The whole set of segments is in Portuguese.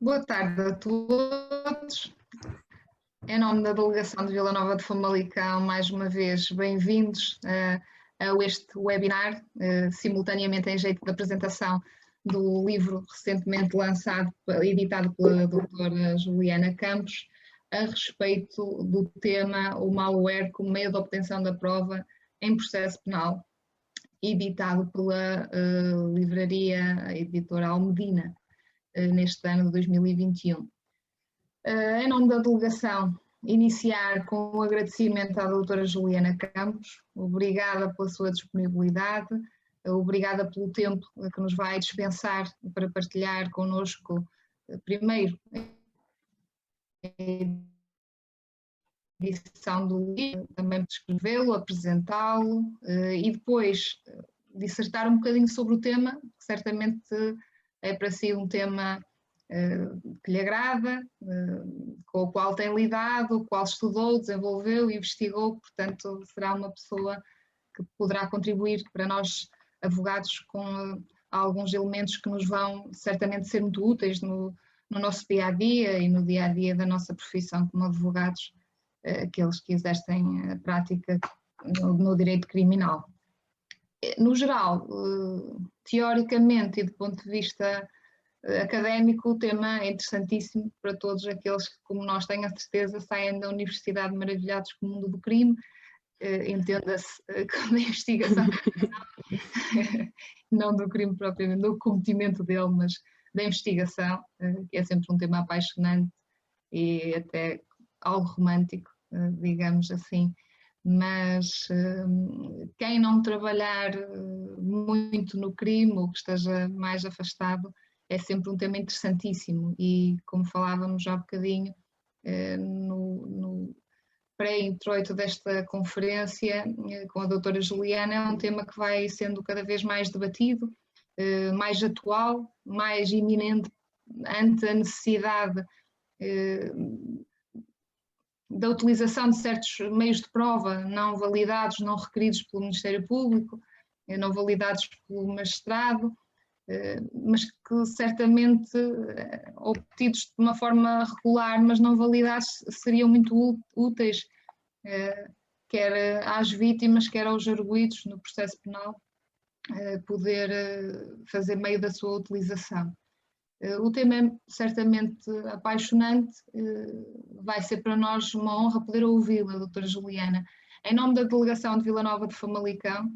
Boa tarde a todos. Em nome da Delegação de Vila Nova de Famalicão, mais uma vez, bem-vindos a este webinar, simultaneamente em jeito de apresentação do livro recentemente lançado, editado pela doutora Juliana Campos, a respeito do tema o malware como meio de obtenção da prova em processo penal, editado pela livraria editora Almedina, neste ano de 2021. Em nome da delegação, iniciar com um agradecimento à doutora Juliana Campos, obrigada pela sua disponibilidade, obrigada pelo tempo que nos vai dispensar para partilhar connosco, primeiro, a edição do livro, também descrevê-lo, apresentá-lo e depois dissertar um bocadinho sobre o tema, que certamente é para si um tema que lhe agrada, com o qual tem lidado, o qual estudou, desenvolveu e investigou, portanto será uma pessoa que poderá contribuir para nós, advogados, com alguns elementos que nos vão certamente ser muito úteis no nosso dia-a-dia e no dia-a-dia da nossa profissão como advogados, aqueles que exercem a prática no direito criminal. No geral, teoricamente e do ponto de vista académico, o tema é interessantíssimo para todos aqueles que, como nós, tenho a certeza, saem da universidade maravilhados com o mundo do crime, entenda-se como a investigação, não do crime propriamente, do cometimento dele, mas da investigação, que é sempre um tema apaixonante e até algo romântico, digamos assim. Mas quem não trabalhar muito no crime ou que esteja mais afastado, é sempre um tema interessantíssimo e, como falávamos já há bocadinho, no pré-introito desta conferência com a doutora Juliana, é um tema que vai sendo cada vez mais debatido, mais atual, mais iminente ante a necessidade da utilização de certos meios de prova não validados, não requeridos pelo Ministério Público, não validados pelo magistrado, mas que certamente obtidos de uma forma regular, mas não validados, seriam muito úteis, quer às vítimas, quer aos arguidos no processo penal, poder fazer meio da sua utilização. O tema é certamente apaixonante, vai ser para nós uma honra poder ouvi-la, doutora Juliana. Em nome da Delegação de Vila Nova de Famalicão,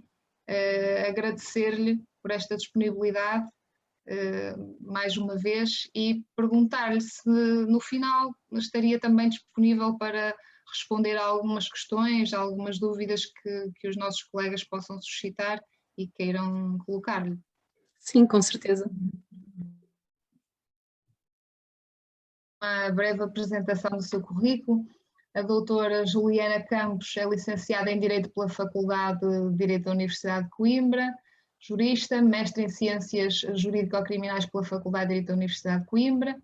agradecer-lhe por esta disponibilidade, mais uma vez, e perguntar-lhe se no final estaria também disponível para responder a algumas questões, a algumas dúvidas que os nossos colegas possam suscitar e queiram colocar-lhe. Sim, com certeza. Uma breve apresentação do seu currículo. A doutora Juliana Campos é licenciada em Direito pela Faculdade de Direito da Universidade de Coimbra, jurista, mestre em Ciências Jurídico-Criminais pela Faculdade de Direito da Universidade de Coimbra,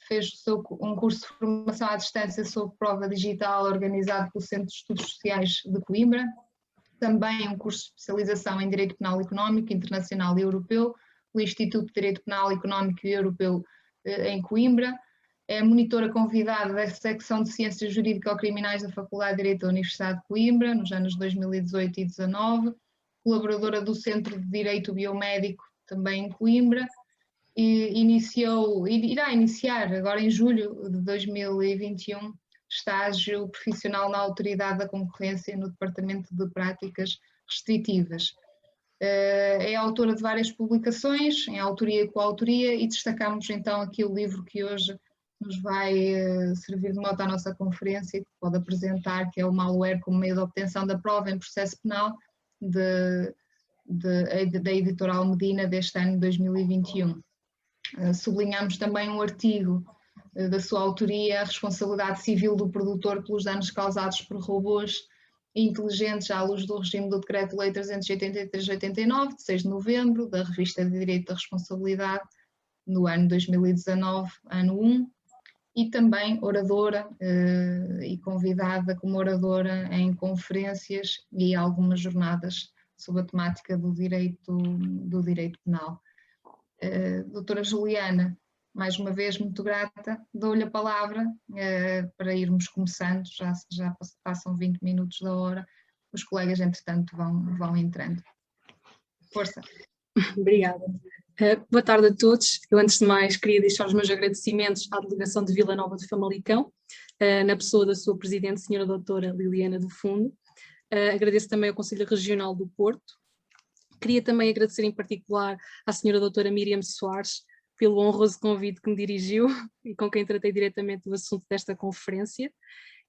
fez um curso de formação à distância sob prova digital organizado pelo Centro de Estudos Sociais de Coimbra, também um curso de especialização em Direito Penal Económico, Internacional e Europeu, pelo Instituto de Direito Penal Económico e Europeu em Coimbra, é monitora convidada da secção de Ciências Jurídico-Criminais da Faculdade de Direito da Universidade de Coimbra, nos anos 2018 e 2019, colaboradora do Centro de Direito Biomédico, também em Coimbra, e irá iniciar agora em julho de 2021 estágio profissional na Autoridade da Concorrência no Departamento de Práticas Restritivas. É autora de várias publicações, em autoria e coautoria, e destacamos então aqui o livro que hoje nos vai servir de mote à nossa conferência, que pode apresentar, que é o malware como meio de obtenção da prova em processo penal, da editora Almedina deste ano de 2021. Sublinhamos também um artigo da sua autoria, a responsabilidade civil do produtor pelos danos causados por robôs inteligentes à luz do regime do Decreto-Lei 383/89, de 6 de novembro, da Revista de Direito da Responsabilidade, no ano 2019, ano 1, e também oradora e convidada como oradora em conferências e algumas jornadas sobre a temática do direito penal. Doutora Juliana, mais uma vez, muito grata. Dou-lhe a palavra para irmos começando, já passam 20 minutos da hora, os colegas, entretanto, vão entrando. Força. Obrigada. Boa tarde a todos. Eu, antes de mais, queria deixar os meus agradecimentos à delegação de Vila Nova de Famalicão, na pessoa da sua presidente, Sra. Doutora Liliana do Fundo. Agradeço também ao Conselho Regional do Porto. Queria também agradecer em particular à Sra. Doutora Miriam Soares pelo honroso convite que me dirigiu e com quem tratei diretamente do assunto desta conferência.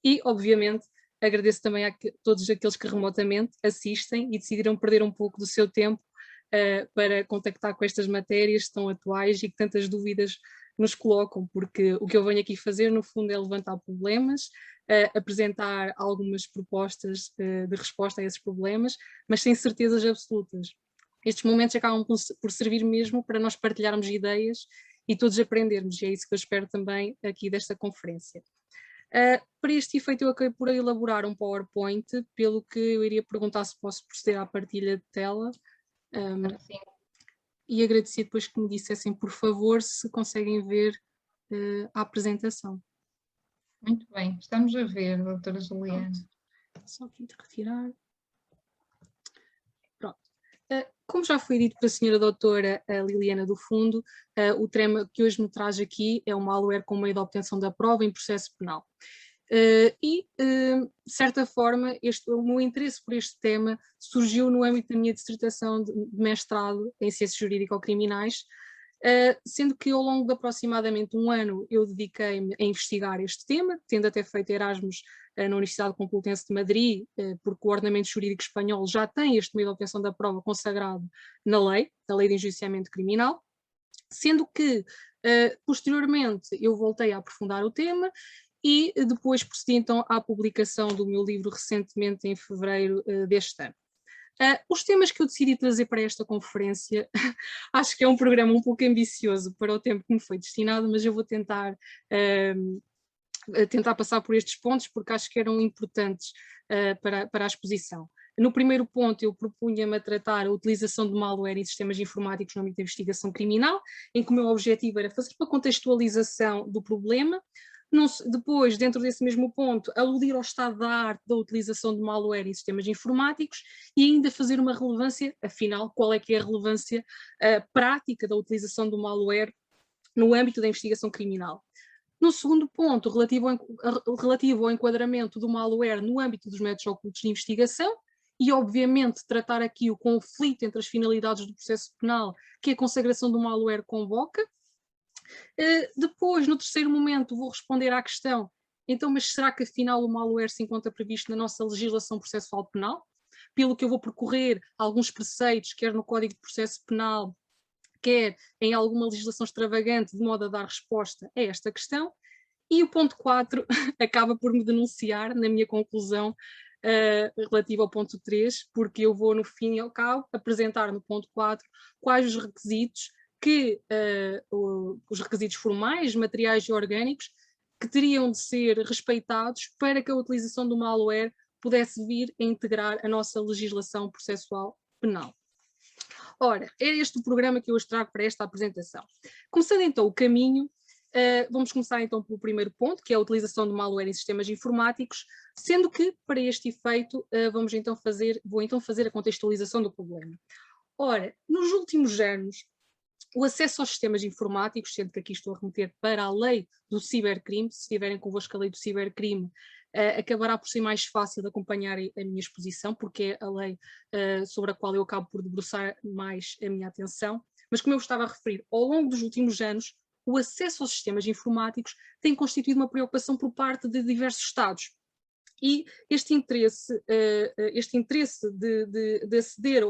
E, obviamente, agradeço também a todos aqueles que remotamente assistem e decidiram perder um pouco do seu tempo para contactar com estas matérias tão atuais e que tantas dúvidas nos colocam, porque o que eu venho aqui fazer, no fundo, é levantar problemas, apresentar algumas propostas de resposta a esses problemas, mas sem certezas absolutas. Estes momentos acabam por servir mesmo para nós partilharmos ideias e todos aprendermos, e é isso que eu espero também aqui desta conferência. Para este efeito eu acabei por elaborar um PowerPoint, pelo que eu iria perguntar se posso proceder à partilha de tela. E agradecer depois que me dissessem, por favor, se conseguem ver a apresentação. Muito bem, estamos a ver, doutora Juliana. Só aqui de retirar. Pronto. Como já foi dito pela senhora doutora Liliana do Fundo, o tema que hoje me traz aqui é o malware como meio de obtenção da prova em processo penal. De certa forma, o meu interesse por este tema surgiu no âmbito da minha dissertação de mestrado em Ciências Jurídico-Criminais, sendo que ao longo de aproximadamente um ano eu dediquei-me a investigar este tema, tendo até feito Erasmus na Universidade Complutense de Madrid, porque o ordenamento jurídico espanhol já tem este meio de obtenção da prova consagrado na Lei de Enjuiciamento Criminal, sendo que posteriormente eu voltei a aprofundar o tema e depois procedi então à publicação do meu livro recentemente em fevereiro deste ano. Os temas que eu decidi trazer para esta conferência, acho que é um programa um pouco ambicioso para o tempo que me foi destinado, mas eu vou tentar passar por estes pontos porque acho que eram importantes para a exposição. No primeiro ponto eu propunha-me a tratar a utilização de malware em sistemas informáticos no âmbito da investigação criminal, em que o meu objetivo era fazer uma contextualização do problema. Depois, dentro desse mesmo ponto, aludir ao estado da arte da utilização de malware em sistemas informáticos e ainda fazer uma relevância, afinal, qual é que é a relevância prática da utilização do malware no âmbito da investigação criminal. No segundo ponto, relativo ao enquadramento do malware no âmbito dos métodos ocultos de investigação e, obviamente, tratar aqui o conflito entre as finalidades do processo penal que a consagração do malware convoca. Depois, no terceiro momento, vou responder à questão, então, mas será que afinal o malware se encontra previsto na nossa legislação processual penal? Pelo que eu vou percorrer alguns preceitos, quer no Código de Processo Penal, quer em alguma legislação extravagante, de modo a dar resposta a esta questão. E o ponto 4 acaba por me denunciar na minha conclusão relativa ao ponto 3, porque eu vou, no fim e ao cabo, apresentar no ponto 4 quais os requisitos os requisitos formais, materiais e orgânicos que teriam de ser respeitados para que a utilização do malware pudesse vir a integrar a nossa legislação processual penal. Ora, é este o programa que eu hoje trago para esta apresentação. Começando então o caminho, vamos começar então pelo primeiro ponto, que é a utilização do malware em sistemas informáticos, sendo que, para este efeito, vou então fazer a contextualização do problema. Ora, nos últimos anos, o acesso aos sistemas informáticos, sendo que aqui estou a remeter para a lei do cibercrime, se tiverem convosco a lei do cibercrime, acabará por ser mais fácil de acompanhar a minha exposição, porque é a lei sobre a qual eu acabo por debruçar mais a minha atenção, mas como eu estava a referir, ao longo dos últimos anos, o acesso aos sistemas informáticos tem constituído uma preocupação por parte de diversos Estados. E este interesse de aceder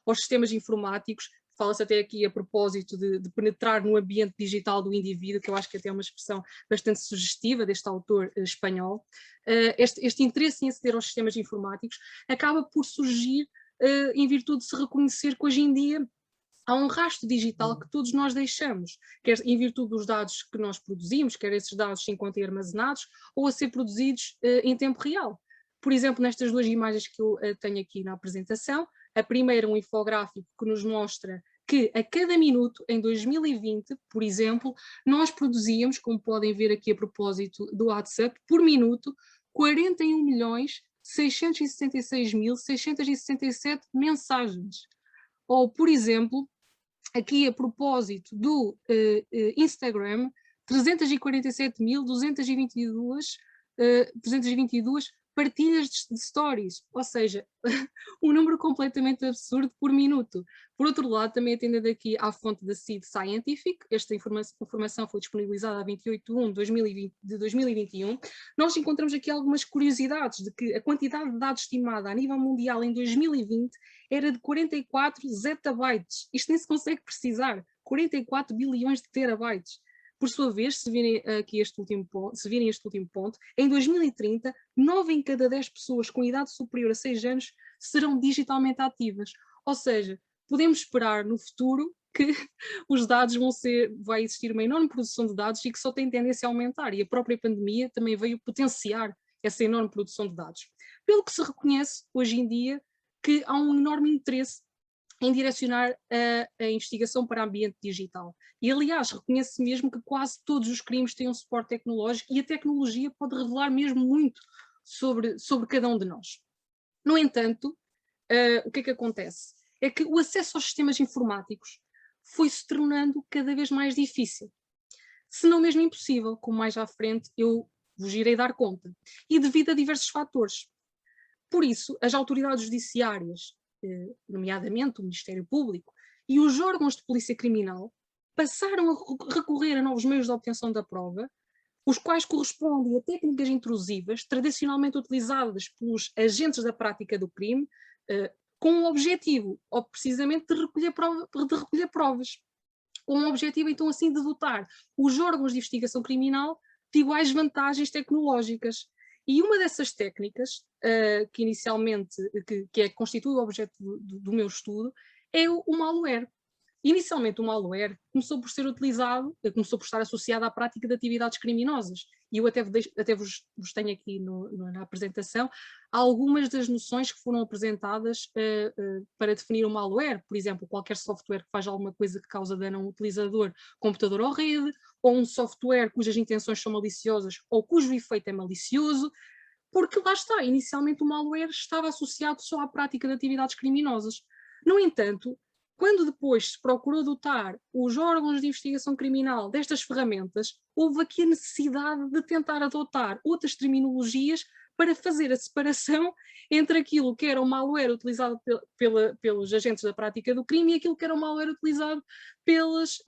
aos sistemas informáticos, fala-se até aqui a propósito de penetrar no ambiente digital do indivíduo, que eu acho que até é uma expressão bastante sugestiva deste autor espanhol. Este interesse em aceder aos sistemas informáticos acaba por surgir em virtude de se reconhecer que hoje em dia há um rastro digital que todos nós deixamos, quer em virtude dos dados que nós produzimos, quer esses dados se encontrem armazenados ou a ser produzidos em tempo real. Por exemplo, nestas duas imagens que eu tenho aqui na apresentação, a primeira um infográfico que nos mostra que a cada minuto, em 2020, por exemplo, nós produzíamos, como podem ver aqui a propósito do WhatsApp, por minuto, 41.666.667 mensagens. Ou, por exemplo, aqui a propósito do Instagram, 347.222 partilhas de stories, ou seja, um número completamente absurdo por minuto. Por outro lado, também atendendo aqui à fonte da Seed Scientific, esta informação foi disponibilizada a 28/1 de 2021, nós encontramos aqui algumas curiosidades de que a quantidade de dados estimada a nível mundial em 2020 era de 44 zettabytes. Isto nem se consegue precisar, 44 bilhões de terabytes. Por sua vez, se virem este último ponto, em 2030, 9 em cada 10 pessoas com idade superior a 6 anos serão digitalmente ativas. Ou seja, podemos esperar no futuro que os dados vai existir uma enorme produção de dados e que só tem tendência a aumentar. E a própria pandemia também veio potenciar essa enorme produção de dados. Pelo que se reconhece hoje em dia que há um enorme interesse em direcionar a investigação para o ambiente digital. E, aliás, reconhece-se mesmo que quase todos os crimes têm um suporte tecnológico e a tecnologia pode revelar mesmo muito sobre cada um de nós. No entanto, o que é que acontece? É que o acesso aos sistemas informáticos foi se tornando cada vez mais difícil, se não mesmo impossível, como mais à frente eu vos irei dar conta, e devido a diversos fatores. Por isso, as autoridades judiciárias, nomeadamente o Ministério Público, e os órgãos de polícia criminal passaram a recorrer a novos meios de obtenção da prova, os quais correspondem a técnicas intrusivas tradicionalmente utilizadas pelos agentes da prática do crime, com o objetivo, ou precisamente, de recolher provas, com o objetivo, então, assim, de dotar os órgãos de investigação criminal de iguais vantagens tecnológicas. E uma dessas técnicas, que inicialmente constitui o objeto do meu estudo, é o malware. Inicialmente o malware começou por estar associado à prática de atividades criminosas. E eu até vos tenho aqui na apresentação algumas das noções que foram apresentadas para definir o malware. Por exemplo, qualquer software que faz alguma coisa que causa dano a um utilizador, computador ou rede, ou um software cujas intenções são maliciosas ou cujo efeito é malicioso, porque lá está, inicialmente o malware estava associado só à prática de atividades criminosas. No entanto, quando depois se procurou dotar os órgãos de investigação criminal destas ferramentas, houve aqui a necessidade de tentar adotar outras terminologias para fazer a separação entre aquilo que era o malware utilizado pelos agentes da prática do crime e aquilo que era o malware utilizado pelos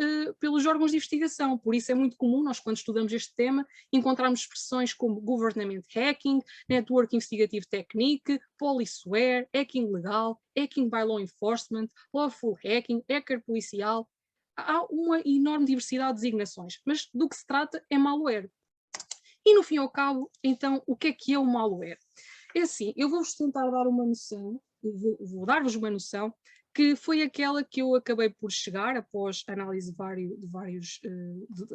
órgãos de investigação. Por isso é muito comum, nós quando estudamos este tema, encontrarmos expressões como government hacking, network investigative technique, policeware, hacking legal, hacking by law enforcement, lawful hacking, hacker policial. Há uma enorme diversidade de designações, mas do que se trata é malware. E no fim ao cabo, então, o que é o malware? É assim, eu vou-vos tentar dar uma noção, vou dar-vos uma noção, que foi aquela que eu acabei por chegar após análise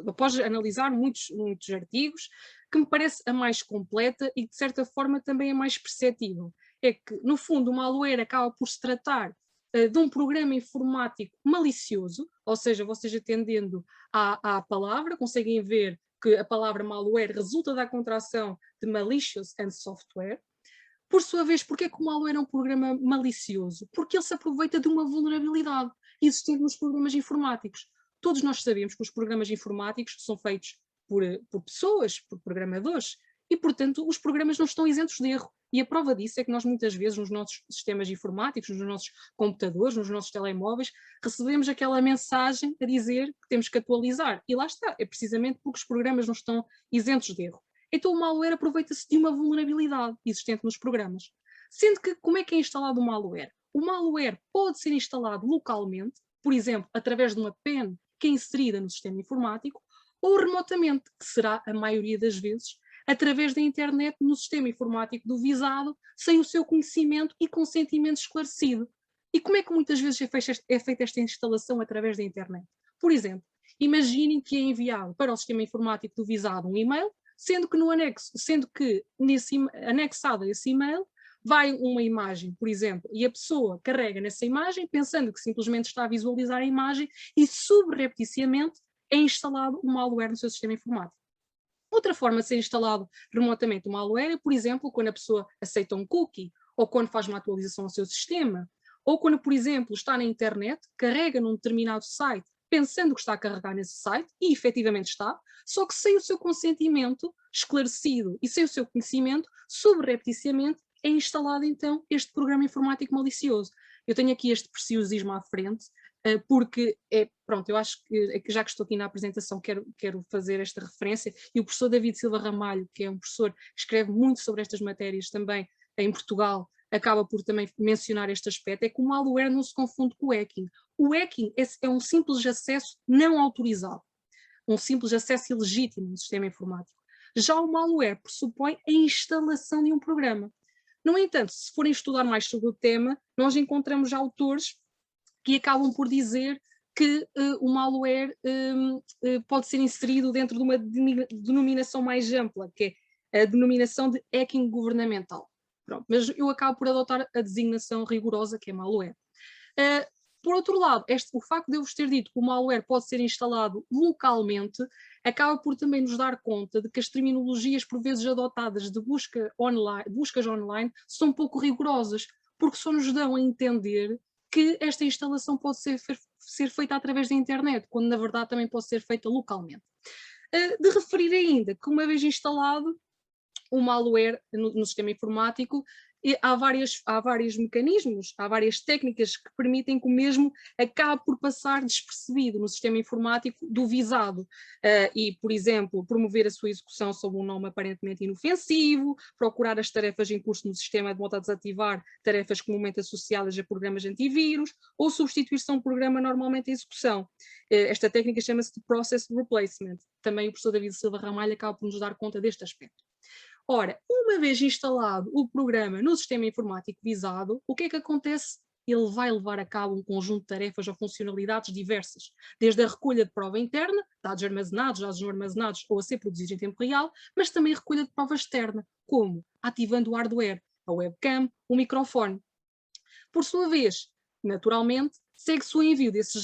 após analisar muitos artigos, que me parece a mais completa e de certa forma também a mais perceptível. É que, no fundo, o malware acaba por se tratar de um programa informático malicioso, ou seja, vocês atendendo à palavra, conseguem ver que a palavra malware resulta da contração de malicious and software. Por sua vez, porquê que o malware é um programa malicioso? Porque ele se aproveita de uma vulnerabilidade existente nos programas informáticos. Todos nós sabemos que os programas informáticos são feitos por pessoas, por programadores, e, portanto, os programas não estão isentos de erro. E a prova disso é que nós muitas vezes nos nossos sistemas informáticos, nos nossos computadores, nos nossos telemóveis, recebemos aquela mensagem a dizer que temos que atualizar. E lá está, é precisamente porque os programas não estão isentos de erro. Então o malware aproveita-se de uma vulnerabilidade existente nos programas. Sendo que, como é que é instalado o malware? O malware pode ser instalado localmente, por exemplo, através de uma pen que é inserida no sistema informático, ou remotamente, que será a maioria das vezes, através da internet no sistema informático do visado, sem o seu conhecimento e consentimento esclarecido. E como é que muitas vezes é feita esta instalação através da internet? Por exemplo, imaginem que é enviado para o sistema informático do visado um e-mail, sendo que anexado a esse e-mail vai uma imagem, por exemplo, e a pessoa carrega nessa imagem pensando que simplesmente está a visualizar a imagem e subrepticiamente é instalado um malware no seu sistema informático. Outra forma de ser instalado remotamente um malware é, por exemplo, quando a pessoa aceita um cookie, ou quando faz uma atualização ao seu sistema, ou quando, por exemplo, está na internet, carrega num determinado site, pensando que está a carregar nesse site, e efetivamente está, só que sem o seu consentimento esclarecido e sem o seu conhecimento, subrepticiamente é instalado então este programa informático malicioso. Eu tenho aqui este preciosismo à frente, porque, pronto, eu acho que já que estou aqui na apresentação quero fazer esta referência, e o professor David Silva Ramalho, que é um professor que escreve muito sobre estas matérias também em Portugal, acaba por também mencionar este aspecto, é que o malware não se confunde com o hacking. O hacking é um simples acesso não autorizado, um simples acesso ilegítimo no sistema informático. Já o malware pressupõe a instalação de um programa. No entanto, se forem estudar mais sobre o tema, nós encontramos autores que acabam por dizer que o malware pode ser inserido dentro de uma denominação mais ampla, que é a denominação de hacking governamental. Pronto, mas eu acabo por adotar a designação rigorosa, que é malware. Por outro lado, o facto de eu vos ter dito que o malware pode ser instalado localmente, acaba por também nos dar conta de que as terminologias por vezes adotadas de buscas online são pouco rigorosas, porque só nos dão a entender que esta instalação pode ser feita através da internet, quando na verdade também pode ser feita localmente. De referir ainda que uma vez instalado o malware no sistema informático, há vários mecanismos, há várias técnicas que permitem que o mesmo acabe por passar despercebido no sistema informático do visado e, por exemplo, promover a sua execução sob um nome aparentemente inofensivo, procurar as tarefas em curso no sistema de modo a desativar tarefas comumente associadas a programas antivírus ou substituir-se a um programa normalmente em execução. Esta técnica chama-se de Process Replacement. Também o professor David Silva Ramalho acaba por nos dar conta deste aspecto. Ora, uma vez instalado o programa no sistema informático visado, o que é que acontece? Ele vai levar a cabo um conjunto de tarefas ou funcionalidades diversas, desde a recolha de prova interna, dados não armazenados ou a ser produzidos em tempo real, mas também a recolha de prova externa, como ativando o hardware, a webcam, o microfone. Por sua vez, naturalmente, segue-se o envio desses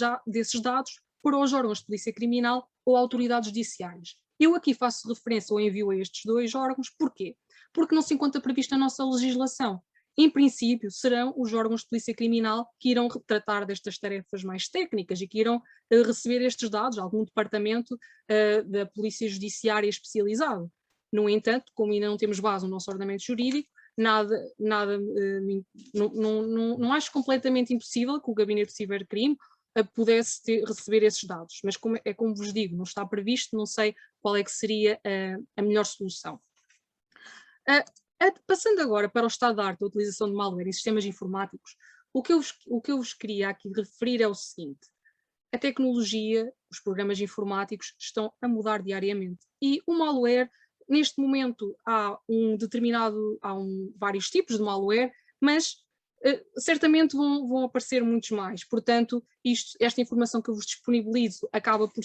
dados para os órgãos de polícia criminal ou autoridades judiciárias. Eu aqui faço referência ao envio a estes dois órgãos, porquê? Porque não se encontra previsto na nossa legislação. Em princípio, serão os órgãos de polícia criminal que irão tratar destas tarefas mais técnicas e que irão receber estes dados, algum departamento da polícia judiciária especializado. No entanto, como ainda não temos base no nosso ordenamento jurídico, não acho completamente impossível que o Gabinete de Cibercrime pudesse receber esses dados, mas como vos digo, não está previsto, não sei qual é que seria a melhor solução. Passando agora para o estado da arte da utilização de malware em sistemas informáticos, o que eu vos queria aqui referir é o seguinte: a tecnologia, os programas informáticos estão a mudar diariamente e o malware, neste momento há vários tipos de malware, mas certamente vão aparecer muitos mais. Portanto, esta informação que eu vos disponibilizo acaba por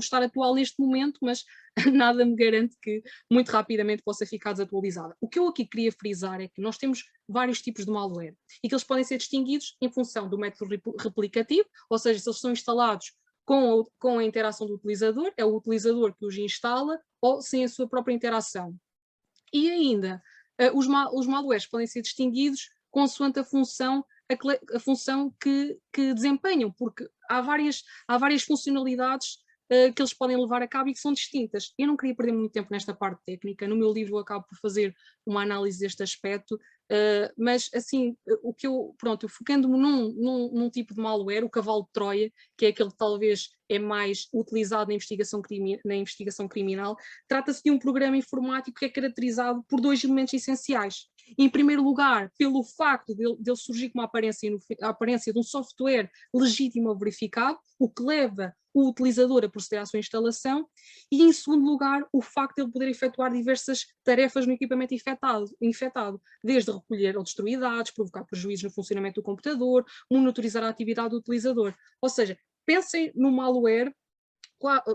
estar atual neste momento, mas nada me garante que muito rapidamente possa ficar desatualizada. O que eu aqui queria frisar é que nós temos vários tipos de malware e que eles podem ser distinguidos em função do método replicativo, ou seja, se eles são instalados com a interação do utilizador, é o utilizador que os instala, ou sem a sua própria interação. E ainda, os malwares podem ser distinguidos consoante a função que desempenham, porque há várias funcionalidades que eles podem levar a cabo e que são distintas. Eu não queria perder muito tempo nesta parte técnica, no meu livro eu acabo por fazer uma análise deste aspecto, mas assim, eu focando-me num tipo de malware, o cavalo de Troia, que é aquele que talvez é mais utilizado na investigação criminal, trata-se de um programa informático que é caracterizado por dois elementos essenciais. Em primeiro lugar, pelo facto de ele surgir com a aparência de um software legítimo ou verificado, o que leva o utilizador a proceder à sua instalação, e em segundo lugar, o facto de ele poder efetuar diversas tarefas no equipamento infectado, desde recolher ou destruir dados, provocar prejuízos no funcionamento do computador, monitorizar a atividade do utilizador. Ou seja, pensem no malware,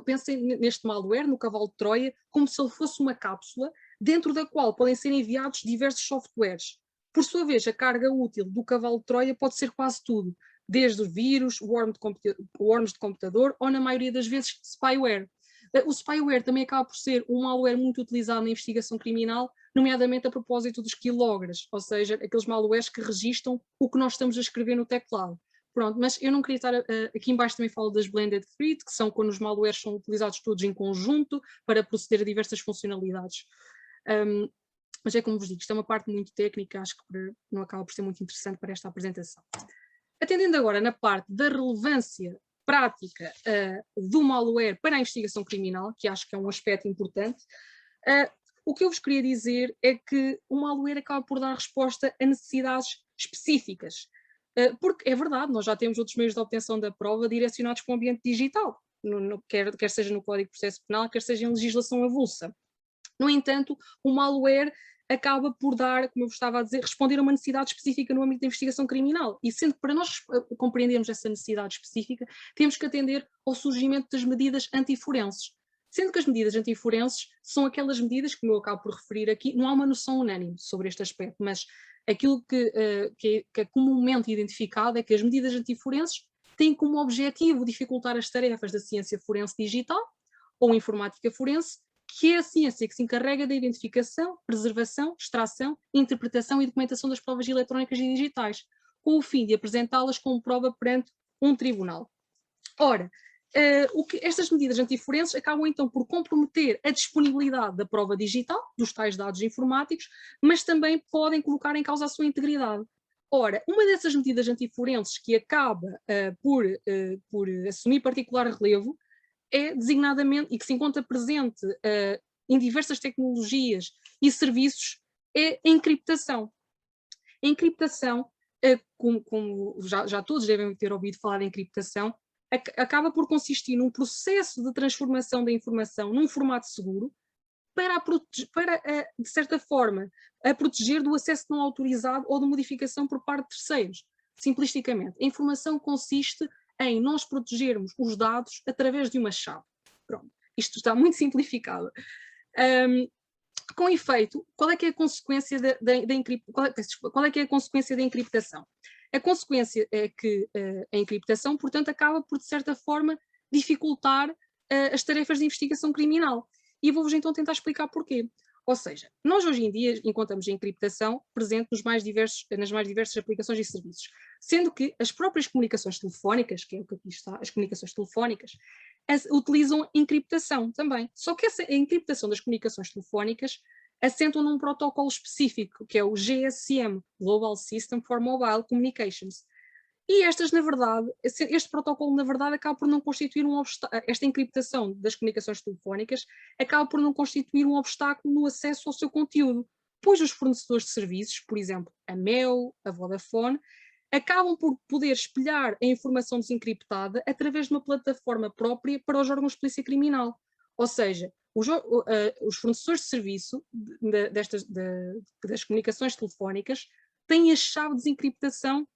pensem neste malware, no cavalo de Troia, como se ele fosse uma cápsula dentro da qual podem ser enviados diversos softwares. Por sua vez, a carga útil do cavalo de Troia pode ser quase tudo, desde vírus, worms de computador ou, na maioria das vezes, spyware. O spyware também acaba por ser um malware muito utilizado na investigação criminal, nomeadamente a propósito dos keylogers, ou seja, aqueles malwares que registam o que nós estamos a escrever no teclado. Pronto, mas eu não queria estar... aqui em baixo também falo das blended threat, que são quando os malwares são utilizados todos em conjunto para proceder a diversas funcionalidades. Mas é como vos digo, isto é uma parte muito técnica, acho que não acaba por ser muito interessante para esta apresentação. Atendendo agora na parte da relevância prática do malware para a investigação criminal, que acho que é um aspecto importante, o que eu vos queria dizer é que o malware acaba por dar resposta a necessidades específicas. Porque é verdade, nós já temos outros meios de obtenção da prova direcionados para o ambiente digital, quer seja no Código de Processo Penal, quer seja em legislação avulsa. No entanto, o malware acaba por dar, como eu estava a dizer, responder a uma necessidade específica no âmbito da investigação criminal. E sendo que para nós compreendermos essa necessidade específica, temos que atender ao surgimento das medidas antiforenses. Sendo que as medidas antiforenses são aquelas medidas, como eu acabo por referir aqui, não há uma noção unânime sobre este aspecto, mas aquilo que é comumente identificado é que as medidas antiforenses têm como objetivo dificultar as tarefas da ciência forense digital ou informática forense, que é a ciência que se encarrega da identificação, preservação, extração, interpretação e documentação das provas eletrónicas e digitais, com o fim de apresentá-las como prova perante um tribunal. Ora, estas medidas antiforenses acabam então por comprometer a disponibilidade da prova digital, dos tais dados informáticos, mas também podem colocar em causa a sua integridade. Ora, uma dessas medidas antiforenses que acaba por assumir particular relevo é designadamente, e que se encontra presente em diversas tecnologias e serviços, é a encriptação. A encriptação, como já todos devem ter ouvido falar de encriptação, acaba por consistir num processo de transformação da informação num formato seguro para de certa forma, a proteger do acesso não autorizado ou de modificação por parte de terceiros. Simplificamente, a informação consiste em nós protegermos os dados através de uma chave. Pronto, isto está muito simplificado. Com efeito, qual é que é a consequência qual é que é a consequência da encriptação? A consequência é que a encriptação, portanto, acaba por, de certa forma, dificultar as tarefas de investigação criminal. E vou-vos então tentar explicar porquê. Ou seja, nós hoje em dia encontramos a encriptação presente nas mais diversas aplicações e serviços, sendo que as próprias comunicações telefónicas, que é o que aqui está, as comunicações telefónicas, utilizam encriptação também. Só que a encriptação das comunicações telefónicas assentam num protocolo específico, que é o GSM, Global System for Mobile Communications. E este protocolo, na verdade, acaba por não constituir um obstáculo, esta encriptação das comunicações telefónicas acaba por não constituir um obstáculo no acesso ao seu conteúdo, pois os fornecedores de serviços, por exemplo, a Mel, a Vodafone, acabam por poder espelhar a informação desencriptada através de uma plataforma própria para os órgãos de polícia criminal. Ou seja, os fornecedores de serviço das comunicações telefónicas têm a chave de desencriptação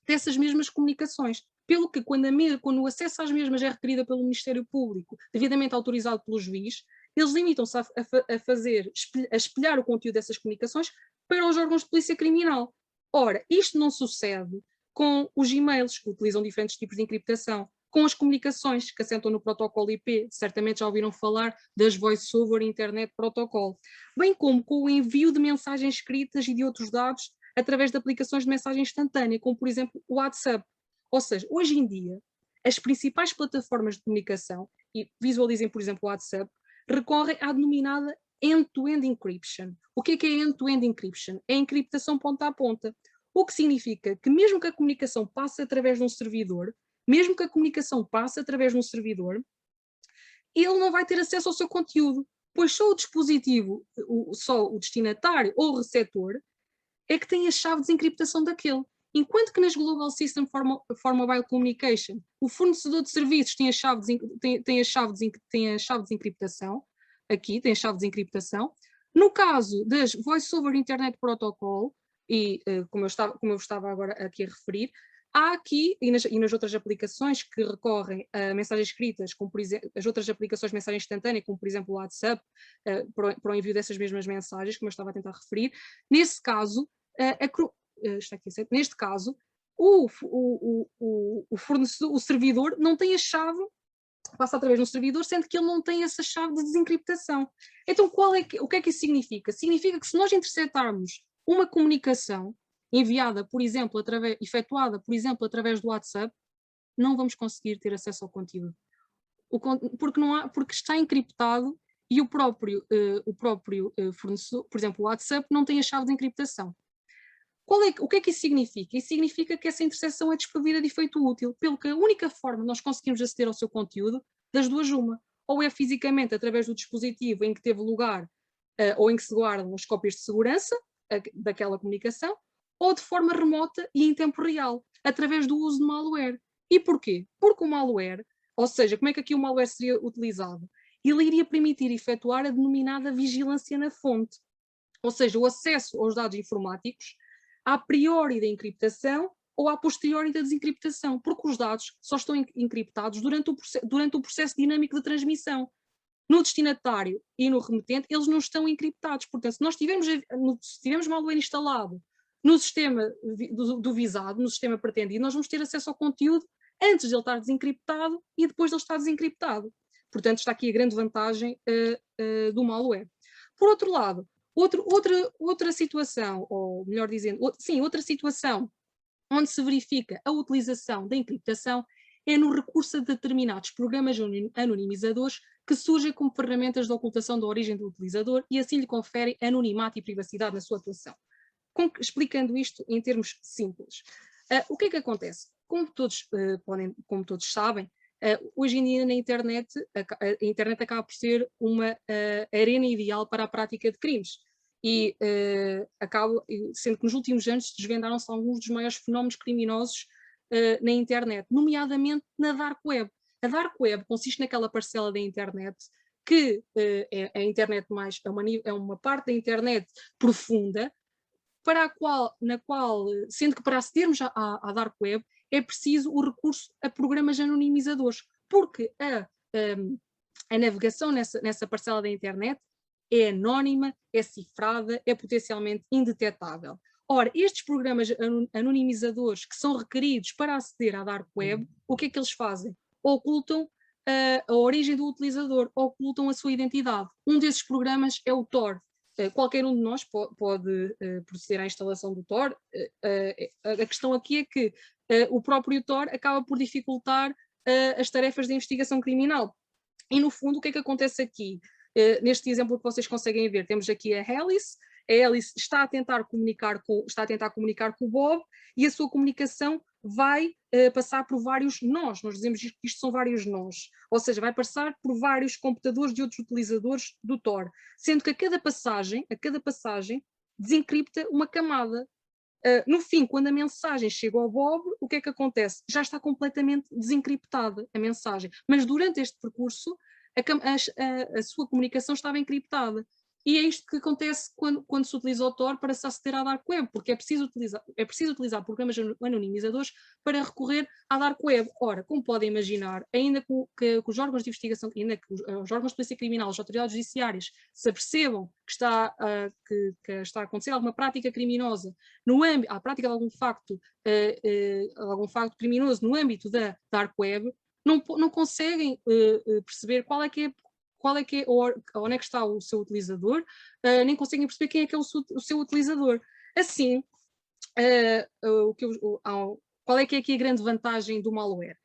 dessas mesmas comunicações, pelo que quando o acesso às mesmas é requerido pelo Ministério Público, devidamente autorizado pelo juiz, eles limitam-se a espelhar o conteúdo dessas comunicações para os órgãos de polícia criminal. Ora, isto não sucede com os e-mails, que utilizam diferentes tipos de encriptação, com as comunicações que assentam no protocolo IP, certamente já ouviram falar das Voice over Internet Protocol, bem como com o envio de mensagens escritas e de outros dados através de aplicações de mensagem instantânea, como por exemplo o WhatsApp. Ou seja, hoje em dia, as principais plataformas de comunicação, e visualizem por exemplo o WhatsApp, recorrem à denominada end-to-end encryption. O que é end-to-end encryption? É a encriptação ponta a ponta, o que significa que mesmo que a comunicação passe através de um servidor, ele não vai ter acesso ao seu conteúdo, pois só o dispositivo, só o destinatário ou o receptor é que tem a chave de desencriptação daquele. Enquanto que nas Global System for Mobile Communication, o fornecedor de serviços tem a chave de desencriptação, aqui tem a chave de desencriptação. No caso das Voice over Internet Protocol, e como eu estava agora aqui a referir, Há aqui, e nas outras aplicações que recorrem a mensagens escritas, como por exemplo, as outras aplicações de mensagem instantânea, como por exemplo o WhatsApp, para o envio dessas mesmas mensagens, como eu estava a tentar referir, nesse caso, está aqui, neste caso, o fornecedor, o servidor não tem a chave, passa através de um servidor, sendo que ele não tem essa chave de desencriptação. Então, o que é que isso significa? Significa que se nós interceptarmos uma comunicação enviada, por exemplo, efetuada, por exemplo, através do WhatsApp, não vamos conseguir ter acesso ao conteúdo. Porque está encriptado e o próprio fornecedor, por exemplo, o WhatsApp, não tem a chave de encriptação. O que é que isso significa? Isso significa que essa interseção é desprovida de efeito útil, pelo que a única forma de nós conseguirmos aceder ao seu conteúdo, das duas uma, ou é fisicamente através do dispositivo em que teve lugar, ou em que se guardam as cópias de segurança daquela comunicação, ou de forma remota e em tempo real, através do uso de malware. E porquê? Porque o malware, ou seja, como é que aqui o malware seria utilizado? Ele iria permitir efetuar a denominada vigilância na fonte, ou seja, o acesso aos dados informáticos a priori da encriptação ou a posteriori da desencriptação, porque os dados só estão encriptados durante o processo dinâmico de transmissão. No destinatário e no remetente, eles não estão encriptados. Portanto, se tivermos malware instalado no sistema do visado, no sistema pretendido, nós vamos ter acesso ao conteúdo antes de ele estar desencriptado e depois de ele estar desencriptado. Portanto, está aqui a grande vantagem do malware. Por outro lado, outra situação, ou melhor dizendo, outra situação onde se verifica a utilização da encriptação é no recurso a determinados programas anonimizadores que surgem como ferramentas de ocultação da origem do utilizador e assim lhe conferem anonimato e privacidade na sua atuação. Explicando isto em termos simples. O que é que acontece? Como todos sabem, hoje em dia na internet, a internet acaba por ser uma arena ideal para a prática de crimes. E sendo que nos últimos anos desvendaram-se alguns dos maiores fenómenos criminosos na internet, nomeadamente na Dark Web. A Dark Web consiste naquela parcela da internet que é a internet é uma parte da internet profunda, na qual, sendo que para acedermos à Dark Web é preciso o recurso a programas anonimizadores, porque a navegação nessa parcela da internet é anónima, é cifrada, é potencialmente indetetável. Ora, estes programas anonimizadores que são requeridos para aceder à Dark Web, o que é que eles fazem? Ocultam a origem do utilizador, ocultam a sua identidade. Um desses programas é o Tor. Qualquer um de nós pode proceder à instalação do Tor. A questão aqui é que o próprio Tor acaba por dificultar as tarefas de investigação criminal. E, no fundo, o que é que acontece aqui? Neste exemplo que vocês conseguem ver, temos aqui a Alice está a tentar comunicar com o Bob e a sua comunicação vai passar por vários nós. Nós dizemos que isto são vários nós, ou seja, vai passar por vários computadores de outros utilizadores do Tor, sendo que a cada passagem desencripta uma camada. No fim, quando a mensagem chega ao Bob, o que é que acontece? Já está completamente desencriptada a mensagem, mas durante este percurso a sua comunicação estava encriptada. E é isto que acontece quando se utiliza o Tor para se aceder à Dark Web, porque é preciso utilizar programas anonimizadores para recorrer à Dark Web. Ora, como podem imaginar, ainda que os órgãos de investigação, ainda que os órgãos de polícia criminal, as autoridades judiciárias se apercebam que está a acontecer alguma prática criminosa, a prática de algum facto criminoso no âmbito da Dark Web, não conseguem perceber onde é que está o seu utilizador, nem conseguem perceber quem é que é o seu utilizador. Assim, qual é que é aqui a grande vantagem do malware?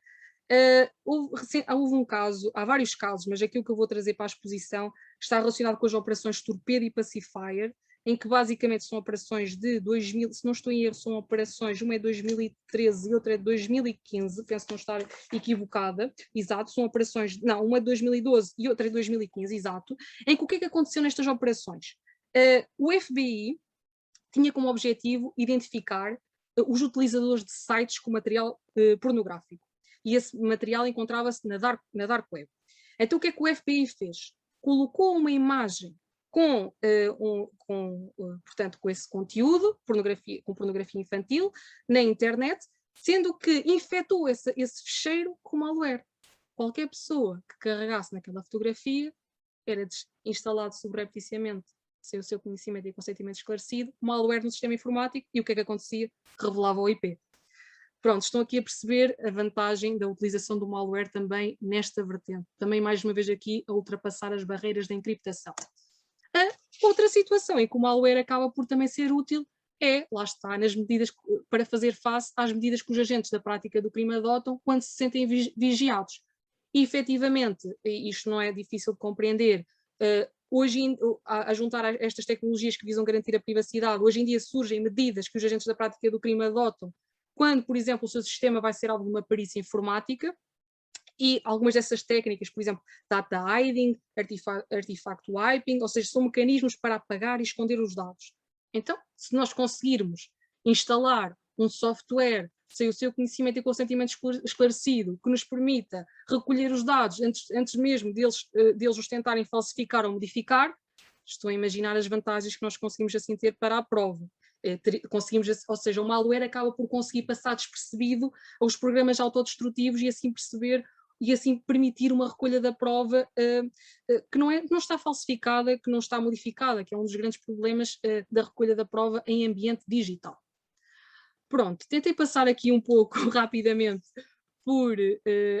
Houve um caso, há vários casos, mas aquilo que eu vou trazer para a exposição está relacionado com as operações Torpedo e Pacifier, em que basicamente são operações de 2000, se não estou em erro, são operações, uma é de 2013 e outra é de 2015, penso não estar equivocada, exato, são operações, não, uma é de 2012 e outra é de 2015, exato, em que o que é que aconteceu nestas operações? O FBI tinha como objetivo identificar os utilizadores de sites com material pornográfico, e esse material encontrava-se na Dark Web. Então o que é que o FBI fez? Colocou uma imagem portanto, com esse conteúdo, com pornografia infantil, na internet, sendo que infectou esse ficheiro com malware. Qualquer pessoa que carregasse naquela fotografia era instalado subrepticiamente, sem o seu conhecimento e consentimento esclarecido, malware no sistema informático, e o que é que acontecia? Revelava o IP. Pronto, estão aqui a perceber a vantagem da utilização do malware também nesta vertente. Também, mais uma vez aqui, a ultrapassar as barreiras da encriptação. A outra situação em que o malware acaba por também ser útil lá está, nas medidas para fazer face às medidas que os agentes da prática do crime adotam quando se sentem vigiados. E, efetivamente, isto não é difícil de compreender, hoje, a juntar a estas tecnologias que visam garantir a privacidade, hoje em dia surgem medidas que os agentes da prática do crime adotam quando, por exemplo, o seu sistema vai ser alvo de uma perícia informática, e algumas dessas técnicas, por exemplo, data hiding, artifact wiping, ou seja, são mecanismos para apagar e esconder os dados. Então, se nós conseguirmos instalar um software sem o seu conhecimento e consentimento esclarecido, que nos permita recolher os dados antes mesmo deles os tentarem falsificar ou modificar, estou a imaginar as vantagens que nós conseguimos assim ter para a prova. Ou seja, o malware acaba por conseguir passar despercebido aos programas autodestrutivos e assim perceber e assim permitir uma recolha da prova que não está falsificada, que não está modificada, que é um dos grandes problemas da recolha da prova em ambiente digital. Pronto, tentei passar aqui um pouco rapidamente por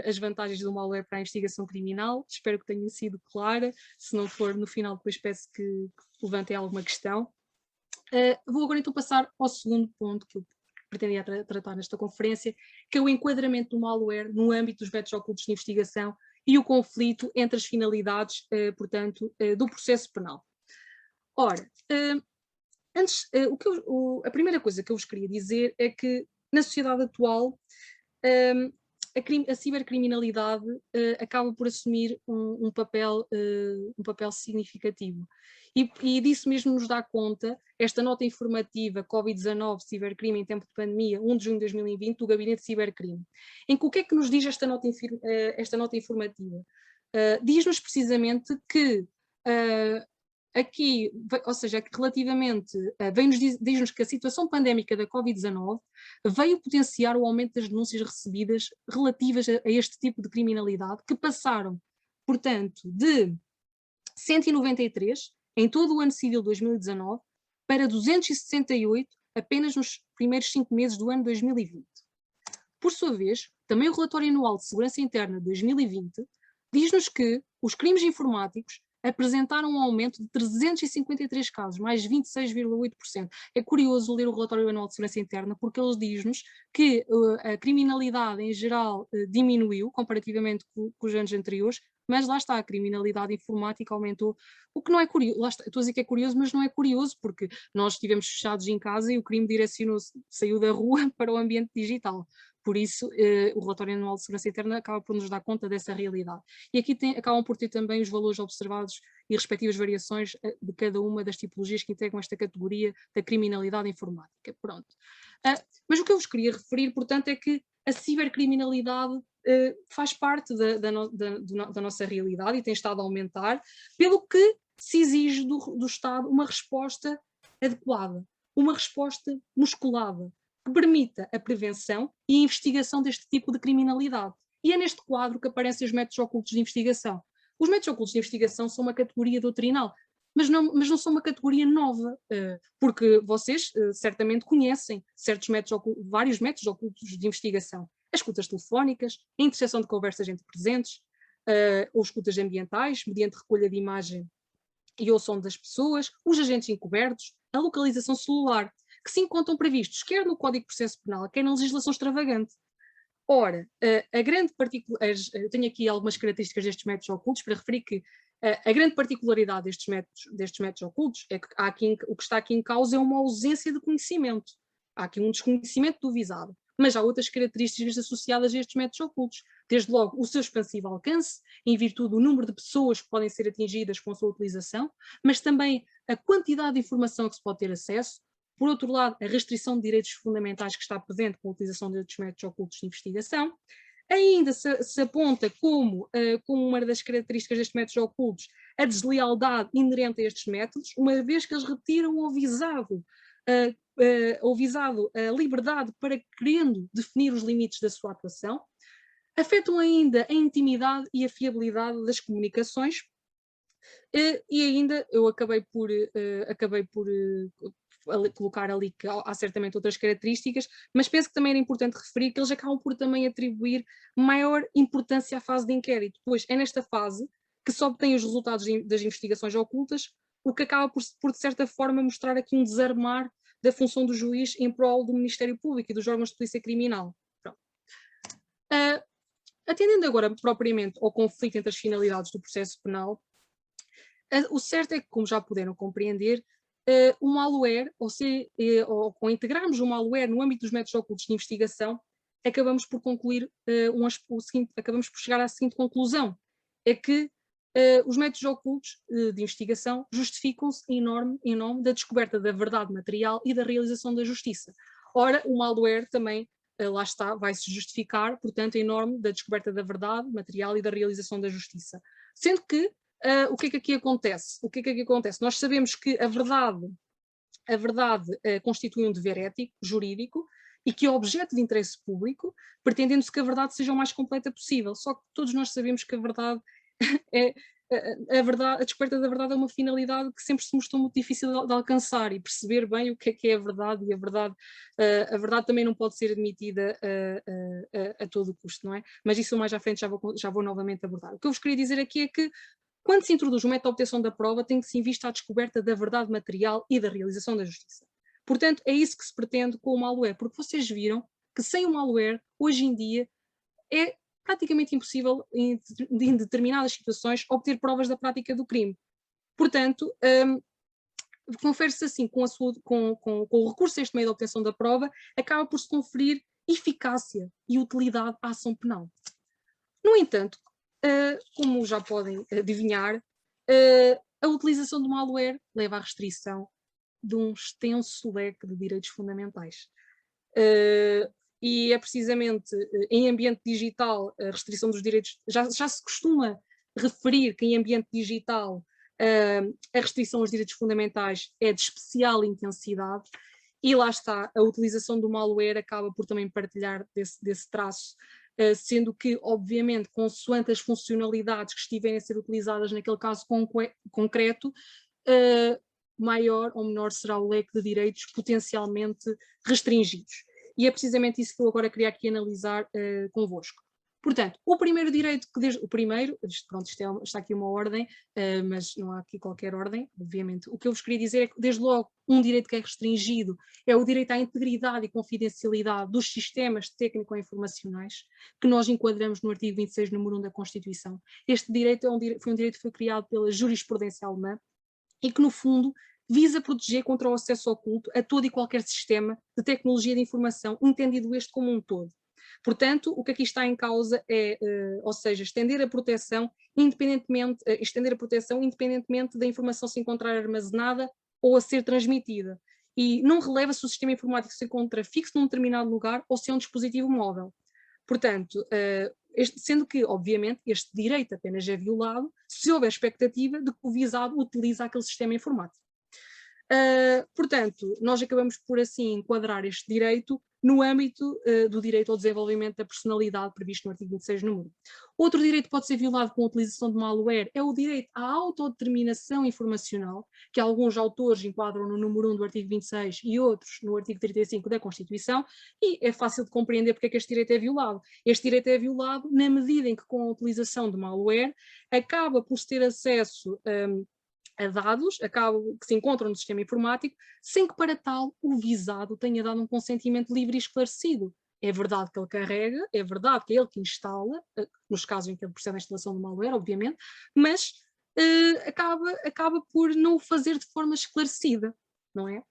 as vantagens do malware para a investigação criminal, espero que tenha sido clara, se não for, no final depois peço que levantem alguma questão. Vou agora então passar ao segundo ponto que eu pretendia tratar nesta conferência, que é o enquadramento do malware no âmbito dos métodos ocultos de investigação e o conflito entre as finalidades, portanto, do processo penal. Ora, a primeira coisa que eu vos queria dizer é que na sociedade atual a cibercriminalidade acaba por assumir um papel significativo. E disso mesmo nos dá conta esta nota informativa Covid-19 Cibercrime em tempo de pandemia, 1 de junho de 2020, do Gabinete de Cibercrime. Em que o que é que nos diz esta nota informativa? Diz-nos precisamente que aqui, ou seja, que relativamente, diz-nos que a situação pandémica da Covid-19 veio potenciar o aumento das denúncias recebidas relativas a este tipo de criminalidade, que passaram, portanto, de 193 em todo o ano civil 2019 para 268 apenas nos primeiros 5 meses do ano 2020. Por sua vez, também o relatório anual de segurança interna de 2020 diz-nos que os crimes informáticos apresentaram um aumento de 353 casos, mais 26,8%. É curioso ler o relatório anual de segurança interna, porque ele diz-nos que a criminalidade em geral diminuiu, comparativamente com os anos anteriores, mas lá está, a criminalidade informática aumentou, o que não é curioso, lá está, estou a dizer que é curioso, mas não é curioso, porque nós estivemos fechados em casa e o crime direcionou-se, saiu da rua para o ambiente digital. Por isso, o relatório anual de segurança interna acaba por nos dar conta dessa realidade. E aqui acabam por ter também os valores observados e respectivas variações de cada uma das tipologias que integram esta categoria da criminalidade informática. Pronto. Mas o que eu vos queria referir, portanto, é que a cibercriminalidade faz parte da nossa realidade e tem estado a aumentar, pelo que se exige do Estado uma resposta adequada, uma resposta musculada, que permita a prevenção e a investigação deste tipo de criminalidade. E é neste quadro que aparecem os métodos ocultos de investigação. Os métodos ocultos de investigação são uma categoria doutrinal, mas não são uma categoria nova, porque vocês certamente conhecem vários métodos ocultos de investigação. As escutas telefónicas, a interseção de conversas entre presentes, ou escutas ambientais, mediante recolha de imagem e ou som das pessoas, os agentes encobertos, a localização celular, que se encontram previstos quer no Código de Processo Penal, quer na legislação extravagante. Ora, eu tenho aqui algumas características destes métodos ocultos para referir que a grande particularidade destes métodos ocultos é que o que está aqui em causa é uma ausência de conhecimento. Há aqui um desconhecimento do visado, mas há outras características associadas a estes métodos ocultos. Desde logo, o seu expansivo alcance, em virtude do número de pessoas que podem ser atingidas com a sua utilização, mas também a quantidade de informação que se pode ter acesso. Por outro lado, a restrição de direitos fundamentais que está presente com a utilização destes métodos ocultos de investigação. Ainda se aponta como uma das características destes métodos ocultos a deslealdade inerente a estes métodos, uma vez que eles retiram ao visado ou visado a liberdade para querendo definir os limites da sua atuação, afetam ainda a intimidade e a fiabilidade das comunicações, e ainda eu acabei por colocar ali que há certamente outras características, mas penso que também era importante referir que eles acabam por também atribuir maior importância à fase de inquérito, pois é nesta fase que se obtém os resultados das investigações ocultas, o que acaba por de certa forma mostrar aqui um desarmar da função do juiz em prol do Ministério Público e dos órgãos de polícia criminal. Atendendo agora propriamente ao conflito entre as finalidades do processo penal, o certo é que, como já puderam compreender, o malware, ou com integrarmos o malware no âmbito dos métodos ocultos de investigação, acabamos por concluir acabamos por chegar à seguinte conclusão, é que os métodos ocultos de investigação justificam-se em nome da descoberta da verdade material e da realização da justiça. Ora, o malware também, lá está, vai-se justificar, portanto, em nome da descoberta da verdade material e da realização da justiça. Sendo que, o que é que aqui acontece? O que é que aqui acontece? Nós sabemos que a verdade constitui um dever ético, jurídico, e que é objeto de interesse público, pretendendo-se que a verdade seja o mais completa possível. Só que todos nós sabemos que a verdade a descoberta da verdade é uma finalidade que sempre se mostrou muito difícil de alcançar, e perceber bem o que é a verdade, e a verdade também não pode ser admitida a todo custo, não é? Mas isso mais à frente já vou novamente abordar. O que eu vos queria dizer aqui é que, quando se introduz um método de obtenção da prova, tem que se ir em vista à descoberta da verdade material e da realização da justiça. Portanto, é isso que se pretende com o malware, porque vocês viram que sem o malware, hoje em dia, é praticamente impossível, em determinadas situações, obter provas da prática do crime. Portanto, confere-se assim, com o recurso a este meio de obtenção da prova, acaba por se conferir eficácia e utilidade à ação penal. No entanto, como já podem adivinhar, a utilização do malware leva à restrição de um extenso leque de direitos fundamentais. E é precisamente em ambiente digital a restrição dos direitos, já se costuma referir que em ambiente digital a restrição aos direitos fundamentais é de especial intensidade, e lá está, a utilização do malware acaba por também partilhar desse traço, sendo que, obviamente, consoante as funcionalidades que estiverem a ser utilizadas naquele caso concreto, maior ou menor será o leque de direitos potencialmente restringidos. E é precisamente isso que eu agora queria aqui analisar convosco. Portanto, o primeiro direito, está aqui uma ordem, mas não há aqui qualquer ordem, obviamente. O que eu vos queria dizer é que, desde logo, um direito que é restringido é o direito à integridade e confidencialidade dos sistemas técnico-informacionais, que nós enquadramos no artigo 26, número 1 da Constituição. Este direito foi um direito que foi criado pela jurisprudência alemã e que, no fundo, visa proteger contra o acesso oculto a todo e qualquer sistema de tecnologia de informação, entendido este como um todo. Portanto, o que aqui está em causa é, ou seja, estender a proteção independentemente da informação se encontrar armazenada ou a ser transmitida. E não releva se o sistema informático se encontra fixo num determinado lugar ou se é um dispositivo móvel. Portanto, sendo que, obviamente, este direito apenas é violado se houver expectativa de que o visado utilize aquele sistema informático. Portanto, nós acabamos por assim enquadrar este direito no âmbito do direito ao desenvolvimento da personalidade previsto no artigo 26, número 1. Outro direito que pode ser violado com a utilização de malware é o direito à autodeterminação informacional, que alguns autores enquadram no número 1 do artigo 26 e outros no artigo 35 da Constituição, e é fácil de compreender porque é que este direito é violado. Este direito é violado na medida em que, com a utilização de malware, acaba por se ter acesso a dados que se encontram no sistema informático, sem que para tal o visado tenha dado um consentimento livre e esclarecido. É verdade que ele carrega, é verdade que é ele que instala, nos casos em que ele procede à instalação do malware, obviamente, mas acaba por não o fazer de forma esclarecida, não é?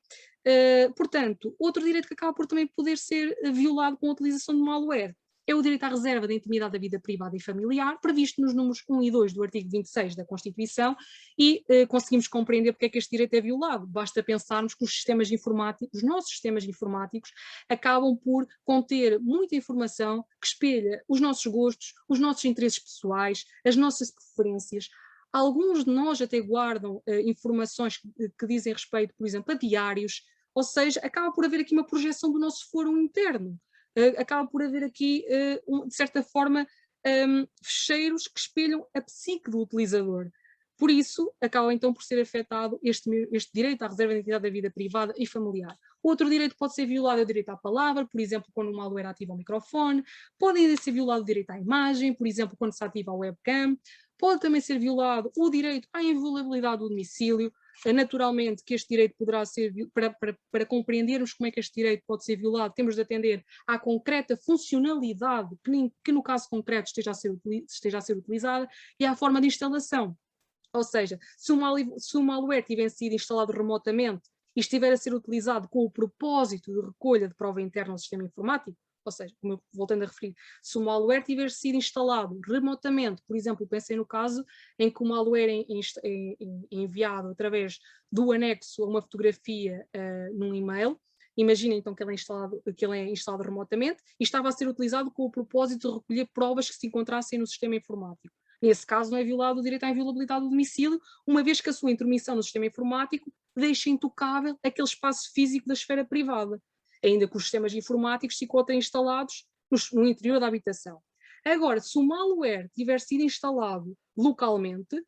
Portanto, outro direito que acaba por também poder ser violado com a utilização do malware é o direito à reserva da intimidade da vida privada e familiar, previsto nos números 1 e 2 do artigo 26 da Constituição, e conseguimos compreender porque é que este direito é violado. Basta pensarmos que os nossos sistemas informáticos acabam por conter muita informação que espelha os nossos gostos, os nossos interesses pessoais, as nossas preferências. Alguns de nós até guardam informações que dizem respeito, por exemplo, a diários, Ou seja, acaba por haver aqui uma projeção do nosso fórum interno. Acaba por haver aqui, de certa forma, fecheiros que espelham a psique do utilizador. Por isso, acaba então por ser afetado este direito à reserva de identidade da vida privada e familiar. Outro direito pode ser violado é o direito à palavra, por exemplo, quando um malware ativa o microfone. Pode ainda ser violado o direito à imagem, por exemplo, quando se ativa a webcam. Pode também ser violado o direito à inviolabilidade do domicílio. Naturalmente que este direito poderá ser, para compreendermos como é que este direito pode ser violado, temos de atender à concreta funcionalidade que no caso concreto esteja a ser utilizada e à forma de instalação. Ou seja, se o malware tiver sido instalado remotamente e estiver a ser utilizado com o propósito de recolha de prova interna ao sistema informático, ou seja, como eu, voltando a referir, se o malware tiver sido instalado remotamente, por exemplo, pensei no caso em que o malware é enviado através do anexo a uma fotografia num e-mail. Imaginem então que ele é instalado remotamente e estava a ser utilizado com o propósito de recolher provas que se encontrassem no sistema informático. Nesse caso, não é violado o direito à inviolabilidade do domicílio, uma vez que a sua intromissão no sistema informático deixa intocável aquele espaço físico da esfera privada, ainda que os sistemas informáticos se encontrem instalados no interior da habitação. Agora, se o malware tiver sido instalado localmente,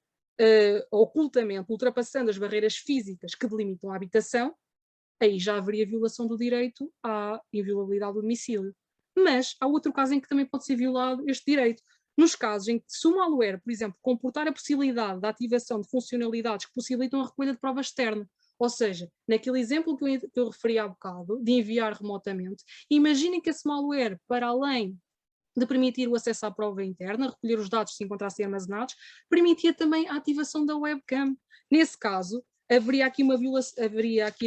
ocultamente, ultrapassando as barreiras físicas que delimitam a habitação, aí já haveria violação do direito à inviolabilidade do domicílio. Mas há outro caso em que também pode ser violado este direito. Nos casos em que, se o malware, por exemplo, comportar a possibilidade da ativação de funcionalidades que possibilitam a recolha de prova externa, ou seja, naquele exemplo que eu referi há bocado, de enviar remotamente, imaginem que esse malware, para além de permitir o acesso à prova interna, recolher os dados que se encontrassem armazenados, permitia também a ativação da webcam. Nesse caso, haveria aqui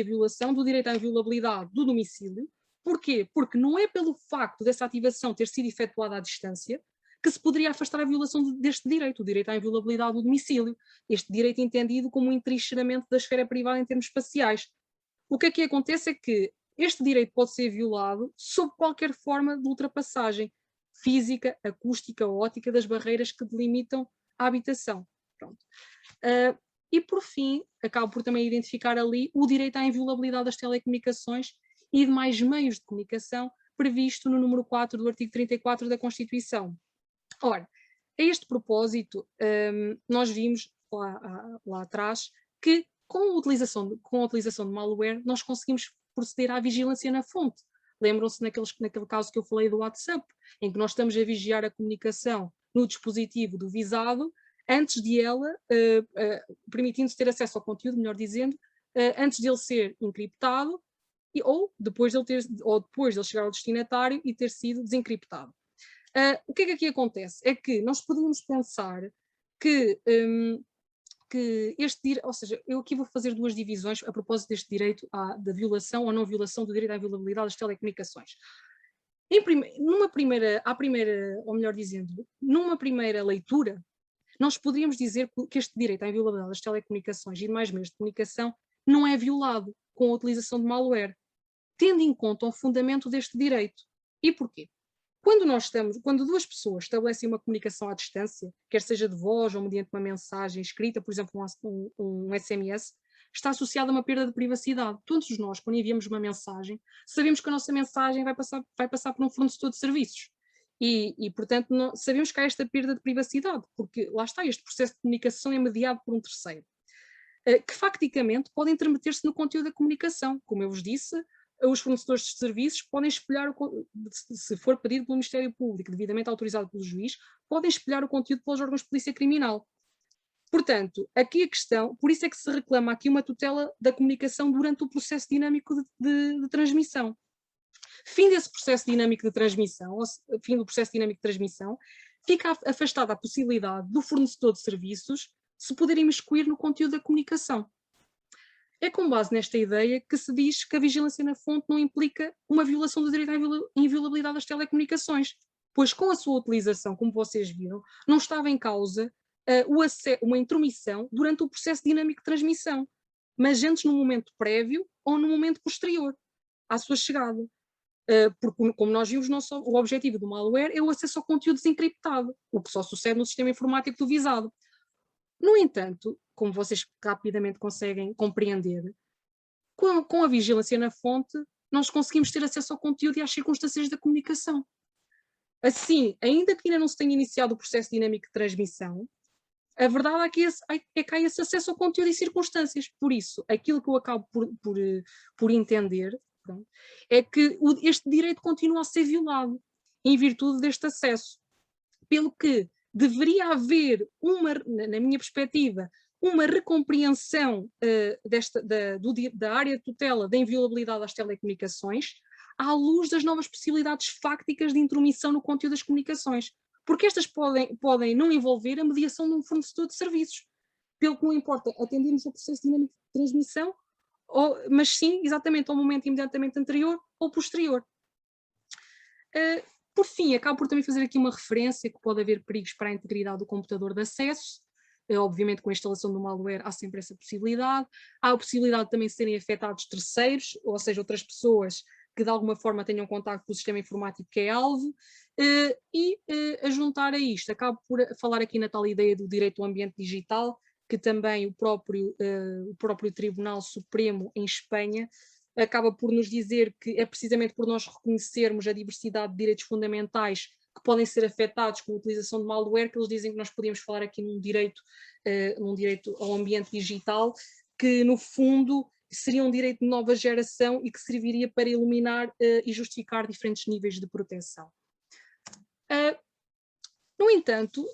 a violação do direito à inviolabilidade do domicílio. Porquê? Porque não é pelo facto dessa ativação ter sido efetuada à distância que se poderia afastar a violação deste direito, o direito à inviolabilidade do domicílio. Este direito entendido como um entrincheiramento da esfera privada em termos espaciais. O que aqui acontece é que este direito pode ser violado sob qualquer forma de ultrapassagem física, acústica ou óptica das barreiras que delimitam a habitação. Pronto. E por fim, acabo por também identificar ali o direito à inviolabilidade das telecomunicações e demais meios de comunicação previsto no número 4 do artigo 34 da Constituição. Ora, a este propósito, nós vimos lá atrás que com a utilização de malware nós conseguimos proceder à vigilância na fonte. Lembram-se naquele caso que eu falei do WhatsApp, em que nós estamos a vigiar a comunicação no dispositivo do visado, antes de ela, permitindo-se ter acesso ao conteúdo, melhor dizendo, antes de ele ser encriptado, ou depois de ele chegar ao destinatário e ter sido desencriptado. O que é que aqui acontece? É que nós podemos pensar que este direito, ou seja, eu aqui vou fazer duas divisões a propósito deste direito da violação ou não violação do direito à inviolabilidade das telecomunicações. Numa primeira leitura, nós poderíamos dizer que este direito à inviolabilidade das telecomunicações e demais meios de comunicação não é violado com a utilização de malware, tendo em conta o fundamento deste direito. E porquê? Quando duas pessoas estabelecem uma comunicação à distância, quer seja de voz ou mediante uma mensagem escrita, por exemplo, um SMS, está associada a uma perda de privacidade. Todos nós, quando enviamos uma mensagem, sabemos que a nossa mensagem vai passar por um fornecedor de serviços. E portanto, sabemos que há esta perda de privacidade, porque lá está, este processo de comunicação é mediado por um terceiro, que facticamente pode intermeter-se no conteúdo da comunicação. Como eu vos disse, os fornecedores de serviços podem espelhar, se for pedido pelo Ministério Público, devidamente autorizado pelo juiz, podem espelhar o conteúdo pelos órgãos de polícia criminal. Portanto, aqui a questão, por isso é que se reclama aqui uma tutela da comunicação durante o processo dinâmico de transmissão. Fim desse processo dinâmico de transmissão, fim do processo dinâmico de transmissão, fica afastada a possibilidade do fornecedor de serviços se poder imiscuir no conteúdo da comunicação. É com base nesta ideia que se diz que a vigilância na fonte não implica uma violação do direito à inviolabilidade das telecomunicações, pois com a sua utilização, como vocês viram, não estava em causa uma intromissão durante o processo dinâmico de transmissão, mas antes no momento prévio ou no momento posterior à sua chegada. Porque, como nós vimos, o objetivo do malware é o acesso ao conteúdo desencriptado, o que só sucede no sistema informático do visado. No entanto, como vocês rapidamente conseguem compreender, com a vigilância na fonte, nós conseguimos ter acesso ao conteúdo e às circunstâncias da comunicação. Assim, ainda que ainda não se tenha iniciado o processo dinâmico de transmissão, a verdade é que há esse acesso ao conteúdo e circunstâncias. Por isso, aquilo que eu acabo por entender, pronto, é que este direito continua a ser violado em virtude deste acesso. Pelo que deveria haver, na minha perspectiva, uma recompreensão da área de tutela da inviolabilidade das telecomunicações à luz das novas possibilidades fácticas de intromissão no conteúdo das comunicações, porque estas podem não envolver a mediação de um fornecedor de serviços, pelo que não importa atendermos ao processo dinâmico de transmissão, mas sim exatamente ao momento imediatamente anterior ou posterior. Por fim, acabo por também fazer aqui uma referência que pode haver perigos para a integridade do computador de acesso. Obviamente, com a instalação do malware há sempre essa possibilidade. Há a possibilidade de também serem afetados terceiros, ou seja, outras pessoas que de alguma forma tenham contato com o sistema informático que é alvo. A juntar a isto, acabo por falar aqui na tal ideia do direito ao ambiente digital, que também o próprio Tribunal Supremo em Espanha acaba por nos dizer que é precisamente por nós reconhecermos a diversidade de direitos fundamentais que podem ser afetados com a utilização de malware, que eles dizem que nós podíamos falar aqui num direito ao ambiente digital, que no fundo seria um direito de nova geração e que serviria para iluminar e justificar diferentes níveis de proteção. No entanto,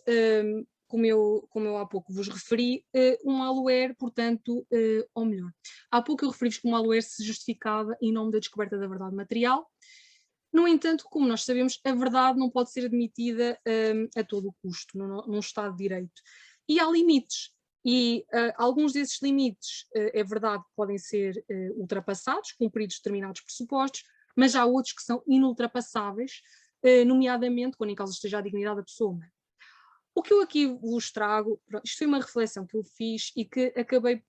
como eu há pouco vos referi, um malware, portanto, ou melhor, há pouco eu referi-vos que o malware se justificava em nome da descoberta da verdade material. No entanto, como nós sabemos, a verdade não pode ser admitida a todo o custo, num Estado de Direito. E há limites, e alguns desses limites, é verdade, podem ser ultrapassados, cumpridos determinados pressupostos, mas há outros que são inultrapassáveis, nomeadamente quando em causa esteja a dignidade da pessoa humana. O que eu aqui vos trago, isto foi uma reflexão que eu fiz e que acabei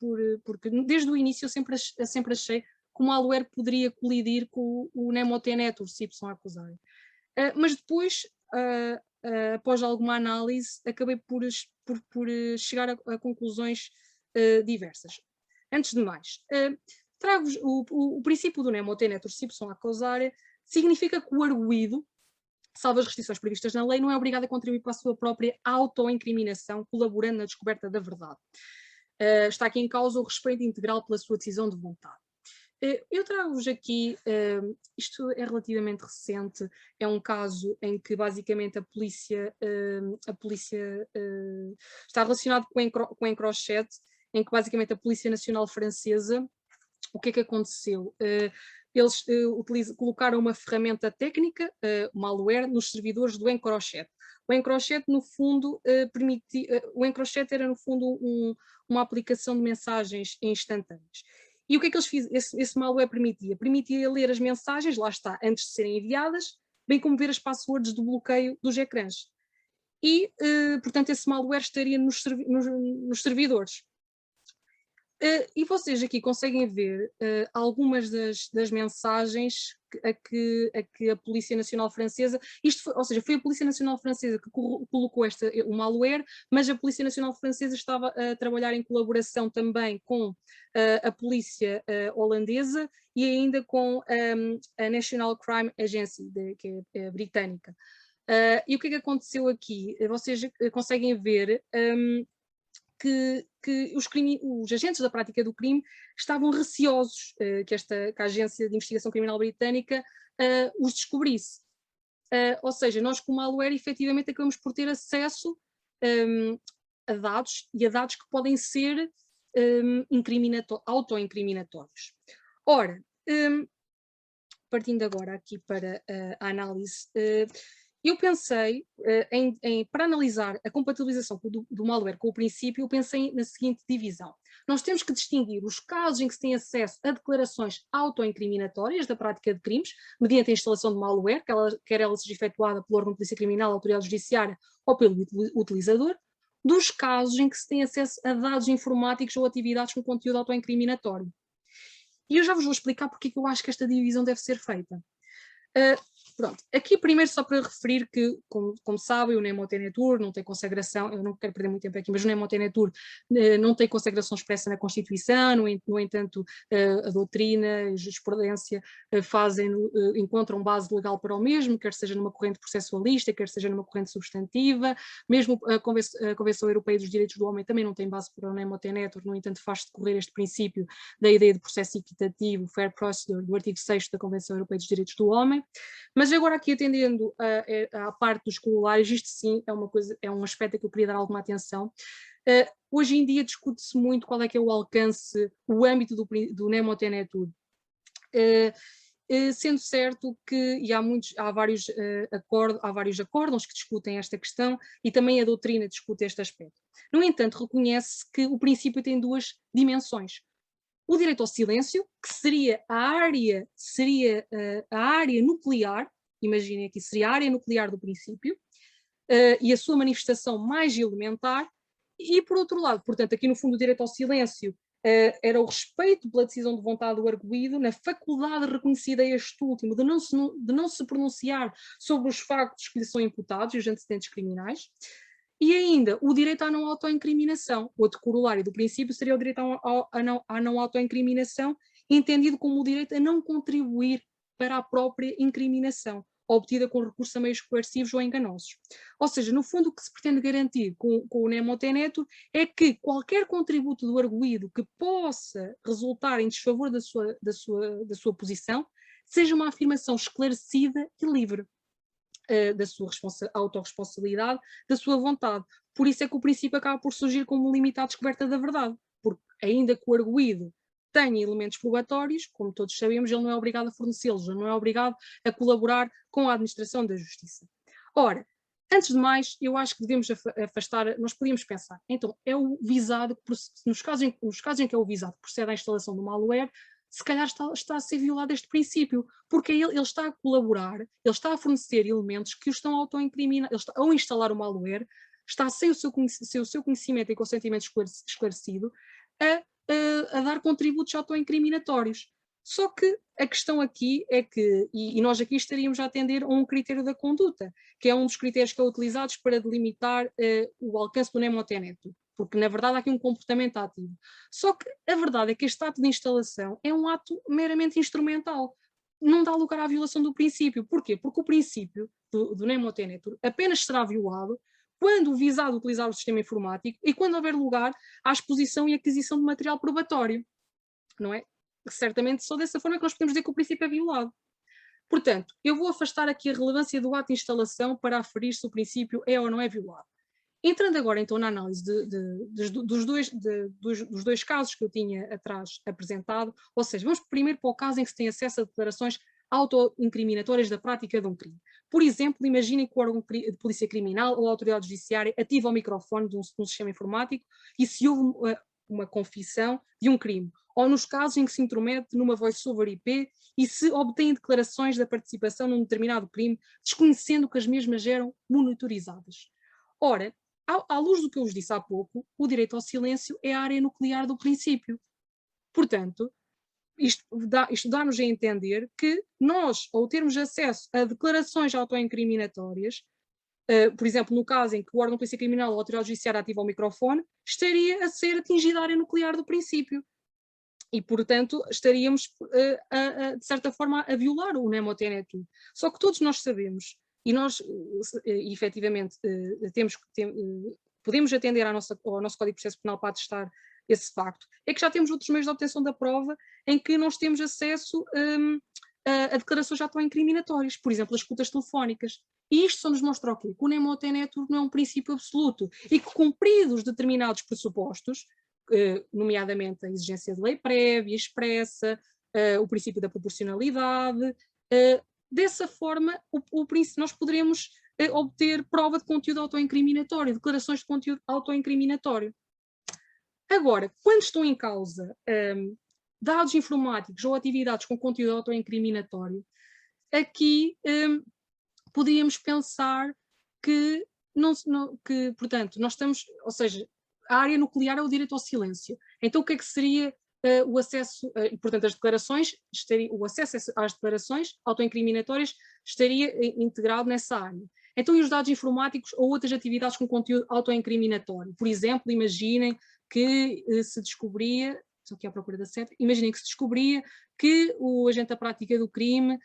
porque desde o início eu sempre achei que o malware poderia colidir com o Nemotenet, o Cipson acusar. Mas depois, após alguma análise, acabei por chegar a conclusões diversas. Antes de mais, trago-vos o princípio do Nemotenet, o Cipson acusar, significa que o arguido, salvo as restrições previstas na lei, não é obrigado a contribuir para a sua própria autoincriminação, colaborando na descoberta da verdade. Está aqui em causa o respeito integral pela sua decisão de vontade. Eu trago-vos aqui, isto é relativamente recente, é um caso em que basicamente a polícia está relacionado com o Encrochat, em que basicamente a Polícia Nacional Francesa, o que é que aconteceu? Eles colocaram uma ferramenta técnica, malware, nos servidores do Encrochat. O Encrochat, no fundo, o Encrochat era, no fundo, uma aplicação de mensagens instantâneas. E o que é que eles fizeram? Esse malware permitia? Permitia ler as mensagens, lá está, antes de serem enviadas, bem como ver as passwords do bloqueio dos ecrãs. E, portanto, esse malware estaria nos servidores. E vocês aqui conseguem ver algumas das mensagens a que a Polícia Nacional Francesa, ou seja, foi a Polícia Nacional Francesa que colocou o malware, mas a Polícia Nacional Francesa estava a trabalhar em colaboração também com a Polícia holandesa e ainda com a National Crime Agency, que é britânica. E o que é que aconteceu aqui? Vocês conseguem ver que os agentes da prática do crime estavam receosos que a Agência de Investigação Criminal Britânica os descobrisse. Ou seja, nós com o malware efetivamente acabamos por ter acesso a dados, e a dados que podem ser autoincriminatórios. Ora, partindo agora aqui para a análise, eu pensei, para analisar a compatibilização do malware com o princípio, eu pensei na seguinte divisão. Nós temos que distinguir os casos em que se tem acesso a declarações autoincriminatórias da prática de crimes, mediante a instalação de malware, quer ela seja efetuada pelo órgão de polícia criminal, autoridade judiciária ou pelo utilizador, dos casos em que se tem acesso a dados informáticos ou atividades com conteúdo autoincriminatório. E eu já vos vou explicar porque é que eu acho que esta divisão deve ser feita. Pronto, aqui primeiro só para referir que, como sabem, o Nemo Tenetur não tem consagração, eu não quero perder muito tempo aqui, mas o Nemo Tenetur não tem consagração expressa na Constituição, no entanto a doutrina e a jurisprudência encontram base legal para o mesmo, quer seja numa corrente processualista, quer seja numa corrente substantiva, mesmo a Convenção Europeia dos Direitos do Homem também não tem base para o Nemo Tenetur, no entanto faz decorrer este princípio da ideia de processo equitativo, fair procedure, do artigo 6º da Convenção Europeia dos Direitos do Homem. Mas agora aqui atendendo à parte dos corolários, isto sim é um aspecto a que eu queria dar alguma atenção. Hoje em dia discute-se muito qual é que é o alcance, o âmbito do Nemo Tenetur. Sendo certo que há vários acórdãos que discutem esta questão e também a doutrina discute este aspecto. No entanto, reconhece que o princípio tem duas dimensões. O direito ao silêncio, que seria a área nuclear, imaginem aqui, seria a área nuclear do princípio, e a sua manifestação mais elementar, e por outro lado, portanto, aqui no fundo o direito ao silêncio era o respeito pela decisão de vontade do arguido, na faculdade reconhecida a este último de não se pronunciar sobre os factos que lhe são imputados e os antecedentes criminais. E ainda, o direito à não autoincriminação. Outro corolário do princípio seria o direito à não autoincriminação, entendido como o direito a não contribuir para a própria incriminação, obtida com recurso a meios coercivos ou enganosos. Ou seja, no fundo o que se pretende garantir com o Nemo Tenetur é que qualquer contributo do arguido que possa resultar em desfavor da sua posição seja uma afirmação esclarecida e livre. Da sua autorresponsabilidade, da sua vontade. Por isso é que o princípio acaba por surgir como um limite à descoberta da verdade, porque ainda que o arguido tenha elementos probatórios, como todos sabemos, ele não é obrigado a fornecê-los, ele não é obrigado a colaborar com a administração da justiça. Ora, antes de mais, eu acho que devemos afastar, nós podíamos pensar, então, é o visado, nos casos em que é o visado que procede à instalação do malware, se calhar está a ser violado este princípio, porque ele está a colaborar, ele está a fornecer elementos que o estão a autoincriminar, ao instalar o malware, está sem o seu conhecimento e consentimento esclarecido a dar contributos autoincriminatórios. Só que a questão aqui é que, e nós aqui estaríamos a atender a um critério da conduta, que é um dos critérios que é utilizados para delimitar o alcance do Nemo Tenetur, porque na verdade há aqui um comportamento ativo. Só que a verdade é que este ato de instalação é um ato meramente instrumental, não dá lugar à violação do princípio. Porquê? Porque o princípio do Nemo Tenetur apenas será violado quando o visado utilizar o sistema informático e quando houver lugar à exposição e aquisição de material probatório, não é? Certamente só dessa forma que nós podemos dizer que o princípio é violado. Portanto, eu vou afastar aqui a relevância do ato de instalação para aferir se o princípio é ou não é violado. Entrando agora então na análise dos dois casos que eu tinha atrás apresentado, ou seja, vamos primeiro para o caso em que se tem acesso a declarações autoincriminatórias da prática de um crime. Por exemplo, imaginem que o órgão de polícia criminal ou a autoridade judiciária ativa o microfone de um sistema informático e se houve uma confissão de um crime, ou nos casos em que se intromete numa voice-over IP e se obtém declarações da participação num determinado crime, desconhecendo que as mesmas eram monitorizadas. Ora, à luz do que eu vos disse há pouco, o direito ao silêncio é a área nuclear do princípio. Portanto, isto dá-nos a entender que nós, ao termos acesso a declarações autoincriminatórias, por exemplo, no caso em que o órgão de polícia criminal ou a autoridade judiciária ativa o microfone, estaria a ser atingida a área nuclear do princípio. E, portanto, estaríamos, de certa forma, a violar o Nemo Tenetur. Só que todos nós sabemos, e nós, efetivamente, podemos atender ao nosso Código de Processo Penal para atestar esse facto, é que já temos outros meios de obtenção da prova em que nós temos acesso a declarações já incriminatórias, por exemplo, as escutas telefónicas. E isto só nos mostra o quê? Que o Nemo Tenetur não é um princípio absoluto e que, cumpridos determinados pressupostos, nomeadamente a exigência de lei prévia, expressa, o princípio da proporcionalidade, dessa forma nós poderemos obter prova de conteúdo autoincriminatório, declarações de conteúdo autoincriminatório. Agora, quando estão em causa dados informáticos ou atividades com conteúdo autoincriminatório, aqui poderíamos pensar que, portanto, nós estamos, ou seja, a área nuclear é o direito ao silêncio. Então o que é que seria o acesso, e portanto as declarações, o acesso às declarações autoincriminatórias estaria integrado nessa área. Então, e os dados informáticos ou outras atividades com conteúdo autoincriminatório? Por exemplo, imaginem que se descobria, estou aqui à procura da seta, imaginem que se descobria que o agente da prática do crime,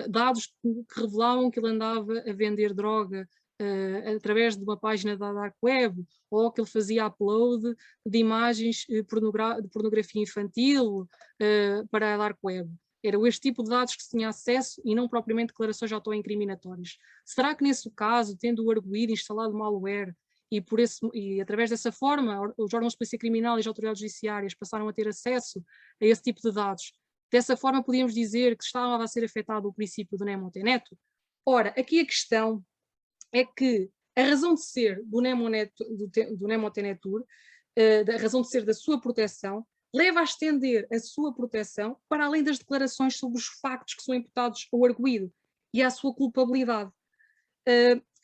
dados que revelavam que ele andava a vender droga através de uma página da Dark Web, ou que ele fazia upload de imagens de pornografia infantil para a Dark Web. Era este tipo de dados que se tinha acesso e não propriamente declarações autoincriminatórias. Será que nesse caso, tendo o arguido instalado malware e através dessa forma os órgãos de polícia criminal e as autoridades judiciárias passaram a ter acesso a esse tipo de dados? Dessa forma podíamos dizer que estava a ser afetado o princípio do nemo tenetur? Ora, aqui a questão é que a razão de ser do nemo tenetur, a razão de ser da sua proteção, leva a estender a sua proteção para além das declarações sobre os factos que são imputados ao arguido e à sua culpabilidade.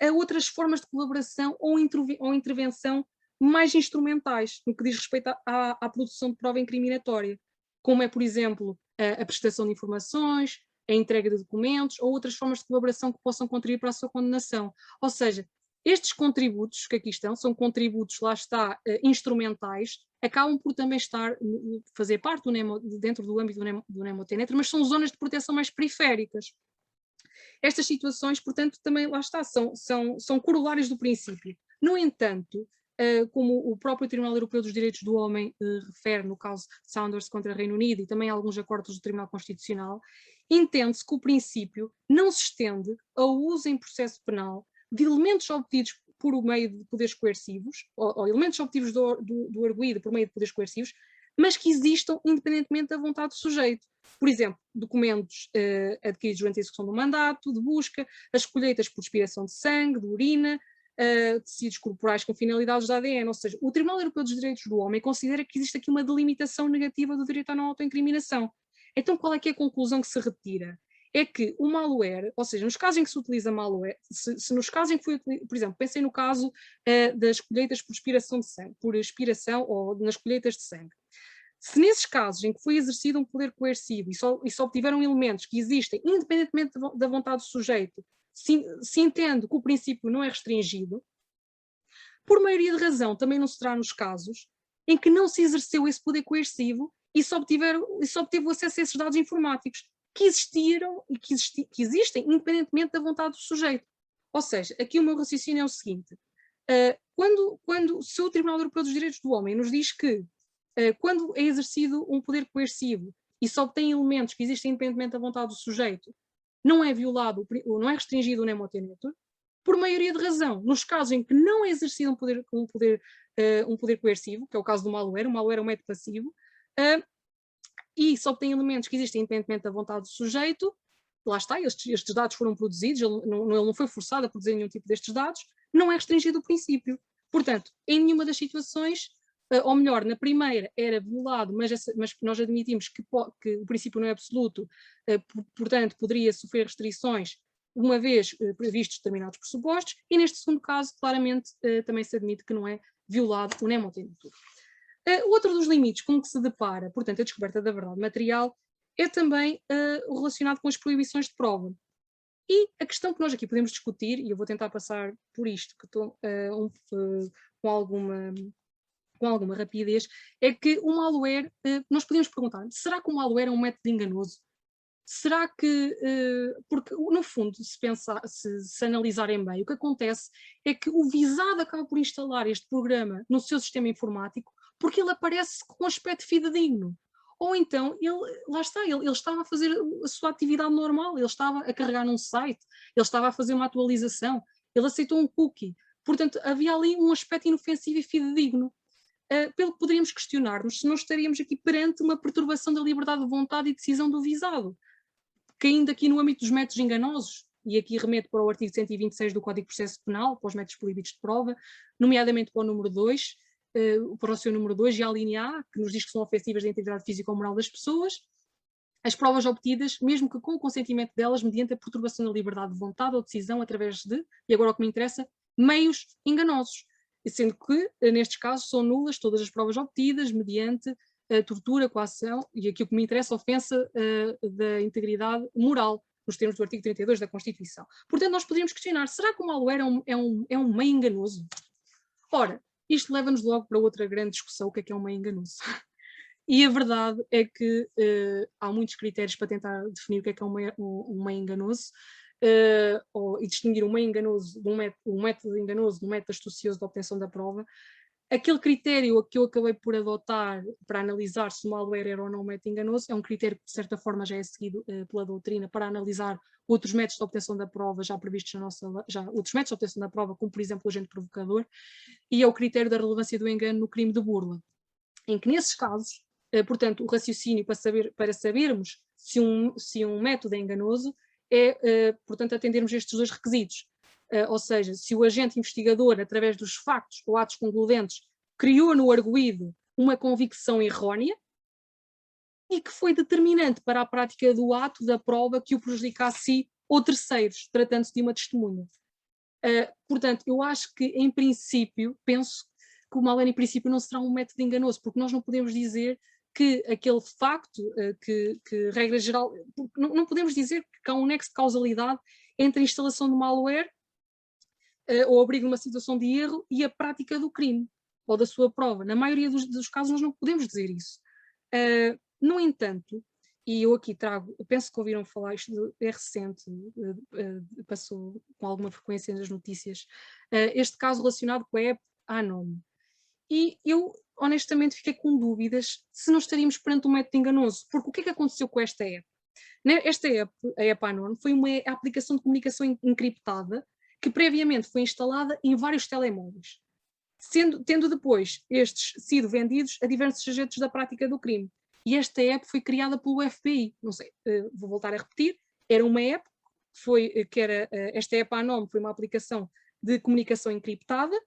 A outras formas de colaboração ou intervenção mais instrumentais, no que diz respeito à produção de prova incriminatória, como é, por exemplo, a prestação de informações, a entrega de documentos ou outras formas de colaboração que possam contribuir para a sua condenação. Ou seja, estes contributos que aqui estão, são contributos, lá está, instrumentais, acabam por também fazer parte dentro do âmbito do nemo tenetur, mas são zonas de proteção mais periféricas. Estas situações, portanto, também, lá está, são corolários do princípio. No entanto, como o próprio Tribunal Europeu dos Direitos do Homem refere no caso Saunders contra Reino Unido e também alguns acordos do Tribunal Constitucional, entende-se que o princípio não se estende ao uso em processo penal de elementos obtidos por meio de poderes coercivos, ou elementos obtidos do arguido por meio de poderes coercivos, mas que existam independentemente da vontade do sujeito. Por exemplo, documentos adquiridos durante a execução do mandato, de busca, as colheitas por expiração de sangue, de urina, tecidos corporais com finalidades de ADN, ou seja, o Tribunal Europeu dos Direitos do Homem considera que existe aqui uma delimitação negativa do direito à não autoincriminação. Então, qual é que é a conclusão que se retira? É que o malware, ou seja, nos casos em que se utiliza malware, se nos casos em que foi, por exemplo, pensem no caso das colheitas por expiração de sangue, por expiração ou nas colheitas de sangue. Se nesses casos em que foi exercido um poder coercivo e só obtiveram elementos que existem, independentemente da vontade do sujeito, se entende que o princípio não é restringido, por maioria de razão também não se terá nos casos em que não se exerceu esse poder coercivo e só obteve acesso a esses dados informáticos que existiram e que existem independentemente da vontade do sujeito. Ou seja, aqui o meu raciocínio é o seguinte, se o Tribunal Europeu dos Direitos do Homem nos diz que quando é exercido um poder coercivo e só obtém elementos que existem independentemente da vontade do sujeito, não é violado, não é restringido o nemo tenetur, por maioria de razão. Nos casos em que não é exercido um poder coercivo, que é o caso do malware, o malware é um método passivo, e só obtém elementos que existem independentemente da vontade do sujeito, lá está, estes dados foram produzidos, ele não foi forçado a produzir nenhum tipo destes dados, não é restringido o princípio. Portanto, em nenhuma das situações, ou melhor, na primeira era violado, mas nós admitimos que o princípio não é absoluto, portanto poderia sofrer restrições uma vez previstos determinados pressupostos, e neste segundo caso, claramente, também se admite que não é violado o nemo tenetur. Outro dos limites com que se depara, portanto, a descoberta da verdade material, é também relacionado com as proibições de prova. E a questão que nós aqui podemos discutir, e eu vou tentar passar por isto, que estou com alguma rapidez, é que o malware, nós podemos perguntar, será que o malware é um método enganoso? Será que, porque no fundo, se analisarem bem, o que acontece é que o visado acaba por instalar este programa no seu sistema informático porque ele aparece com aspecto fidedigno. Ou então, ele estava a fazer a sua atividade normal, ele estava a carregar num site, ele estava a fazer uma atualização, ele aceitou um cookie. Portanto, havia ali um aspecto inofensivo e fidedigno. Pelo que poderíamos questionar-nos se não estaríamos aqui perante uma perturbação da liberdade de vontade e decisão do visado. Caindo aqui no âmbito dos métodos enganosos, e aqui remeto para o artigo 126 do Código de Processo Penal, para os métodos proibidos de prova, nomeadamente para o número 2, para o seu número 2 e a linha A, que nos diz que são ofensivas da integridade física ou moral das pessoas, as provas obtidas, mesmo que com o consentimento delas, mediante a perturbação da liberdade de vontade ou decisão através de, e agora o que me interessa, meios enganosos, sendo que, nestes casos, são nulas todas as provas obtidas mediante tortura, coação, e aqui o que me interessa, ofensa da integridade moral, nos termos do artigo 32 da Constituição. Portanto, nós poderíamos questionar, será que o malware é um meio enganoso? Ora, isto leva-nos logo para outra grande discussão, o que é um meio enganoso. E a verdade é que há muitos critérios para tentar definir o que é um meio enganoso, e distinguir um meio enganoso de um método enganoso de um método astucioso de obtenção da prova. Aquele critério que eu acabei por adotar para analisar se o malware era ou não um método enganoso é um critério que, de certa forma, já é seguido pela doutrina para analisar outros métodos de obtenção da prova já previstos na nossa lei, outros métodos de obtenção da prova, como, por exemplo, o agente provocador, e é o critério da relevância do engano no crime de burla, em que, nesses casos, portanto, o raciocínio para sabermos se um método é enganoso é, portanto, atendermos estes dois requisitos. Ou seja, se o agente investigador, através dos factos ou atos concludentes, criou no arguido uma convicção errónea e que foi determinante para a prática do ato da prova que o prejudicasse a si ou terceiros, tratando-se de uma testemunha. Portanto, eu acho que, em princípio, penso que o malware, em princípio, não será um método enganoso, porque nós não podemos dizer que aquele facto, que regra geral, não podemos dizer que há um nexo de causalidade entre a instalação do malware ou abrigo numa situação de erro e a prática do crime ou da sua prova. Na maioria dos casos nós não podemos dizer isso. No entanto, e eu aqui trago, penso que ouviram falar, isto é recente, passou com alguma frequência nas notícias, este caso relacionado com a app Anom. E eu, honestamente, fiquei com dúvidas se não estaríamos perante um método enganoso, porque o que é que aconteceu com esta app? Esta app, a app Anon, foi uma aplicação de comunicação encriptada que previamente foi instalada em vários telemóveis, tendo depois estes sido vendidos a diversos agentes da prática do crime. E esta app foi criada pelo FBI, não sei, vou voltar a repetir, era uma app, esta app Anon foi uma aplicação de comunicação encriptada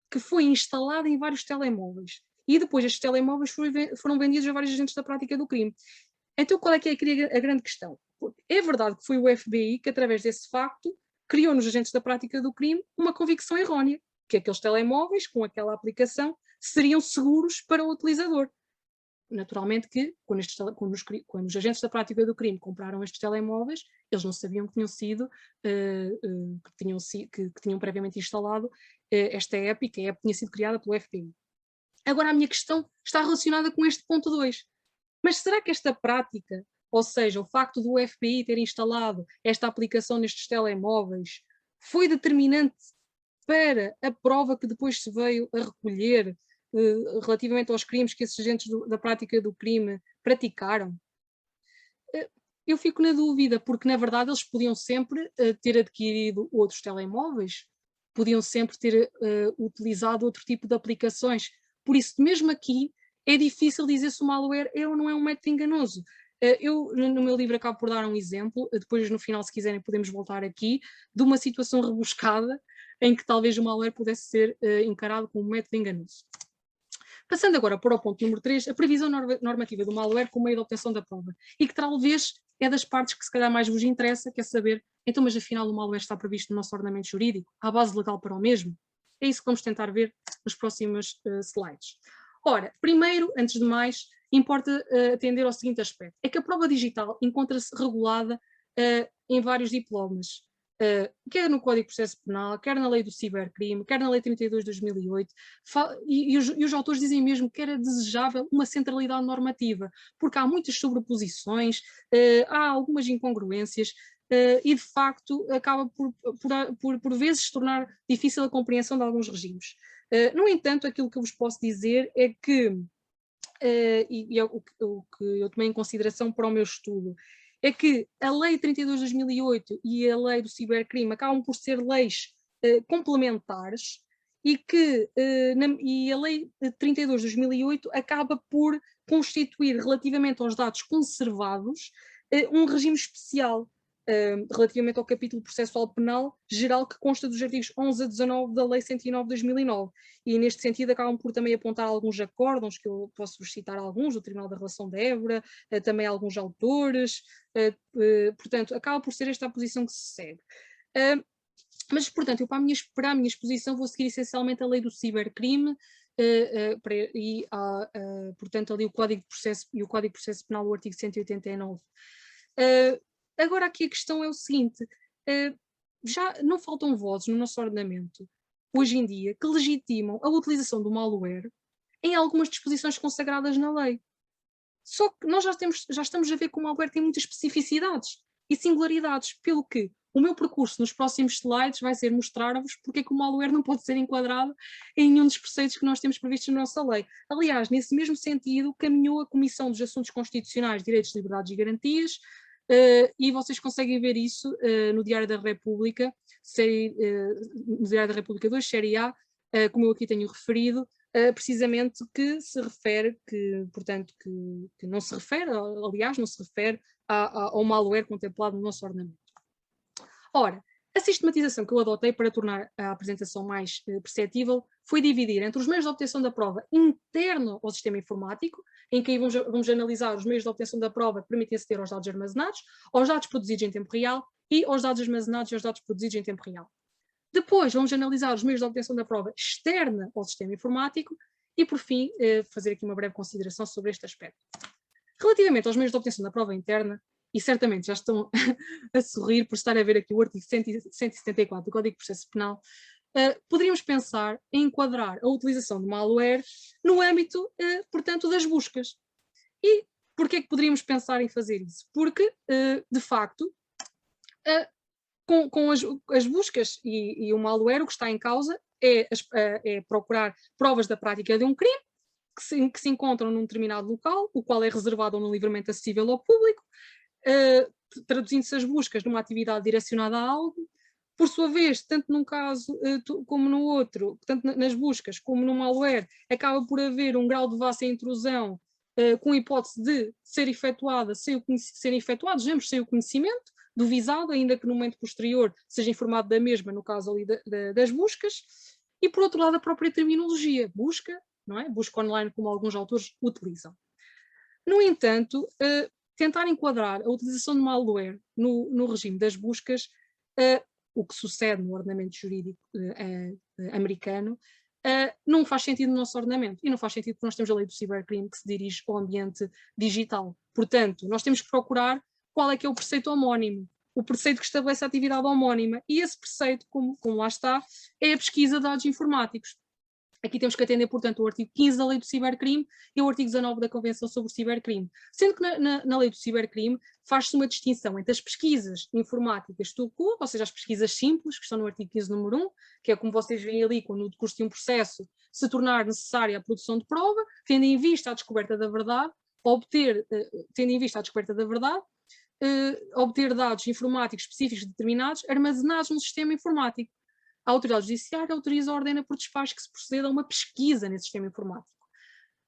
que foi instalada em vários telemóveis. E depois estes telemóveis foram vendidos a vários agentes da prática do crime. Então qual é que é a grande questão? É verdade que foi o FBI que, através desse facto, criou nos agentes da prática do crime uma convicção errónea, que aqueles telemóveis, com aquela aplicação, seriam seguros para o utilizador. Naturalmente que, quando os agentes da prática do crime compraram estes telemóveis, eles não sabiam que tinham previamente instalado esta app e que a app tinha sido criada pelo FBI. Agora a minha questão está relacionada com este ponto 2. Mas será que esta prática, ou seja, o facto do FBI ter instalado esta aplicação nestes telemóveis, foi determinante para a prova que depois se veio a recolher relativamente aos crimes que esses agentes da prática do crime praticaram? Eu fico na dúvida, porque na verdade eles podiam sempre ter adquirido outros telemóveis, podiam sempre ter utilizado outro tipo de aplicações. Por isso, mesmo aqui, é difícil dizer se o malware é ou não é um método enganoso. Eu, no meu livro, acabo por dar um exemplo, depois no final, se quiserem, podemos voltar aqui, de uma situação rebuscada em que talvez o malware pudesse ser encarado como um método enganoso. Passando agora para o ponto número 3, a previsão normativa do malware como meio de obtenção da prova, e que talvez é das partes que se calhar mais vos interessa, quer saber, então, mas afinal o malware está previsto no nosso ordenamento jurídico? Há base legal para o mesmo? É isso que vamos tentar ver nos próximos slides. Ora, primeiro, antes de mais, importa atender ao seguinte aspecto, é que a prova digital encontra-se regulada em vários diplomas, quer no Código de Processo Penal, quer na Lei do Cibercrime, quer na Lei 32 de 2008, e os autores dizem mesmo que era desejável uma centralidade normativa, porque há muitas sobreposições, há algumas incongruências, e de facto acaba por vezes se tornar difícil a compreensão de alguns regimes. No entanto, aquilo que eu vos posso dizer é que, e é o que eu tomei em consideração para o meu estudo, é que a Lei 32 de 2008 e a Lei do Cibercrime acabam por ser leis complementares e que e a Lei 32 de 2008 acaba por constituir, relativamente aos dados conservados, um regime especial relativamente ao capítulo processual penal geral que consta dos artigos 11 a 19 da Lei 109 de 2009. E neste sentido acabam por também apontar alguns acórdãos, que eu posso citar alguns, do Tribunal da Relação de Évora, também alguns autores, portanto, acaba por ser esta a posição que se segue. Mas, portanto, eu para a minha exposição vou seguir essencialmente a Lei do Cibercrime portanto, ali o Código de Processo e o Código de Processo Penal, o artigo 189. Agora aqui a questão é o seguinte, já não faltam vozes no nosso ordenamento, hoje em dia, que legitimam a utilização do malware em algumas disposições consagradas na lei. Só que nós já estamos a ver que o malware tem muitas especificidades e singularidades, pelo que o meu percurso nos próximos slides vai ser mostrar-vos porque é que o malware não pode ser enquadrado em nenhum dos preceitos que nós temos previstos na nossa lei. Aliás, nesse mesmo sentido, caminhou a Comissão dos Assuntos Constitucionais, Direitos, Liberdades e Garantias, e vocês conseguem ver isso no Diário da República, no Diário da República 2, série A, como eu aqui tenho referido, precisamente que se refere, portanto, que não se refere, aliás, não se refere ao malware contemplado no nosso ordenamento. Ora, a sistematização que eu adotei para tornar a apresentação mais perceptível foi dividir entre os meios de obtenção da prova interno ao sistema informático, em que aí vamos analisar os meios de obtenção da prova que permitem aceder aos dados armazenados, aos dados produzidos em tempo real e aos dados armazenados e aos dados produzidos em tempo real. Depois vamos analisar os meios de obtenção da prova externa ao sistema informático e, por fim, fazer aqui uma breve consideração sobre este aspecto. Relativamente aos meios de obtenção da prova interna, e certamente já estão a sorrir por estar a ver aqui o artigo 174 do Código de Processo Penal, poderíamos pensar em enquadrar a utilização de malware no âmbito, portanto, das buscas. E porquê é que poderíamos pensar em fazer isso? Porque, de facto, com as buscas e o malware, o que está em causa é procurar provas da prática de um crime que se encontram num determinado local, o qual é reservado ou não livremente acessível ao público, traduzindo-se as buscas numa atividade direcionada a algo. Por sua vez, tanto num caso como no outro, tanto nas buscas como no malware, acaba por haver um grau de vasta intrusão com a hipótese de serem efetuados ambos sem o conhecimento do visado, ainda que no momento posterior seja informado da mesma, no caso ali das buscas. E por outro lado, a própria terminologia, busca, não é? Busca online, como alguns autores utilizam. No entanto, tentar enquadrar a utilização de malware no regime das buscas, o que sucede no ordenamento jurídico americano, não faz sentido no nosso ordenamento. E não faz sentido porque nós temos a lei do cibercrime que se dirige ao ambiente digital. Portanto, nós temos que procurar qual é que é o preceito homónimo, o preceito que estabelece a atividade homónima. E esse preceito, como lá está, é a pesquisa de dados informáticos. Aqui temos que atender, portanto, ao artigo 15 da Lei do Cibercrime e ao artigo 19 da Convenção sobre o Cibercrime. Sendo que na Lei do Cibercrime faz-se uma distinção entre as pesquisas informáticas tout court, ou seja, as pesquisas simples, que estão no artigo 15, número 1, que é como vocês veem ali, quando no decurso de um processo se tornar necessária a produção de prova, tendo em vista a descoberta da verdade, obter dados informáticos específicos determinados, armazenados no sistema informático. A autoridade judiciária autoriza ou ordena por despacho que se proceda a uma pesquisa nesse sistema informático.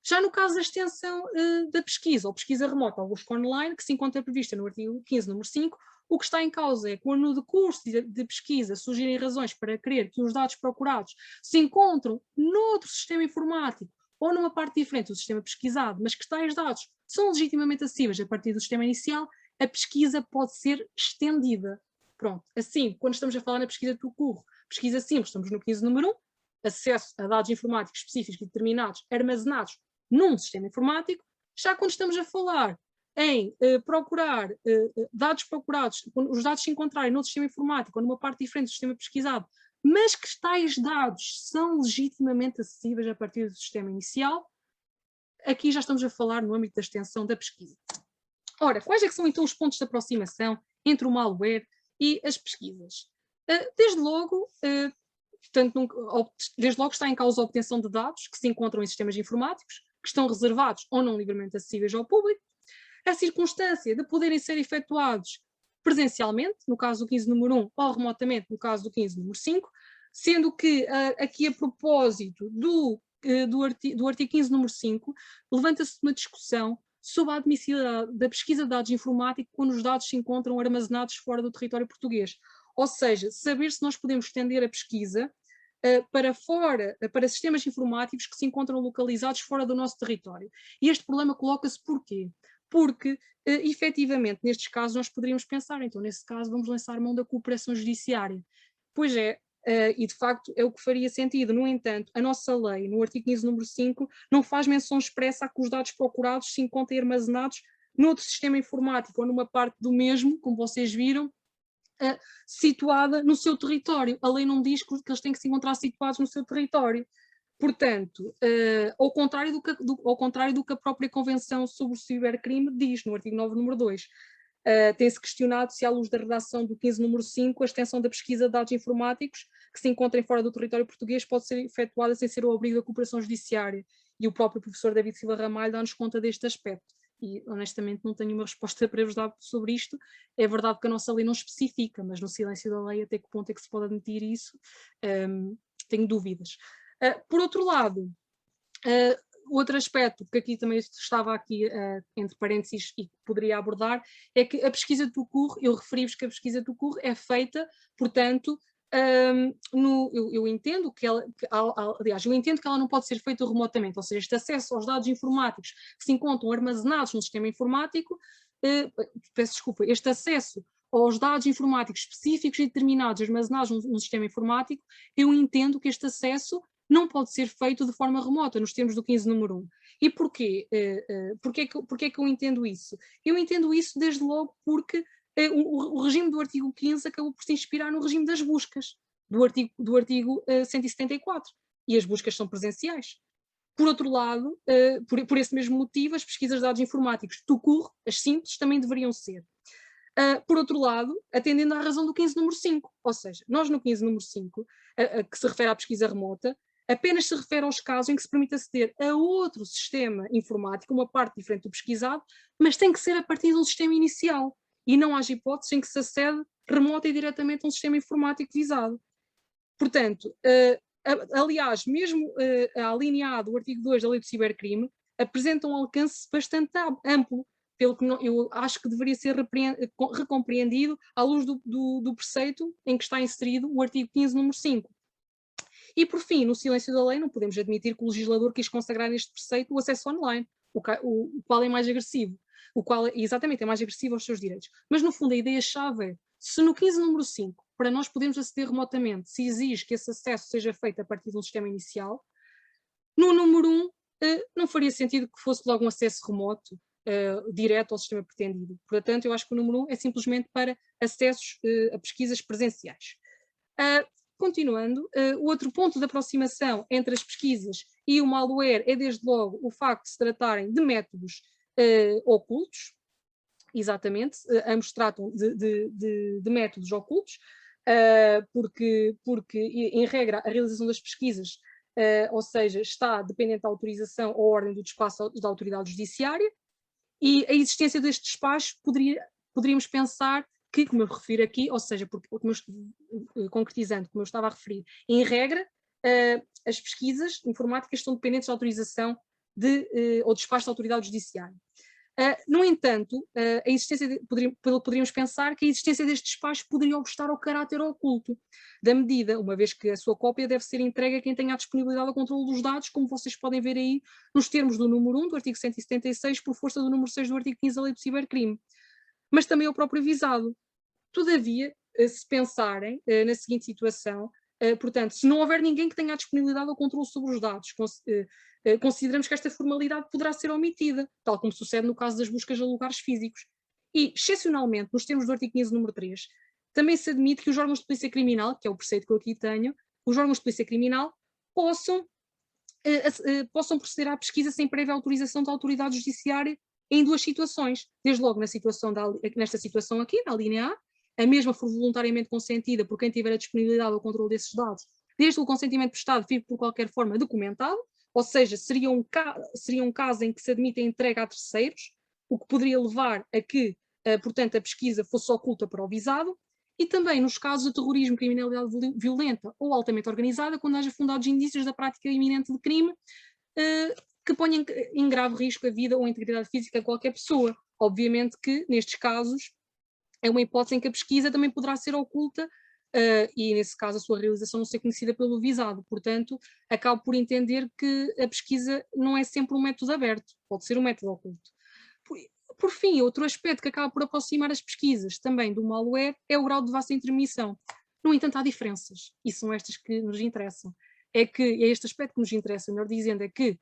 Já no caso da extensão da pesquisa, ou pesquisa remota, ou busca online, que se encontra prevista no artigo 15, número 5, o que está em causa é quando no decurso de pesquisa surgirem razões para crer que os dados procurados se encontram noutro sistema informático ou numa parte diferente do sistema pesquisado, mas que tais dados são legitimamente acessíveis a partir do sistema inicial, a pesquisa pode ser estendida. Pronto, assim, quando estamos a falar na pesquisa do curro, pesquisa simples, estamos no 15, número 1, acesso a dados informáticos específicos e determinados, armazenados num sistema informático. Já quando estamos a falar em procurar dados procurados, quando os dados se encontrarem no sistema informático ou numa parte diferente do sistema pesquisado, mas que tais dados são legitimamente acessíveis a partir do sistema inicial, aqui já estamos a falar no âmbito da extensão da pesquisa. Ora, quais é que são então os pontos de aproximação entre o malware e as pesquisas? Desde logo está em causa a obtenção de dados que se encontram em sistemas informáticos, que estão reservados ou não livremente acessíveis ao público, a circunstância de poderem ser efetuados presencialmente, no caso do 15, número 1, ou remotamente, no caso do 15, número 5, sendo que aqui a propósito do artigo 15, número 5, levanta-se uma discussão sobre a admissibilidade da pesquisa de dados informáticos quando os dados se encontram armazenados fora do território português. Ou seja, saber se nós podemos estender a pesquisa para sistemas informáticos que se encontram localizados fora do nosso território. E este problema coloca-se porquê? Porque, efetivamente, nestes casos nós poderíamos pensar, então, nesse caso, vamos lançar mão da cooperação judiciária. Pois é, e de facto é o que faria sentido. No entanto, a nossa lei, no artigo 15, número 5, não faz menção expressa a que os dados procurados se encontrem armazenados noutro sistema informático ou numa parte do mesmo, como vocês viram, situada no seu território. A lei não diz que eles têm que se encontrar situados no seu território. Portanto, ao contrário do que a própria Convenção sobre o Cibercrime diz, no artigo 9, número 2. Tem-se questionado se, à luz da redação do 15, número 5, a extensão da pesquisa de dados informáticos que se encontrem fora do território português pode ser efetuada sem ser o abrigo da cooperação judiciária. E o próprio professor David Silva Ramalho dá-nos conta deste aspecto. E, honestamente, não tenho uma resposta para vos dar sobre isto. É verdade que a nossa lei não especifica, mas no silêncio da lei até que ponto é que se pode admitir isso? Tenho dúvidas. Por outro lado, outro aspecto que aqui também estava aqui entre parênteses e que poderia abordar é que a pesquisa do CUR, eu referi-vos que a pesquisa do CUR é feita, portanto, eu entendo que ela, aliás, eu entendo que ela não pode ser feita remotamente, ou seja, este acesso aos dados informáticos que se encontram armazenados no sistema informático, peço desculpa, este acesso aos dados informáticos específicos e determinados armazenados no sistema informático, eu entendo que este acesso não pode ser feito de forma remota, nos termos do 15, número 1. E porquê? Porquê que eu entendo isso? Eu entendo isso desde logo porque o regime do artigo 15 acabou por se inspirar no regime das buscas, do artigo 174, e as buscas são presenciais. Por outro lado, por esse mesmo motivo, as pesquisas de dados informáticos tout court, as simples, também deveriam ser. Por outro lado, atendendo à razão do 15, número 5, ou seja, nós no 15, número 5, que se refere à pesquisa remota, apenas se refere aos casos em que se permite aceder a outro sistema informático, uma parte diferente do pesquisado, mas tem que ser a partir de um sistema inicial, e não haja hipóteses em que se acede remota e diretamente a um sistema informático visado. Portanto, aliás, mesmo a alínea A do artigo 2 da Lei do Cibercrime apresenta um alcance bastante amplo, pelo que eu acho que deveria ser recompreendido à luz do preceito em que está inserido o artigo 15, número 5. E, por fim, no silêncio da lei, não podemos admitir que o legislador quis consagrar neste preceito o acesso online, o qual é mais agressivo, o qual exatamente é mais agressivo aos seus direitos. Mas, no fundo, a ideia-chave é, se no 15, número 5, para nós podermos aceder remotamente, se exige que esse acesso seja feito a partir de um sistema inicial, no número 1, não faria sentido que fosse logo um acesso remoto, direto ao sistema pretendido. Portanto, eu acho que o número 1 é simplesmente para acessos a pesquisas presenciais. Continuando, o outro ponto de aproximação entre as pesquisas e o malware é, desde logo, o facto de se tratarem de métodos ocultos, exatamente, ambos tratam de métodos ocultos, porque, em regra, a realização das pesquisas, ou seja, está dependente da autorização ou ordem do despacho da autoridade judiciária, e a existência deste despacho poderíamos pensar que, como eu refiro aqui, ou seja, porque, concretizando, como eu estava a referir, em regra, as pesquisas informáticas estão dependentes da autorização ou despacho da autoridade judiciária. No entanto, poderíamos pensar que a existência deste despacho poderia obstar ao caráter oculto da medida, uma vez que a sua cópia deve ser entregue a quem tenha a disponibilidade ao controle dos dados, como vocês podem ver aí nos termos do número 1 do artigo 176, por força do número 6 do artigo 15 da Lei do Cibercrime, mas também ao próprio visado. Todavia, se pensarem na seguinte situação, portanto, se não houver ninguém que tenha a disponibilidade ao controle sobre os dados, consideramos que esta formalidade poderá ser omitida, tal como sucede no caso das buscas a lugares físicos. E, excepcionalmente, nos termos do artigo 15, número 3, também se admite que os órgãos de polícia criminal, que é o preceito que eu aqui tenho, os órgãos de polícia criminal possam proceder à pesquisa sem prévia autorização da autoridade judiciária em duas situações. Desde logo nesta situação aqui, na linha A mesma for voluntariamente consentida por quem tiver a disponibilidade ao controle desses dados, desde que o consentimento prestado fique por qualquer forma documentado, ou seja, seria um caso em que se admite a entrega a terceiros, o que poderia levar a que, portanto, a pesquisa fosse oculta para o visado, e também nos casos de terrorismo, criminalidade violenta ou altamente organizada, quando haja fundados indícios da prática iminente de crime que ponham em grave risco a vida ou a integridade física de qualquer pessoa. Obviamente que, nestes casos, é uma hipótese em que a pesquisa também poderá ser oculta e, nesse caso, a sua realização não ser conhecida pelo visado. Portanto, acabo por entender que a pesquisa não é sempre um método aberto, pode ser um método oculto. Por fim, outro aspecto que acaba por aproximar as pesquisas também do malware é o grau de vasta intermissão. No entanto, há diferenças, e são estas que nos interessam. É este aspecto que nos interessa, melhor dizendo, é que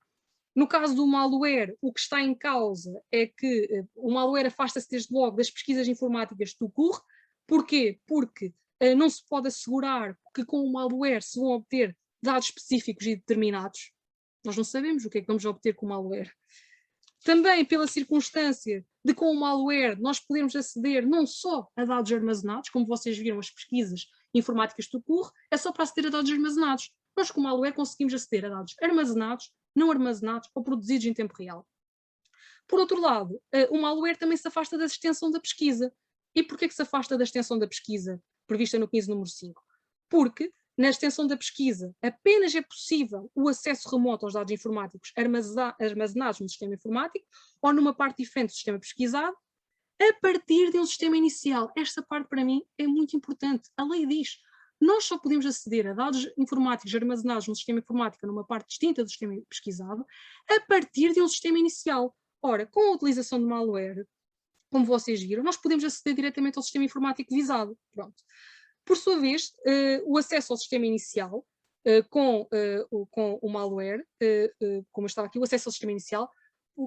no caso do malware, o que está em causa é que o malware afasta-se desde logo das pesquisas informáticas do CUR. Porquê? Porque não se pode assegurar que com o malware se vão obter dados específicos e determinados. Nós não sabemos o que é que vamos obter com o malware. Também pela circunstância de com o malware nós podemos aceder não só a dados armazenados, como vocês viram as pesquisas informáticas do CUR, é só para aceder a dados armazenados. Nós com o malware conseguimos aceder a dados armazenados, não armazenados ou produzidos em tempo real. Por outro lado, o malware também se afasta da extensão da pesquisa. E porquê que se afasta da extensão da pesquisa prevista no 15 número 5? Porque na extensão da pesquisa apenas é possível o acesso remoto aos dados informáticos armazenados no sistema informático ou numa parte diferente do sistema pesquisado a partir de um sistema inicial. Esta parte para mim é muito importante. A lei diz: nós só podemos aceder a dados informáticos armazenados no sistema informático numa parte distinta do sistema pesquisado a partir de um sistema inicial. Ora, com a utilização de malware, como vocês viram, nós podemos aceder diretamente ao sistema informático visado. Pronto. Por sua vez, o acesso ao sistema inicial com o malware, como está aqui, o acesso ao sistema inicial,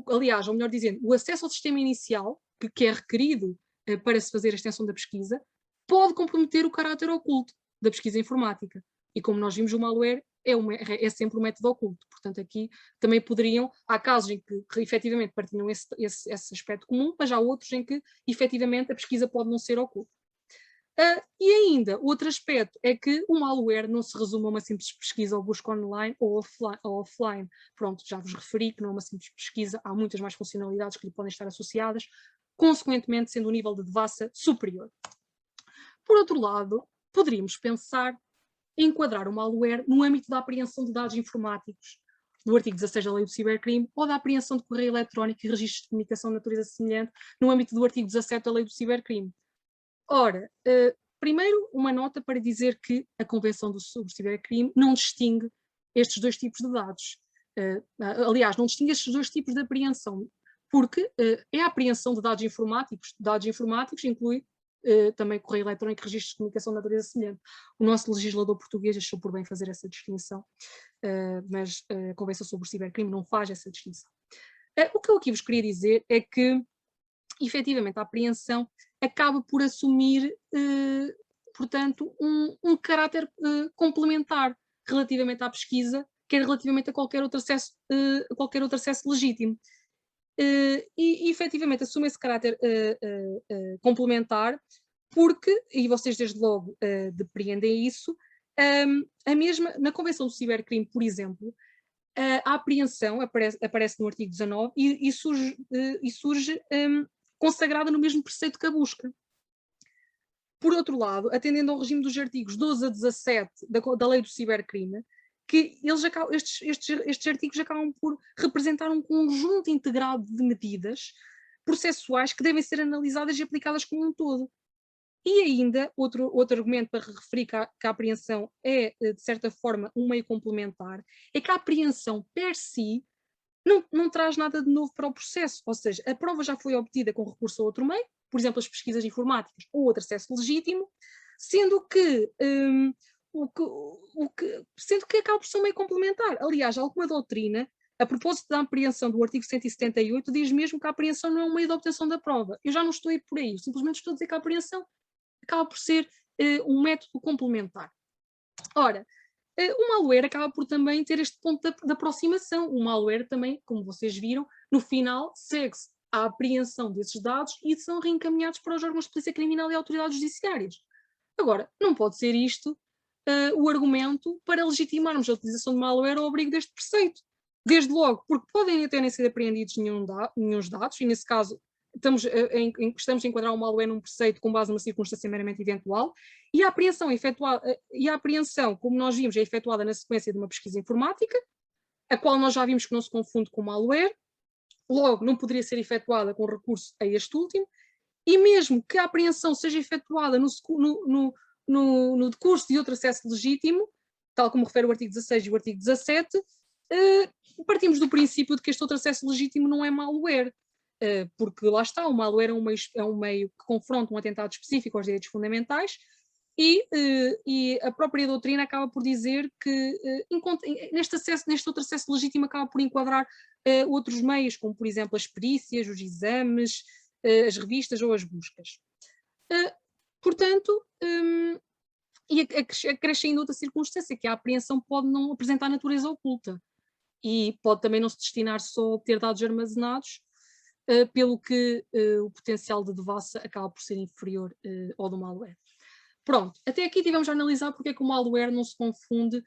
aliás, ou melhor dizendo, o acesso ao sistema inicial, que é requerido para se fazer a extensão da pesquisa, pode comprometer o caráter oculto da pesquisa informática. E como nós vimos, o malware é sempre um método oculto. Portanto, aqui também há casos em que efetivamente partilham esse aspecto comum, mas há outros em que efetivamente a pesquisa pode não ser oculta. E ainda, outro aspecto é que o malware não se resume a uma simples pesquisa ou busca online ou offline. Pronto, já vos referi que não é uma simples pesquisa, há muitas mais funcionalidades que lhe podem estar associadas, consequentemente sendo o nível de devassa superior. Por outro lado, poderíamos pensar em enquadrar o malware no âmbito da apreensão de dados informáticos, do artigo 16 da Lei do Cibercrime, ou da apreensão de correio eletrónico e registros de comunicação de natureza semelhante, no âmbito do artigo 17 da Lei do Cibercrime. Ora, primeiro uma nota para dizer que a Convenção sobre o Cibercrime não distingue estes dois tipos de dados. Aliás, não distingue estes dois tipos de apreensão, porque é a apreensão de dados informáticos. Dados informáticos inclui também correio eletrónico e registros de comunicação de natureza semelhante. O nosso legislador português achou por bem fazer essa distinção, mas a Convenção sobre o Cibercrime não faz essa distinção. O que eu aqui vos queria dizer é que, efetivamente, a apreensão acaba por assumir, portanto, um caráter complementar relativamente à pesquisa, quer relativamente a qualquer outro acesso legítimo. E efetivamente assume esse caráter complementar porque, e vocês desde logo depreendem isso, na Convenção do Cibercrime, por exemplo, a apreensão aparece no artigo 19 e surge consagrada no mesmo preceito que a busca. Por outro lado, atendendo ao regime dos artigos 12 a 17 da Lei do Cibercrime, que estes artigos acabam por representar um conjunto integrado de medidas processuais que devem ser analisadas e aplicadas como um todo. E ainda, outro argumento para referir que a apreensão é, de certa forma, um meio complementar, é que a apreensão per si não traz nada de novo para o processo, ou seja, a prova já foi obtida com recurso a outro meio, por exemplo, as pesquisas informáticas ou outro acesso legítimo, sendo que acaba por ser um meio complementar. Aliás, alguma doutrina, a propósito da apreensão do artigo 178, diz mesmo que a apreensão não é um meio de obtenção da prova. Eu já não estou aí por aí, simplesmente estou a dizer que a apreensão acaba por ser um método complementar. Ora, o malware acaba por também ter este ponto de aproximação. O malware também, como vocês viram, no final segue-se a apreensão desses dados e são reencaminhados para os órgãos de polícia criminal e autoridades judiciárias. Agora, não pode ser isto o argumento para legitimarmos a utilização de malware ao abrigo deste preceito. Desde logo, porque podem até nem ser apreendidos nenhum dados, e nesse caso estamos a enquadrar o malware num preceito com base numa circunstância meramente eventual, e a apreensão, como nós vimos, é efetuada na sequência de uma pesquisa informática, a qual nós já vimos que não se confunde com malware, logo não poderia ser efetuada com recurso a este último, e mesmo que a apreensão seja efetuada no decurso de outro acesso legítimo, tal como refere o artigo 16 e o artigo 17, partimos do princípio de que este outro acesso legítimo não é malware, porque lá está, o malware é um meio que confronta um atentado específico aos direitos fundamentais E a própria doutrina acaba por dizer que neste outro acesso legítimo acaba por enquadrar outros meios, como por exemplo as perícias, os exames, as revistas ou as buscas. Portanto, e acresce ainda outra circunstância, que a apreensão pode não apresentar natureza oculta e pode também não se destinar só a obter dados armazenados, pelo que o potencial de devassa acaba por ser inferior ao do malware. Pronto, até aqui tivemos a analisar porque é que o malware não se confunde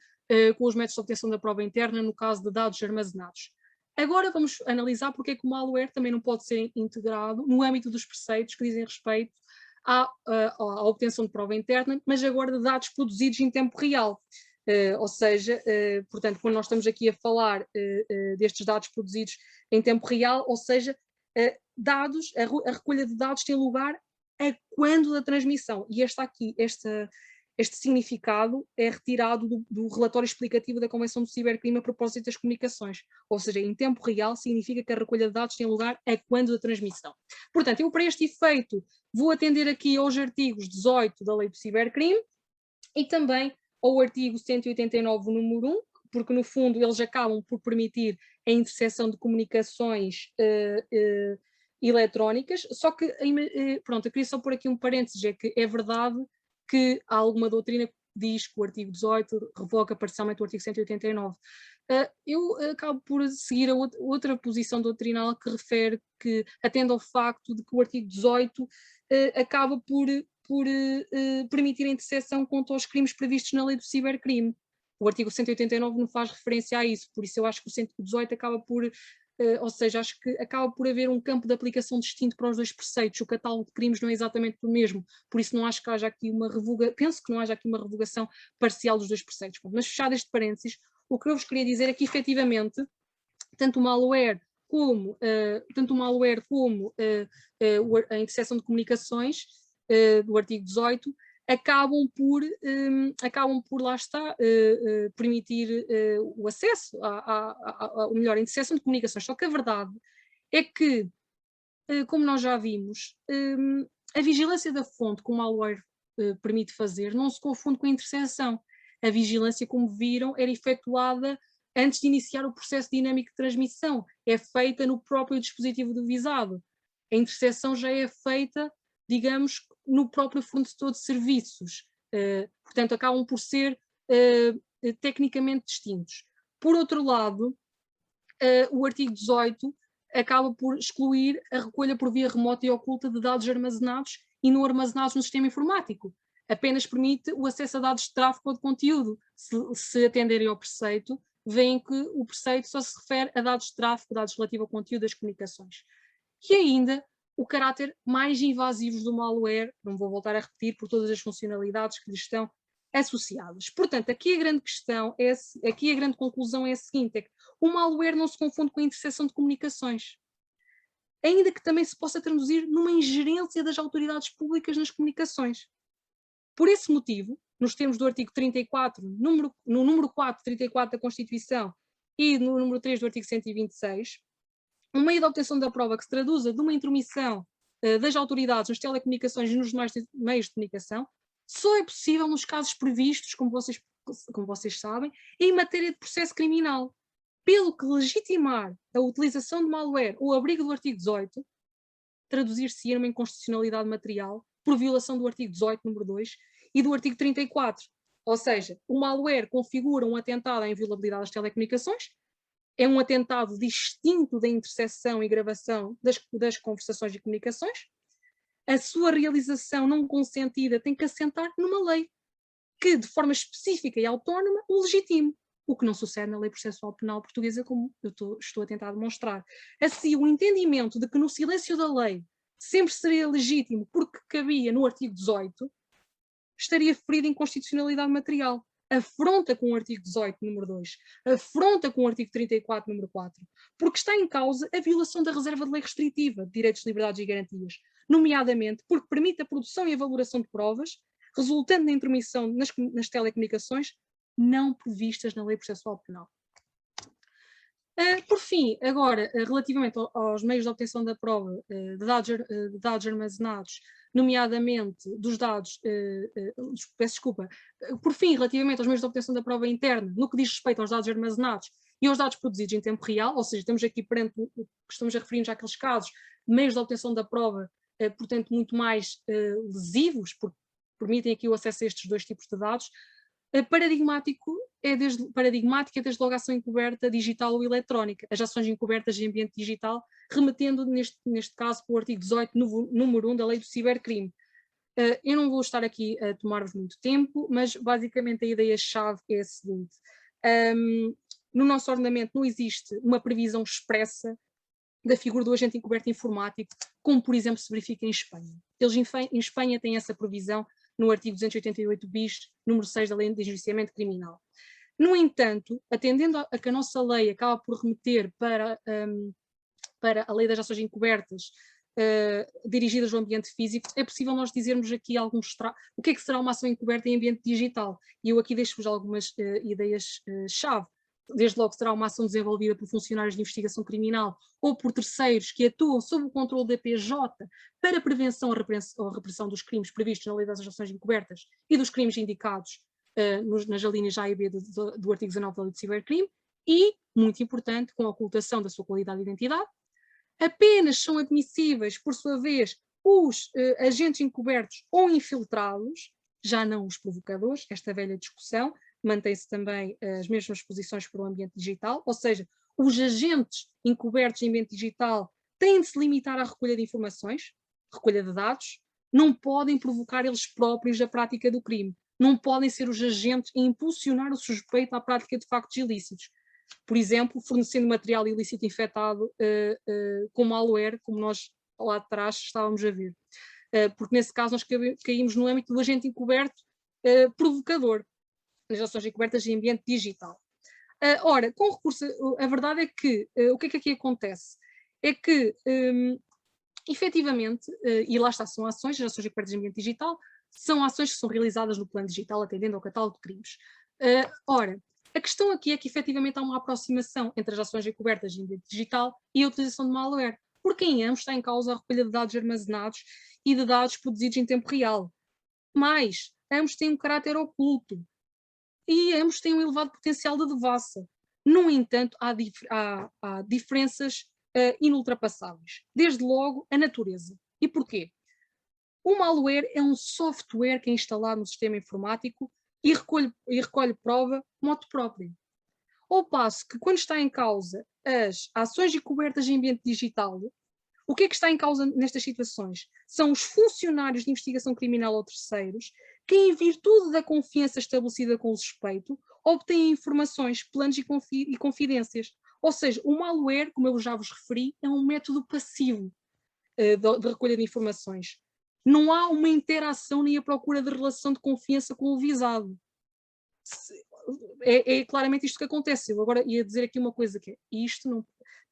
com os métodos de obtenção da prova interna no caso de dados armazenados. Agora vamos analisar porque é que o malware também não pode ser integrado no âmbito dos preceitos que dizem respeito à obtenção de prova interna, mas agora de dados produzidos em tempo real. Ou seja, portanto, quando nós estamos aqui a falar destes dados produzidos em tempo real, ou seja, a recolha de dados tem lugar a quando da transmissão. E este significado é retirado do relatório explicativo da Convenção do Cibercrime a propósito das comunicações. Ou seja, em tempo real significa que a recolha de dados tem lugar a quando da transmissão. Portanto, eu para este efeito vou atender aqui aos artigos 18 da Lei do Cibercrime e também ao artigo 189, número 1, porque no fundo eles acabam por permitir a interseção de comunicações eletrónicas, só que, pronto, eu queria só pôr aqui um parênteses, é que é verdade que há alguma doutrina que diz que o artigo 18 revoga parcialmente o artigo 189. Eu acabo por seguir a outra posição doutrinal que refere que, atendo ao facto de que o artigo 18 acaba por permitir a interseção quanto aos crimes previstos na lei do cibercrime. O artigo 189 não faz referência a isso, por isso eu acho que o 118 acaba por, ou seja, acho que acaba por haver um campo de aplicação distinto para os dois preceitos. O catálogo de crimes não é exatamente o mesmo, por isso não acho que haja aqui uma revogação, penso que não haja aqui uma revogação parcial dos dois preceitos. Mas fechado este parênteses, o que eu vos queria dizer é que efetivamente, tanto o malware como a interseção de comunicações do artigo 18 acabam por lá está, permitir o acesso ou melhor, a interseção de comunicações. Só que a verdade é que, como nós já vimos, a vigilância da fonte que o malware permite fazer não se confunde com a interseção. A vigilância, como viram, era efetuada antes de iniciar o processo dinâmico de transmissão. É feita no próprio dispositivo do visado. A interseção já é feita, digamos, no próprio fornecedor de serviços. Portanto, acabam por ser tecnicamente distintos. Por outro lado, o artigo 18 acaba por excluir a recolha por via remota e oculta de dados armazenados e não armazenados no sistema informático. Apenas permite o acesso a dados de tráfego ou de conteúdo. Se atenderem ao preceito, veem que o preceito só se refere a dados de tráfego, dados relativos ao conteúdo das comunicações. E ainda, o caráter mais invasivo do malware, não vou voltar a repetir por todas as funcionalidades que lhe estão associadas. Portanto, aqui a grande questão, aqui a grande conclusão é a seguinte, é que o malware não se confunde com a interseção de comunicações, ainda que também se possa traduzir numa ingerência das autoridades públicas nas comunicações. Por esse motivo, nos termos do artigo 34, no número 4, 34 da Constituição e no número 3 do artigo 126, um meio de obtenção da prova que se traduza de uma intromissão das autoridades nas telecomunicações e nos demais meios de comunicação só é possível nos casos previstos, como vocês sabem, em matéria de processo criminal. Pelo que legitimar a utilização de malware ou abrigo do artigo 18, traduzir-se-ia numa inconstitucionalidade material por violação do artigo 18, número 2, e do artigo 34. Ou seja, o malware configura um atentado à inviolabilidade das telecomunicações, é um atentado distinto da interseção e gravação das conversações e comunicações. A sua realização não consentida tem que assentar numa lei que, de forma específica e autónoma, o legitime, o que não sucede na Lei Processual Penal Portuguesa, como eu estou a tentar demonstrar. Assim, o entendimento de que no silêncio da lei sempre seria legítimo porque cabia no artigo 18, estaria ferido em constitucionalidade material. Afronta com o artigo 18, número 2, afronta com o artigo 34, número 4, porque está em causa a violação da reserva de lei restritiva de direitos, liberdades e garantias, nomeadamente porque permite a produção e a valoração de provas, resultando na intromissão nas telecomunicações, não previstas na Lei Processual Penal. Por fim, agora, relativamente aos meios de obtenção da prova de dados armazenados, nomeadamente dos dados, peço desculpa, por fim, relativamente aos meios de obtenção da prova interna, no que diz respeito aos dados armazenados e aos dados produzidos em tempo real, ou seja, estamos aqui perante, estamos a referir-nos àqueles casos, meios de obtenção da prova, portanto, muito mais lesivos, porque permitem aqui o acesso a estes dois tipos de dados. Paradigmática é desde logo a ação encoberta digital ou eletrónica, as ações encobertas em ambiente digital, remetendo neste caso para o artigo 18, número 1 da Lei do Cibercrime. Eu não vou estar aqui a tomar-vos muito tempo, mas basicamente a ideia-chave é a seguinte. No nosso ordenamento não existe uma previsão expressa da figura do agente encoberto informático, como por exemplo se verifica em Espanha. Eles em Espanha têm essa previsão no artigo 288 bis, número 6 da Lei de Enjuiciamento Criminal. No entanto, atendendo a que a nossa lei acaba por remeter para a Lei das Ações Encobertas dirigidas ao ambiente físico, é possível nós dizermos aqui o que é que será uma ação encoberta em ambiente digital. E eu aqui deixo-vos algumas ideias-chave. Desde logo será uma ação desenvolvida por funcionários de investigação criminal ou por terceiros que atuam sob o controle da PJ para a prevenção ou repressão dos crimes previstos na Lei das Ações Encobertas e dos crimes indicados nas alíneas A e B do artigo 19 da Lei de Cibercrime e, muito importante, com a ocultação da sua qualidade de identidade. Apenas são admissíveis, por sua vez, os agentes encobertos ou infiltrados, já não os provocadores, esta velha discussão. Mantém-se também as mesmas posições para o ambiente digital, ou seja, os agentes encobertos em ambiente digital têm de se limitar à recolha de informações, recolha de dados, não podem provocar eles próprios a prática do crime, não podem ser os agentes a impulsionar o suspeito à prática de factos ilícitos. Por exemplo, fornecendo material ilícito infectado com malware, como nós lá atrás estávamos a ver. Porque nesse caso nós caímos no âmbito do agente encoberto provocador, nas ações encobertas em ambiente digital. Ora, com recurso, a verdade é que, o que é que aqui acontece? É que, efetivamente, e lá está, são ações, as ações encobertas em ambiente digital, são ações que são realizadas no plano digital, atendendo ao catálogo de crimes. Ora, a questão aqui é que, efetivamente, há uma aproximação entre as ações encobertas em ambiente digital e a utilização de malware, porque em ambos está em causa a recolha de dados armazenados e de dados produzidos em tempo real. Mas, ambos têm um caráter oculto, e ambos têm um elevado potencial de devassa. No entanto, há diferenças inultrapassáveis. Desde logo, a natureza. E porquê? O malware é um software que é instalado no sistema informático e recolhe prova motu próprio. Ao passo que, quando está em causa as ações encobertas em ambiente digital, o que é que está em causa nestas situações? São os funcionários de investigação criminal ou terceiros que, em virtude da confiança estabelecida com o suspeito, obtêm informações, planos e confidências. Ou seja, o malware, como eu já vos referi, é um método passivo de recolha de informações. Não há uma interação nem a procura de relação de confiança com o visado. É claramente isto que acontece. Eu agora ia dizer aqui uma coisa que é isto,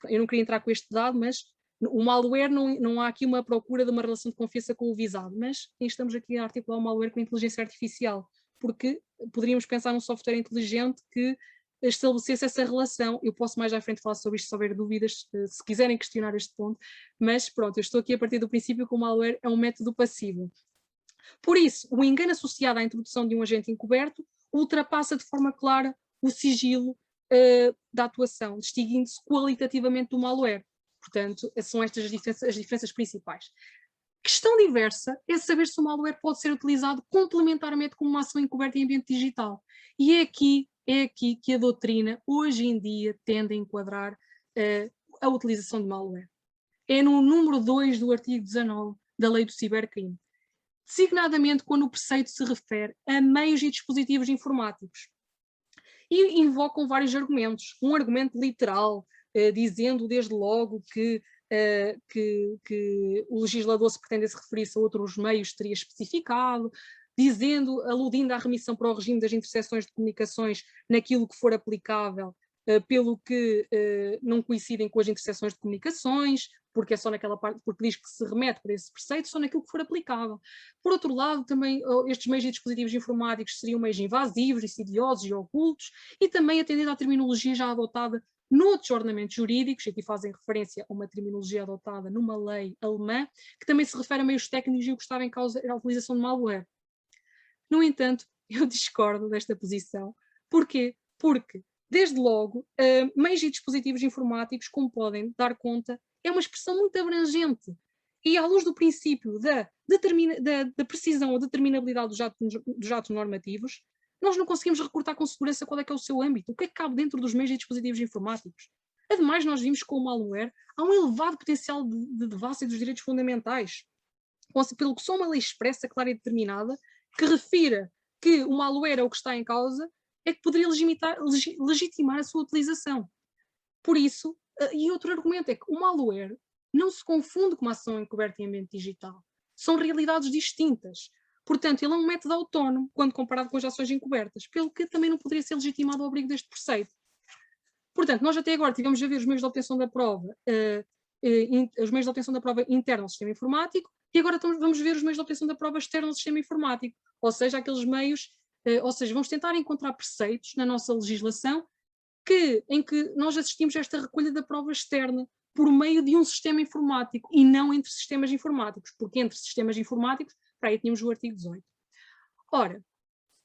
eu não queria entrar com este dado, mas o malware, não há aqui uma procura de uma relação de confiança com o visado, mas estamos aqui a articular o malware com a inteligência artificial, porque poderíamos pensar num software inteligente que estabelecesse essa relação. Eu posso mais à frente falar sobre isto, se houver dúvidas, se quiserem questionar este ponto, mas pronto, eu estou aqui a partir do princípio que o malware é um método passivo. Por isso, o engano associado à introdução de um agente encoberto ultrapassa de forma clara o sigilo da atuação, distinguindo-se qualitativamente do malware. Portanto, são estas as diferenças principais. Questão diversa é saber se o malware pode ser utilizado complementarmente como uma ação encoberta em ambiente digital. E é aqui que a doutrina, hoje em dia, tende a enquadrar a utilização de malware. É no número 2 do artigo 19 da Lei do Cibercrime. Designadamente quando o preceito se refere a meios e dispositivos informáticos. E invocam vários argumentos. Um argumento literal, dizendo desde logo que o legislador, se pretendesse referir-se a outros meios, teria especificado, aludindo à remissão para o regime das interseções de comunicações naquilo que for aplicável, pelo que não coincidem com as interseções de comunicações, porque é só naquela parte, porque diz que se remete para esse preceito só naquilo que for aplicável. Por outro lado, também estes meios e dispositivos informáticos seriam meios invasivos, insidiosos e ocultos, e também atendendo à terminologia já adotada noutros ordenamentos jurídicos, aqui fazem referência a uma terminologia adotada numa lei alemã, que também se refere a meios técnicos e o que estava em causa era a utilização de malware. No entanto, eu discordo desta posição. Porquê? Porque, desde logo, meios e dispositivos informáticos, como podem dar conta, é uma expressão muito abrangente. E à luz do princípio da precisão ou determinabilidade dos atos normativos, nós não conseguimos recortar com segurança qual é que é o seu âmbito, o que é que cabe dentro dos meios e dispositivos informáticos. Ademais, nós vimos que com o malware há um elevado potencial de devassa dos direitos fundamentais, pelo que só uma lei expressa, clara e determinada, que refira que o malware é o que está em causa, é que poderia legitimar a sua utilização. Por isso, e outro argumento é que o malware não se confunde com uma ação encoberta em ambiente digital. São realidades distintas. Portanto, ele é um método autónomo quando comparado com as ações encobertas, pelo que também não poderia ser legitimado ao abrigo deste preceito. Portanto, nós até agora tivemos a ver os meios de obtenção da prova, os meios de obtenção da prova interna ao sistema informático, e agora vamos ver os meios de obtenção da prova externa ao sistema informático, ou seja, aqueles meios, ou seja, vamos tentar encontrar preceitos na nossa legislação em que nós assistimos a esta recolha da prova externa por meio de um sistema informático e não entre sistemas informáticos, porque entre sistemas informáticos, para aí tínhamos o artigo 18. Ora,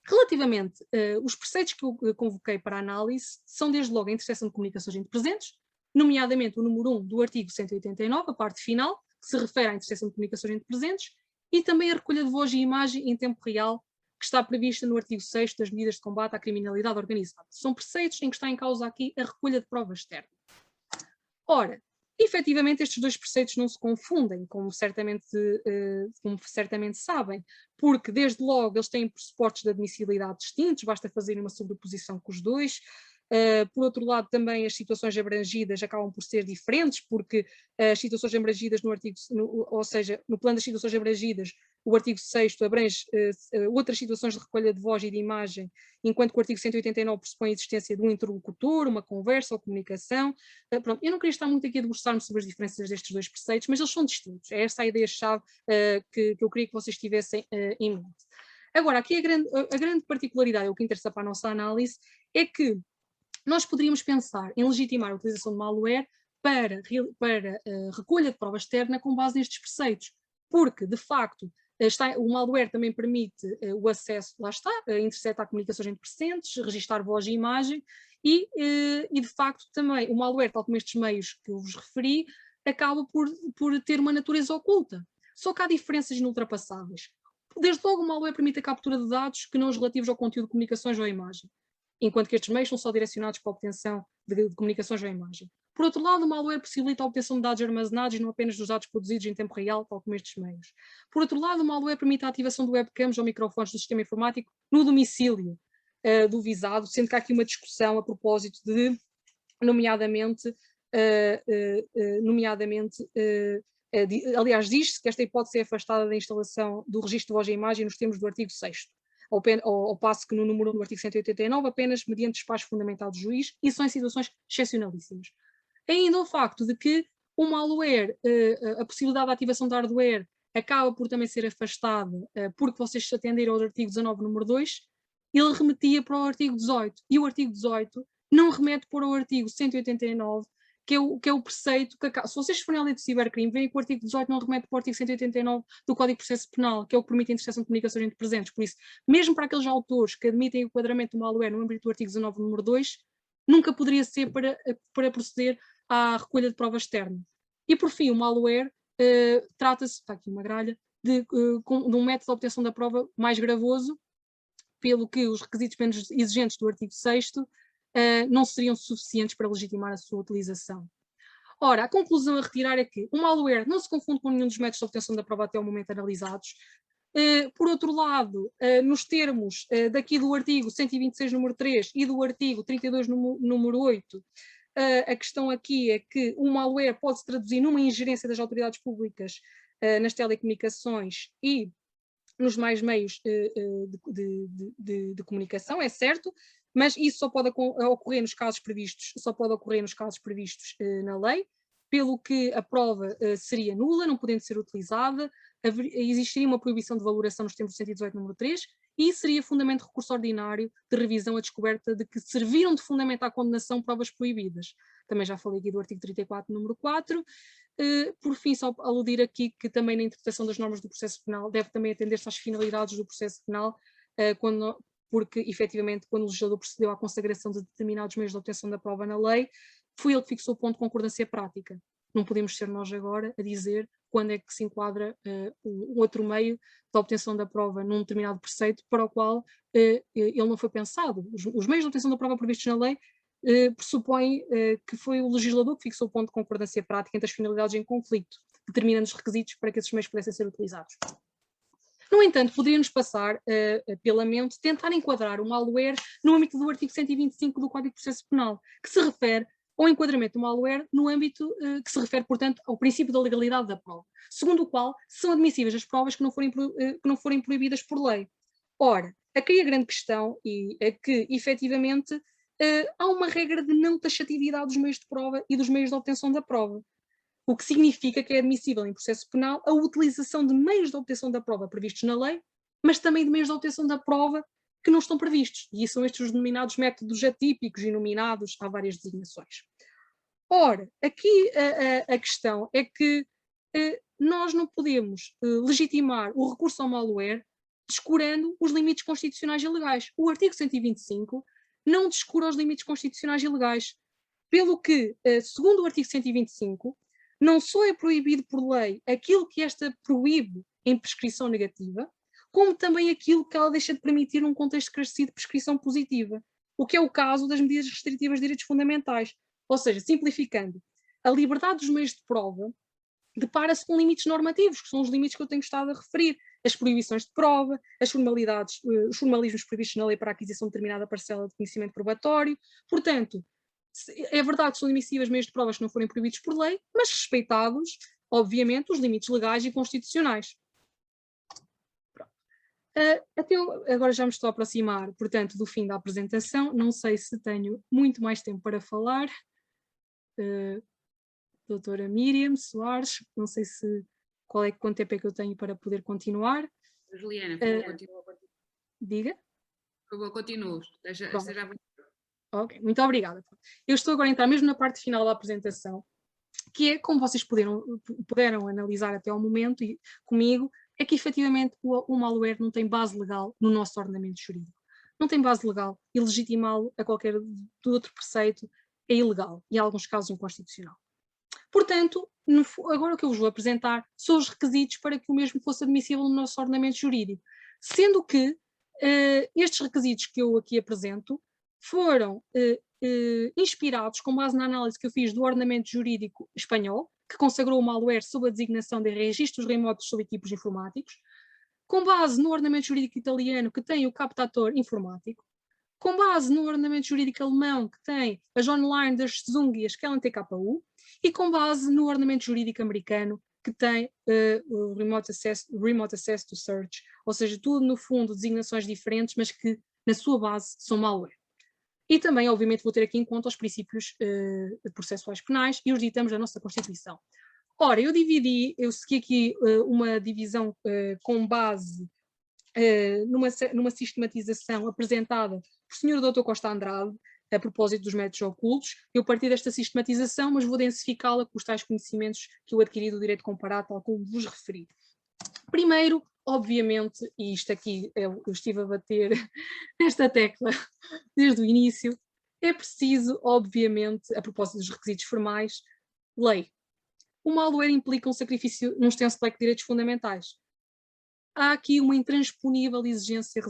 relativamente os preceitos que eu convoquei para análise são desde logo a interseção de comunicações entre presentes, nomeadamente o número 1 do artigo 189, a parte final, que se refere à interseção de comunicações entre presentes, e também a recolha de voz e imagem em tempo real, que está prevista no artigo 6º das medidas de combate à criminalidade organizada. São preceitos em que está em causa aqui a recolha de prova externa. Ora, efetivamente estes dois preceitos não se confundem, como certamente sabem, porque desde logo eles têm pressupostos de admissibilidade distintos, basta fazer uma sobreposição com os dois. Por outro lado, também as situações abrangidas acabam por ser diferentes, porque as situações abrangidas ou seja, no plano das situações abrangidas, o artigo 6º abrange outras situações de recolha de voz e de imagem, enquanto que o artigo 189 pressupõe a existência de um interlocutor, uma conversa ou comunicação. Pronto, eu não queria estar muito aqui a debruçar-me sobre as diferenças destes dois preceitos, mas eles são distintos. É essa a ideia-chave que eu queria que vocês tivessem em mente. Agora, aqui a grande particularidade, o que interessa para a nossa análise, é que nós poderíamos pensar em legitimar a utilização de malware para recolha de prova externa com base nestes preceitos, porque, de facto, o malware também permite o acesso, lá está, interceptar comunicações entre presentes, registar voz e imagem, e de facto também o malware, tal como estes meios que eu vos referi, acaba por ter uma natureza oculta. Só que há diferenças inultrapassáveis. Desde logo o malware permite a captura de dados que não os relativos ao conteúdo de comunicações ou imagem, enquanto que estes meios são só direcionados para a obtenção de comunicações ou imagem. Por outro lado, o malware possibilita a obtenção de dados armazenados e não apenas dos dados produzidos em tempo real, tal como estes meios. Por outro lado, o malware permite a ativação de webcams ou microfones do sistema informático no domicílio do visado, sendo que há aqui uma discussão a propósito de, nomeadamente, aliás, diz-se que esta hipótese é afastada da instalação do registro de voz e imagem nos termos do artigo 6º. Ao passo que no número 1 do artigo 189, apenas mediante despacho fundamental do juiz, e são em situações excepcionalíssimas. Ainda o facto de que o malware, a possibilidade de ativação de hardware, acaba por também ser afastada, porque vocês se atenderem ao artigo 19, número 2, ele remetia para o artigo 18, e o artigo 18 não remete para o artigo 189, que é o preceito, se vocês forem à lei do cibercrime, veem que o artigo 18 não remete para o artigo 189 do Código de Processo Penal, que é o que permite a interseção de comunicações entre presentes. Por isso, mesmo para aqueles autores que admitem o enquadramento do malware no âmbito do artigo 19, número 2, nunca poderia ser para proceder à recolha de prova externa. E por fim, o malware trata-se, está aqui uma gralha, de um método de obtenção da prova mais gravoso, pelo que os requisitos menos exigentes do artigo 6º não seriam suficientes para legitimar a sua utilização. Ora, a conclusão a retirar é que o malware não se confunde com nenhum dos métodos de obtenção da prova até o momento analisados. Por outro lado, nos termos daqui do artigo 126, número 3 e do artigo 32, número 8, a questão aqui é que o malware pode-se traduzir numa ingerência das autoridades públicas nas telecomunicações e nos mais meios de comunicação, é certo, mas isso só pode ocorrer nos casos previstos na lei, pelo que a prova seria nula, não podendo ser utilizada, existiria uma proibição de valoração nos termos do 118, número 3, e seria fundamento de recurso ordinário de revisão a descoberta de que serviram de fundamento à condenação provas proibidas. Também já falei aqui do artigo 34, número 4. Por fim, só aludir aqui que também na interpretação das normas do processo penal deve também atender-se às finalidades do processo penal, porque, efetivamente, quando o legislador procedeu à consagração de determinados meios de obtenção da prova na lei, foi ele que fixou o ponto de concordância prática. Não podemos ser nós agora a dizer quando é que se enquadra um outro meio de obtenção da prova num determinado preceito para o qual ele não foi pensado. Os meios de obtenção da prova previstos na lei pressupõem que foi o legislador que fixou o ponto de concordância prática entre as finalidades em conflito, determinando os requisitos para que esses meios pudessem ser utilizados. No entanto, poderíamos passar pela mente tentar enquadrar o malware no âmbito do artigo 125 do Código de Processo Penal, que se refere ao enquadramento do malware no âmbito que se refere, portanto, ao princípio da legalidade da prova, segundo o qual são admissíveis as provas que não forem proibidas por lei. Ora, aqui a grande questão é que, efetivamente, há uma regra de não taxatividade dos meios de prova e dos meios de obtenção da prova, o que significa que é admissível em processo penal a utilização de meios de obtenção da prova previstos na lei, mas também de meios de obtenção da prova que não estão previstos, e são estes os denominados métodos atípicos e nominados, há várias designações. Ora, aqui a questão é que nós não podemos legitimar o recurso ao malware descurando os limites constitucionais e legais. O artigo 125 não descura os limites constitucionais e legais, pelo que, segundo o artigo 125, não só é proibido por lei aquilo que esta proíbe em prescrição negativa, como também aquilo que ela deixa de permitir num contexto esclarecido de prescrição positiva, o que é o caso das medidas restritivas de direitos fundamentais. Ou seja, simplificando, a liberdade dos meios de prova depara-se com limites normativos, que são os limites que eu tenho estado a referir, as proibições de prova, as formalidades, os formalismos previstos na lei para a aquisição de determinada parcela de conhecimento probatório. Portanto, é verdade que são admissíveis meios de provas que não forem proibidos por lei, mas respeitados, obviamente, os limites legais e constitucionais. Agora já me estou a aproximar, portanto, do fim da apresentação. Não sei se tenho muito mais tempo para falar. Doutora Miriam Soares, não sei quanto tempo é que eu tenho para poder continuar. Juliana, por favor, continua. Diga. Por favor, continue. Esteja muito... Ok, muito obrigada. Eu estou agora a entrar mesmo na parte final da apresentação, que é, como vocês puderam analisar até ao momento e comigo, é que efetivamente o malware não tem base legal no nosso ordenamento jurídico. Não tem base legal e legitimá-lo a qualquer outro preceito é ilegal e, em alguns casos, inconstitucional. Portanto, agora o que eu vos vou apresentar são os requisitos para que o mesmo fosse admissível no nosso ordenamento jurídico, sendo que estes requisitos que eu aqui apresento foram inspirados com base na análise que eu fiz do ordenamento jurídico espanhol, que consagrou o malware sob a designação de registros remotos sob equipos informáticos, com base no ordenamento jurídico italiano, que tem o captator informático, com base no ordenamento jurídico alemão, que tem as online das Zung e as KLTKU, e com base no ordenamento jurídico americano, que tem o Remote Access to Search, ou seja, tudo no fundo designações diferentes, mas que na sua base são malware. E também, obviamente, vou ter aqui em conta os princípios processuais penais e os ditames da nossa Constituição. Ora, eu segui aqui uma divisão com base numa sistematização apresentada por Sr. Dr. Costa Andrade, a propósito dos métodos ocultos. Eu parti desta sistematização, mas vou densificá-la com os tais conhecimentos que eu adquiri do direito comparado, tal como vos referi. Primeiro, obviamente, e isto aqui eu estive a bater nesta tecla desde o início, é preciso, obviamente, a propósito dos requisitos formais, lei. O malware implica um sacrifício num extenso leque de direitos fundamentais. Há aqui uma intransponível exigência de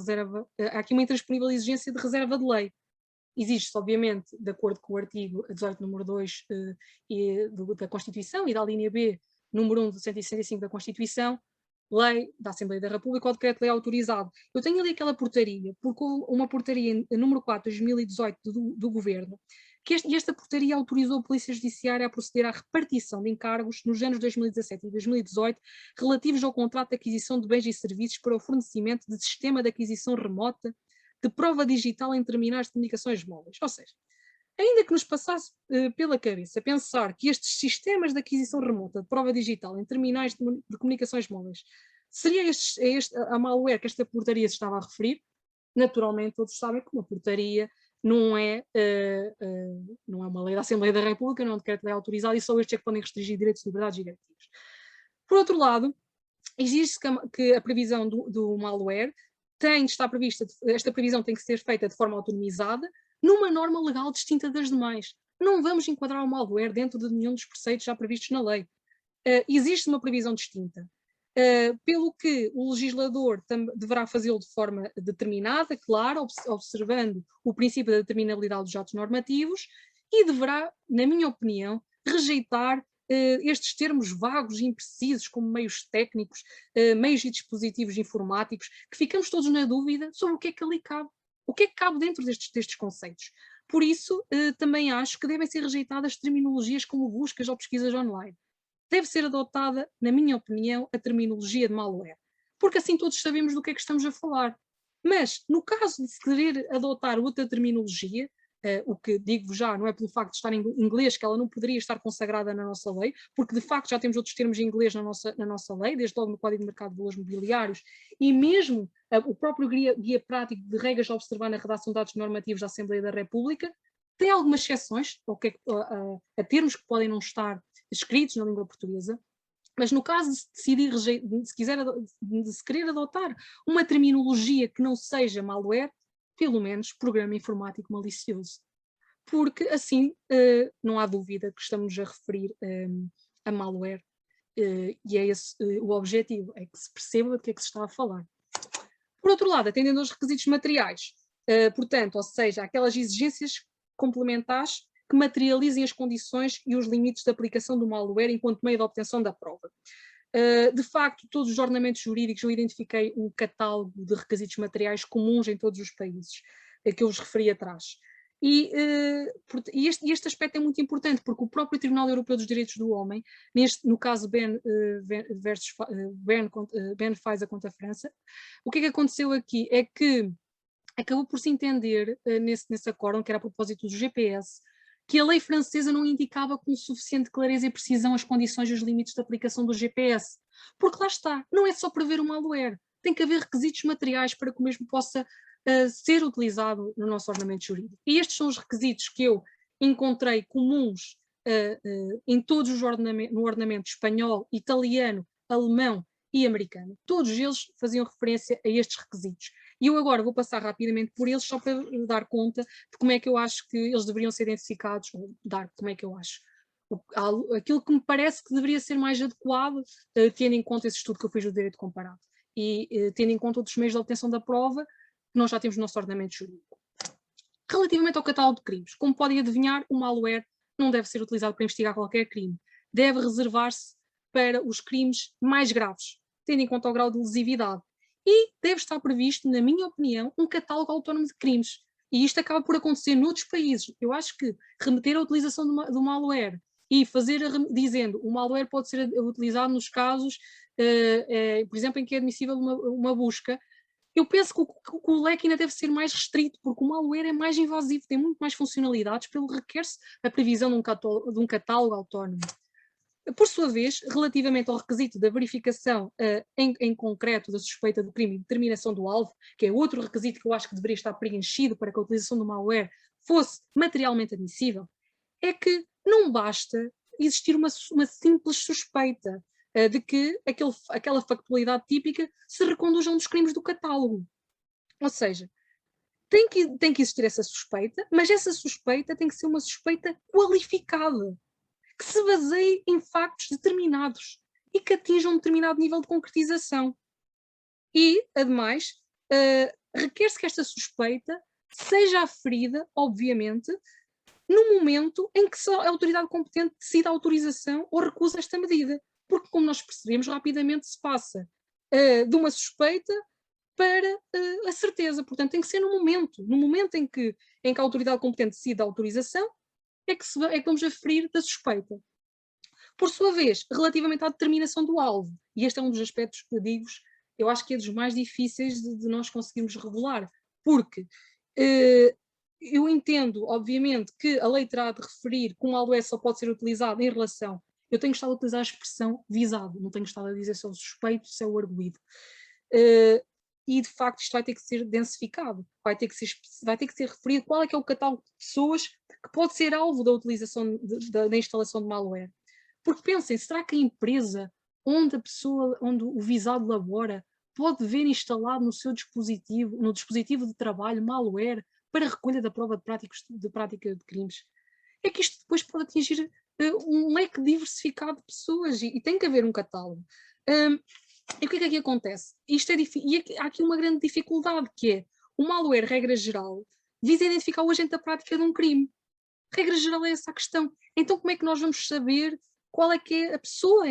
reserva de lei. Existe, obviamente, de acordo com o artigo 18, número 2 da Constituição e da linha B, número 1 do 165 da Constituição, lei da Assembleia da República ou decreto-lei autorizado. Eu tenho ali aquela portaria, porque uma portaria número 4 de 2018 do Governo, e esta portaria autorizou a Polícia Judiciária a proceder à repartição de encargos nos anos 2017 e 2018 relativos ao contrato de aquisição de bens e serviços para o fornecimento de sistema de aquisição remota de prova digital em terminais de comunicações móveis. Ou seja, Ainda que nos passasse pela cabeça pensar que estes sistemas de aquisição remota de prova digital em terminais de comunicações móveis seria a malware que esta portaria se estava a referir, naturalmente todos sabem que uma portaria não é uma lei da Assembleia da República, não é um decreto-lei autorizado e só estes é que podem restringir direitos, liberdades e garantias. Por outro lado, exige-se que a previsão do malware esta previsão tem que ser feita de forma autonomizada, numa norma legal distinta das demais. Não vamos enquadrar o malware dentro de nenhum dos preceitos já previstos na lei. Existe uma previsão distinta. Pelo que o legislador deverá fazê-lo de forma determinada, claro, observando o princípio da determinabilidade dos atos normativos, e deverá, na minha opinião, rejeitar estes termos vagos e imprecisos, como meios técnicos, meios e dispositivos informáticos, que ficamos todos na dúvida sobre o que é que ali cabe. O que é que cabe dentro destes conceitos? Por isso, também acho que devem ser rejeitadas terminologias como buscas ou pesquisas online. Deve ser adotada, na minha opinião, a terminologia de malware, porque assim todos sabemos do que é que estamos a falar. Mas, no caso de se querer adotar outra terminologia, o que digo já, não é pelo facto de estar em inglês que ela não poderia estar consagrada na nossa lei, porque de facto já temos outros termos em inglês na nossa lei, desde logo no Código de Mercado de Valores Mobiliários, e mesmo o próprio guia prático de regras a observar na redação de atos normativos da Assembleia da República, tem algumas exceções a termos que podem não estar escritos na língua portuguesa, mas no caso de se querer adotar uma terminologia que não seja malware, pelo menos programa informático malicioso. Porque assim não há dúvida que estamos a referir a malware e é esse o objetivo, é que se perceba de que é que se está a falar. Por outro lado, atendendo aos requisitos materiais, portanto, ou seja, aquelas exigências complementares que materializem as condições e os limites de aplicação do malware enquanto meio de obtenção da prova. De facto, todos os ordenamentos jurídicos, eu identifiquei um catálogo de requisitos materiais comuns em todos os países, que eu vos referi atrás. E este aspecto é muito importante, porque o próprio Tribunal Europeu dos Direitos do Homem, no caso Ben Faiza contra a França, o que é que aconteceu aqui? É que acabou por se entender nesse acórdão, que era a propósito do GPS, que a lei francesa não indicava com suficiente clareza e precisão as condições e os limites de aplicação do GPS. Porque lá está, não é só prever o malware, tem que haver requisitos materiais para que o mesmo possa ser utilizado no nosso ordenamento jurídico. E estes são os requisitos que eu encontrei comuns em todos os no ordenamento espanhol, italiano, alemão e americano. Todos eles faziam referência a estes requisitos. E eu agora vou passar rapidamente por eles só para dar conta de como é que eu acho que eles deveriam ser identificados, como é que eu acho. Aquilo que me parece que deveria ser mais adequado, tendo em conta esse estudo que eu fiz do direito comparado e tendo em conta outros meios de obtenção da prova que nós já temos no nosso ordenamento jurídico. Relativamente ao catálogo de crimes, como podem adivinhar, o malware não deve ser utilizado para investigar qualquer crime. Deve reservar-se para os crimes mais graves, tendo em conta o grau de lesividade. E deve estar previsto, na minha opinião, um catálogo autónomo de crimes. E isto acaba por acontecer noutros países. Eu acho que remeter a utilização do malware e dizendo o malware pode ser utilizado nos casos, por exemplo, em que é admissível uma busca, eu penso que o leque ainda deve ser mais restrito, porque o malware é mais invasivo, tem muito mais funcionalidades, pelo que requer-se a previsão de um catálogo autónomo. Por sua vez, relativamente ao requisito da verificação em concreto da suspeita do crime e determinação do alvo, que é outro requisito que eu acho que deveria estar preenchido para que a utilização do malware fosse materialmente admissível, é que não basta existir uma simples suspeita de que aquela factualidade típica se reconduza a um dos crimes do catálogo. Ou seja, tem que existir essa suspeita, mas essa suspeita tem que ser uma suspeita qualificada, que se baseie em factos determinados e que atinjam um determinado nível de concretização. E, ademais, requer-se que esta suspeita seja aferida, obviamente, no momento em que a autoridade competente decide a autorização ou recusa esta medida. Porque, como nós percebemos, rapidamente se passa de uma suspeita para a certeza. Portanto, tem que ser no momento em que a autoridade competente decide a autorização, é que vamos aferir da suspeita. Por sua vez, relativamente à determinação do alvo, e este é um dos aspectos que eu acho que é dos mais difíceis de nós conseguirmos regular, porque eu entendo, obviamente, que a lei terá de referir que um malware só pode ser utilizado em relação. Eu tenho estado a utilizar a expressão visado, não tenho estado a dizer se é o suspeito, se é o arguido. E, de facto, isto vai ter que ser densificado, vai ter que ser referido qual é que é o catálogo de pessoas que pode ser alvo da utilização, da instalação de malware. Porque pensem, será que a empresa onde o visado labora, pode ver instalado no seu dispositivo, no dispositivo de trabalho, malware para recolha da prova de prática de crimes? É que isto depois pode atingir um leque diversificado de pessoas e tem que haver um catálogo. E o que é que aqui acontece? Há aqui uma grande dificuldade, que é o malware, regra geral, visa identificar o agente da prática de um crime. Regra geral é essa a questão. Então como é que nós vamos saber qual é que é a pessoa,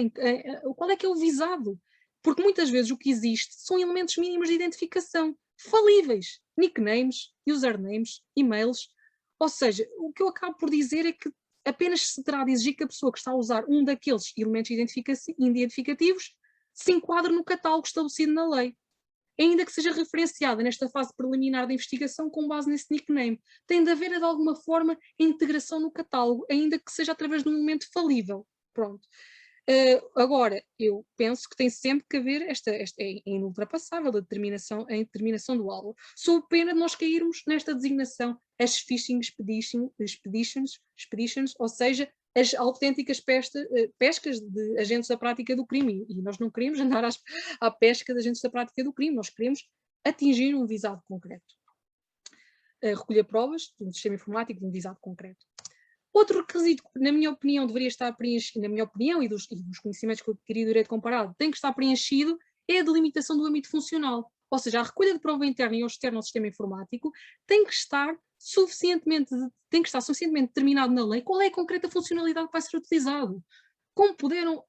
qual é que é o visado? Porque muitas vezes o que existe são elementos mínimos de identificação, falíveis, nicknames, usernames, e-mails. Ou seja, o que eu acabo por dizer é que apenas se terá de exigir que a pessoa que está a usar um daqueles elementos identificativos se enquadre no catálogo estabelecido na lei, ainda que seja referenciada nesta fase preliminar da investigação com base nesse nickname. Tem de haver, de alguma forma, integração no catálogo, ainda que seja através de um elemento falível. Pronto. Agora, eu penso que tem sempre que haver é inultrapassável a determinação do alvo, sob pena de nós cairmos nesta designação, as phishing expeditions, ou seja, as autênticas pescas de agentes da prática do crime, e nós não queremos andar à pesca de agentes da prática do crime, nós queremos atingir um visado concreto. Recolher provas de um sistema informático de um visado concreto. Outro requisito que, na minha opinião, deveria estar preenchido, na minha opinião e dos conhecimentos que eu adquiri do direito comparado, tem que estar preenchido, é a delimitação do âmbito funcional. Ou seja, a recolha de prova interna e externa ao sistema informático tem que estar suficientemente determinado na lei qual é a concreta funcionalidade que vai ser utilizado. Como puderam,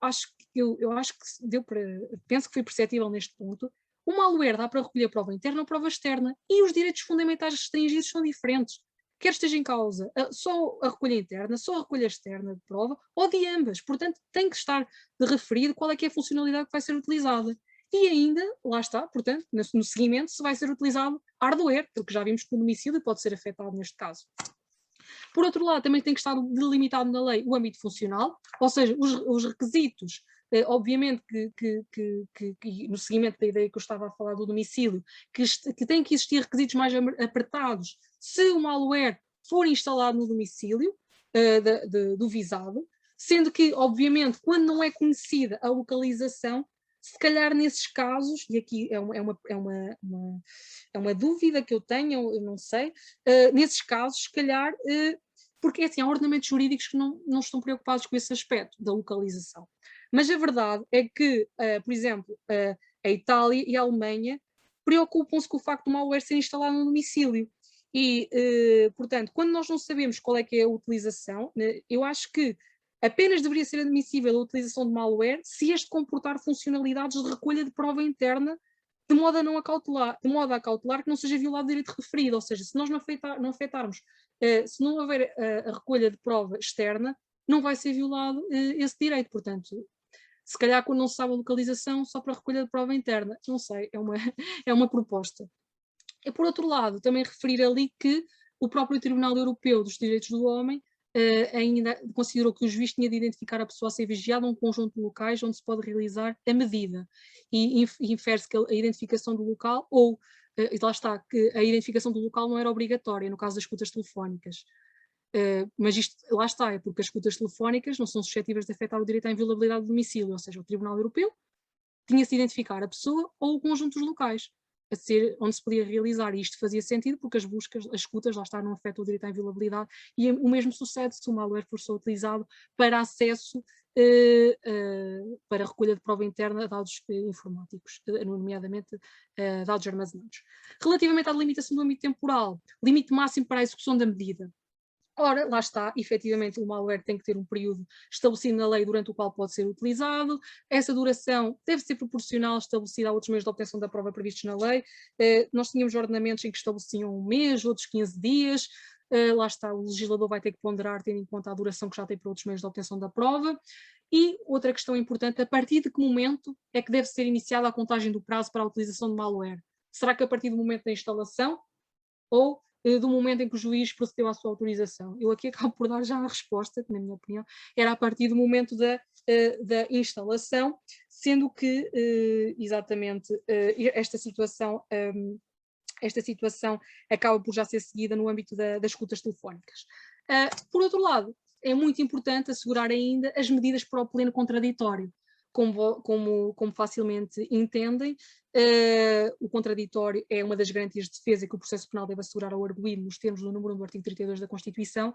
eu acho que penso que foi perceptível neste ponto, o malware dá para recolher prova interna ou prova externa, e os direitos fundamentais restringidos são diferentes. Quer esteja em causa só a recolha interna, só a recolha externa de prova, ou de ambas. Portanto, tem que estar referido qual é que é a funcionalidade que vai ser utilizada. E ainda, lá está, portanto, no seguimento, se vai ser utilizado hardware, porque já vimos que o domicílio pode ser afetado neste caso. Por outro lado, também tem que estar delimitado na lei o âmbito funcional, ou seja, os requisitos, obviamente que no seguimento da ideia que eu estava a falar do domicílio, que tem que existir requisitos mais apertados se o malware for instalado no domicílio do visado, sendo que, obviamente, quando não é conhecida a localização, se calhar nesses casos, e aqui é uma dúvida que eu tenho, eu não sei, nesses casos, se calhar, porque assim, há ordenamentos jurídicos que não estão preocupados com esse aspecto da localização. Mas a verdade é que, por exemplo, a Itália e a Alemanha preocupam-se com o facto do malware ser instalado no domicílio. E, portanto, quando nós não sabemos qual é que é a utilização, eu acho que apenas deveria ser admissível a utilização de malware se este comportar funcionalidades de recolha de prova interna de modo a cautelar que não seja violado o direito referido. Ou seja, se nós não afetarmos, se não houver a recolha de prova externa, não vai ser violado esse direito. Portanto, se calhar quando não se sabe a localização, só para a recolha de prova interna, não sei, é uma proposta. E, por outro lado, também referir ali que o próprio Tribunal Europeu dos Direitos do Homem ainda considerou que o juiz tinha de identificar a pessoa a ser vigiada a um conjunto de locais onde se pode realizar a medida. E infere-se que a identificação do local, lá está, que a identificação do local não era obrigatória, no caso das escutas telefónicas. Mas isto, lá está, é porque as escutas telefónicas não são suscetíveis de afetar o direito à inviolabilidade do domicílio, ou seja, o Tribunal Europeu tinha-se de identificar a pessoa ou o conjunto dos locais a ser onde se podia realizar, e isto fazia sentido porque as escutas, lá está, não afetam o direito à inviolabilidade, e o mesmo sucede se o malware for só utilizado para acesso, para recolha de prova interna a dados informáticos, nomeadamente dados armazenados. Relativamente à delimitação do âmbito temporal, limite máximo para a execução da medida. Ora, lá está, efetivamente o malware tem que ter um período estabelecido na lei durante o qual pode ser utilizado, essa duração deve ser proporcional estabelecida a outros meios de obtenção da prova previstos na lei. Nós tínhamos ordenamentos em que estabeleciam 1 mês, outros 15 dias, lá está, o legislador vai ter que ponderar tendo em conta a duração que já tem para outros meios de obtenção da prova. E outra questão importante, a partir de que momento é que deve ser iniciada a contagem do prazo para a utilização de malware? Será que a partir do momento da instalação ou do momento em que o juiz procedeu à sua autorização. Eu aqui acabo por dar já a resposta, que na minha opinião era a partir do momento da instalação, sendo que exatamente esta situação acaba por já ser seguida no âmbito das escutas telefónicas. Por outro lado, é muito importante assegurar ainda as medidas para o pleno contraditório. Como facilmente entendem, o contraditório é uma das garantias de defesa que o processo penal deve assegurar ao arguido nos termos do número 1 do artigo 32 da Constituição,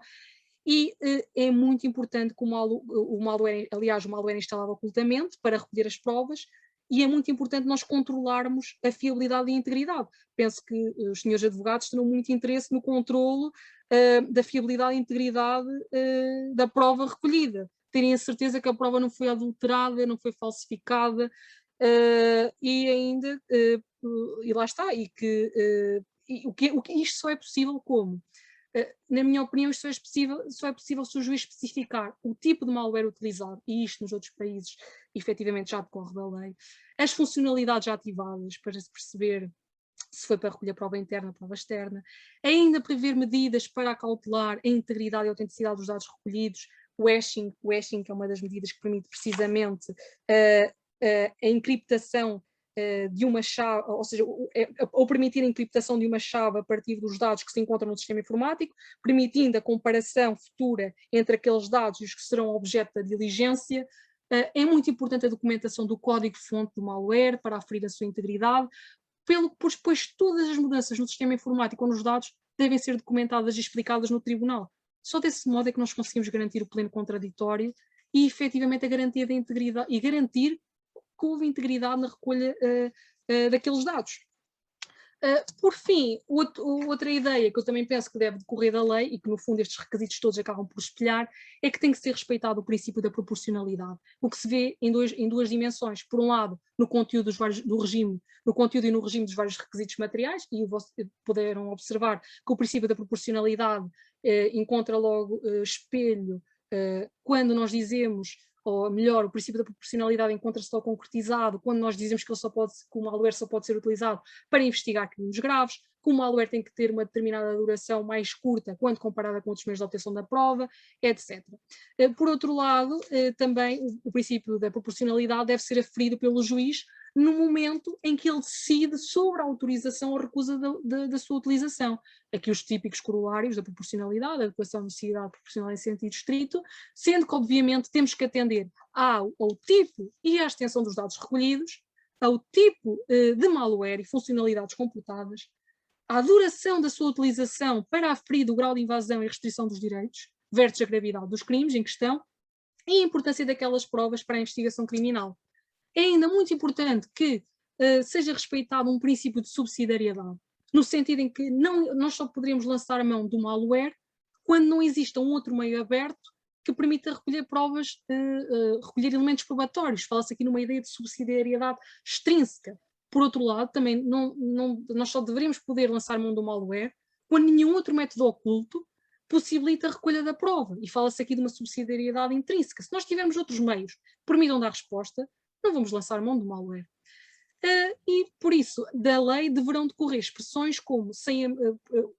e é muito importante que o malware é instalado ocultamente para recolher as provas, e é muito importante nós controlarmos a fiabilidade e a integridade. Penso que os senhores advogados terão muito interesse no controlo da fiabilidade e integridade da prova recolhida. Terem a certeza que a prova não foi adulterada, não foi falsificada, e ainda, e lá está, e que isto só é possível como? Na minha opinião, isto só é possível se o juiz especificar o tipo de malware utilizado, e isto nos outros países efetivamente já decorre da lei, as funcionalidades já ativadas para se perceber se foi para recolher prova interna, prova externa, ainda prever medidas para acautelar a integridade e a autenticidade dos dados recolhidos, o hashing que é uma das medidas que permite precisamente a encriptação de uma chave, ou seja, ou permitir a encriptação de uma chave a partir dos dados que se encontram no sistema informático, permitindo a comparação futura entre aqueles dados e os que serão objeto da diligência. É muito importante a documentação do código-fonte do malware para aferir a sua integridade, pois todas as mudanças no sistema informático ou nos dados devem ser documentadas e explicadas no tribunal. Só desse modo é que nós conseguimos garantir o pleno contraditório e, efetivamente, a garantia da integridade, e garantir que houve integridade na recolha daqueles dados. Por fim, outra ideia que eu também penso que deve decorrer da lei, e que no fundo estes requisitos todos acabam por espelhar, é que tem que ser respeitado o princípio da proporcionalidade, o que se vê em duas dimensões. Por um lado, no conteúdo no regime e no regime dos vários requisitos materiais, e puderam observar que o princípio da proporcionalidade encontra logo espelho quando nós dizemos, ou melhor, o princípio da proporcionalidade encontra-se só concretizado quando nós dizemos que o malware só pode ser utilizado para investigar crimes graves, que o malware tem que ter uma determinada duração mais curta quando comparada com outros meios de obtenção da prova, etc. Por outro lado, também o princípio da proporcionalidade deve ser aferido pelo juiz no momento em que ele decide sobre a autorização ou recusa da sua utilização. Aqui os típicos corolários da proporcionalidade, a adequação, necessidade, proporcionalidade em sentido estrito, sendo que, obviamente, temos que atender ao tipo e à extensão dos dados recolhidos, ao tipo de malware e funcionalidades computadas, à duração da sua utilização para aferir o grau de invasão e restrição dos direitos, versus a gravidade dos crimes em questão, e a importância daquelas provas para a investigação criminal. É ainda muito importante que seja respeitado um princípio de subsidiariedade, no sentido em que nós só poderíamos lançar a mão do malware quando não exista um outro meio aberto que permita recolher provas, recolher elementos probatórios. Fala-se aqui numa ideia de subsidiariedade extrínseca. Por outro lado, também nós só deveríamos poder lançar mão do malware quando nenhum outro método oculto possibilita a recolha da prova. E fala-se aqui de uma subsidiariedade intrínseca. Se nós tivermos outros meios que permitam dar resposta, não vamos lançar mão do malware. E, por isso, da lei deverão decorrer expressões como,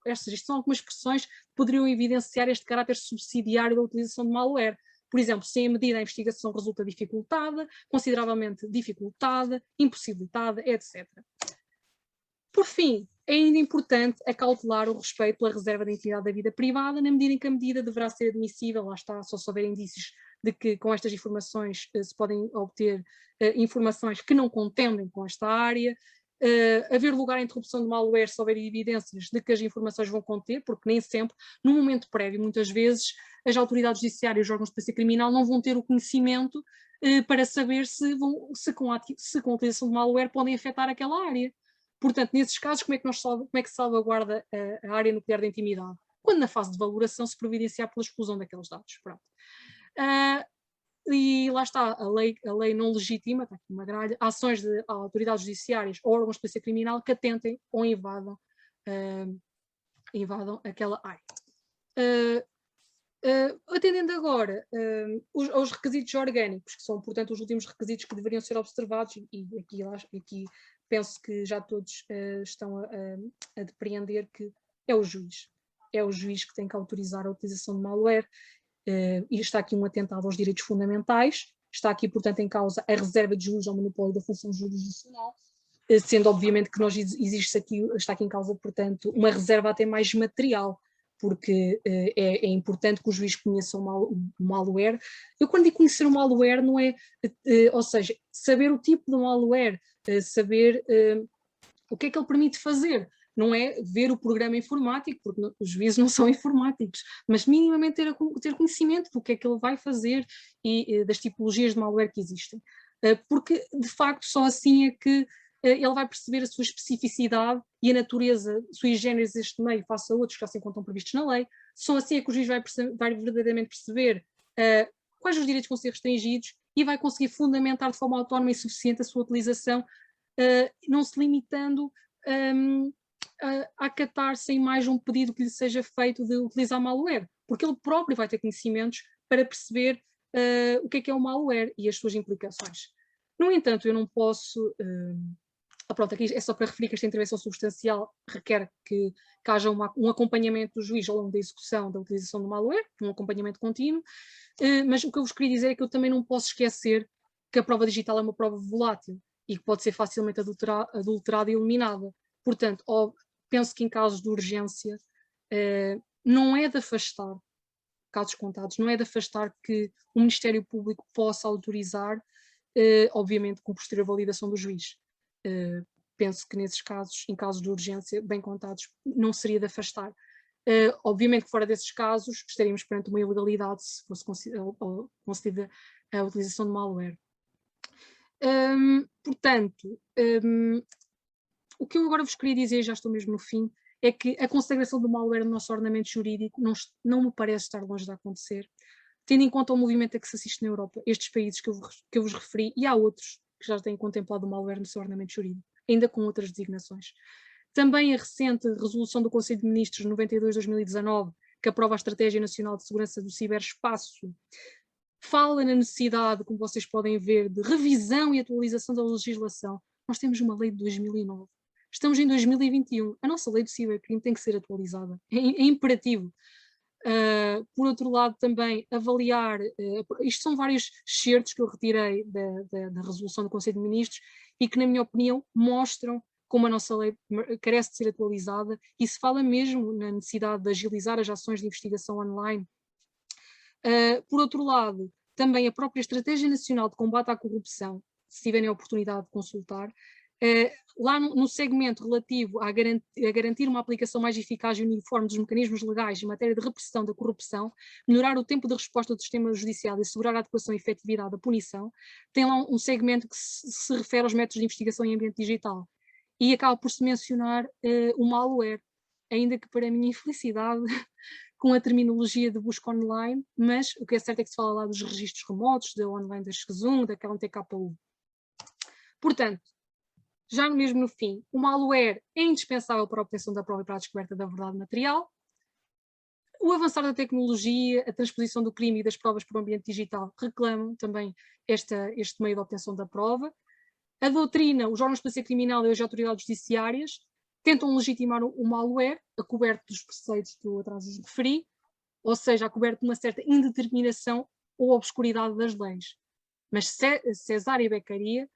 estas são algumas expressões que poderiam evidenciar este caráter subsidiário da utilização de malware. Por exemplo, sem a medida a investigação resulta dificultada, consideravelmente dificultada, impossibilitada, etc. Por fim, é ainda importante acautelar o respeito pela reserva da intimidade da vida privada, na medida em que a medida deverá ser admissível, lá está, só se houver indícios de que com estas informações se podem obter informações que não contendem com esta área, haver lugar à interrupção de malware se houver evidências de que as informações vão conter, porque nem sempre, no momento prévio, muitas vezes, as autoridades judiciárias e os órgãos de polícia criminal não vão ter o conhecimento para saber se com a utilização de malware podem afetar aquela área. Portanto, nesses casos, como é que se salvaguarda a área nuclear da intimidade? Quando na fase de valoração se providenciar pela exclusão daqueles dados. Pronto. E lá está, a lei não legitima, está aqui uma gralha, ações de autoridades judiciárias ou órgãos de polícia criminal que atentem ou invadam aquela área. Atendendo agora aos requisitos orgânicos, que são, portanto, os últimos requisitos que deveriam ser observados, e aqui penso que já todos estão a depreender que é o juiz. É o juiz que tem que autorizar a utilização de malware, e está aqui um atentado aos direitos fundamentais, está aqui, portanto, em causa a reserva de juros ao monopólio da função jurisdicional, sendo obviamente que está aqui em causa, portanto, uma reserva até mais material, porque é importante que o juiz conheça o malware. Eu quando digo conhecer o malware não é, ou seja, saber o tipo de malware, saber o que é que ele permite fazer, não é ver o programa informático, porque os juízes não são informáticos, mas minimamente ter conhecimento do que é que ele vai fazer e das tipologias de malware que existem. Porque, de facto, só assim é que ele vai perceber a sua especificidade e a natureza sui generis deste meio face a outros que já se encontram previstos na lei. Só assim é que o juiz vai verdadeiramente perceber quais os direitos vão ser restringidos e vai conseguir fundamentar de forma autónoma e suficiente a sua utilização, não se limitando a acatar sem mais um pedido que lhe seja feito de utilizar malware, porque ele próprio vai ter conhecimentos para perceber o que é o malware e as suas implicações. No entanto, eu não posso... pronto, aqui é só para referir que esta intervenção substancial requer que haja um acompanhamento do juiz ao longo da execução da utilização do malware, um acompanhamento contínuo, mas o que eu vos queria dizer é que eu também não posso esquecer que a prova digital é uma prova volátil e que pode ser facilmente adulterada e eliminada. Portanto, penso que em casos de urgência não é de afastar, casos contados, não é de afastar que o Ministério Público possa autorizar, obviamente com posterior validação do juiz. Penso que nesses casos, em casos de urgência bem contados, não seria de afastar. Obviamente que fora desses casos estaríamos perante uma ilegalidade se fosse concedida a utilização de malware. Portanto, o que eu agora vos queria dizer, já estou mesmo no fim, é que a consagração do malware no nosso ordenamento jurídico não me parece estar longe de acontecer, tendo em conta o movimento a que se assiste na Europa, estes países que eu vos referi, e há outros que já têm contemplado o malware no seu ordenamento jurídico, ainda com outras designações. Também a recente resolução do Conselho de Ministros 92/2019, que aprova a Estratégia Nacional de Segurança do Ciberespaço, fala na necessidade, como vocês podem ver, de revisão e atualização da legislação. Nós temos uma lei de 2009. Estamos em 2021. A nossa lei do cibercrime tem que ser atualizada. É imperativo. Por outro lado, também avaliar, isto são vários excertos que eu retirei da resolução do Conselho de Ministros e que, na minha opinião, mostram como a nossa lei carece de ser atualizada e se fala mesmo na necessidade de agilizar as ações de investigação online. Por outro lado, também a própria Estratégia Nacional de Combate à Corrupção, se tiverem a oportunidade de consultar, lá no segmento relativo a garantir uma aplicação mais eficaz e uniforme dos mecanismos legais em matéria de repressão da corrupção, melhorar o tempo de resposta do sistema judicial e assegurar a adequação e efetividade da punição, tem lá um segmento que se refere aos métodos de investigação em ambiente digital. E acaba por se mencionar o malware, ainda que para a minha infelicidade, com a terminologia de busca online, mas o que é certo é que se fala lá dos registros remotos, da online da Xzoom, da TKU. Portanto, já mesmo no fim, o malware é indispensável para a obtenção da prova e para a descoberta da verdade material. O avançar da tecnologia, a transposição do crime e das provas para o ambiente digital reclamam também este meio de obtenção da prova. A doutrina, os órgãos de polícia criminal e as autoridades judiciárias tentam legitimar o malware, acoberto dos preceitos que eu atrás vos referi, ou seja, acoberto de uma certa indeterminação ou obscuridade das leis. Mas Cesare Beccaria,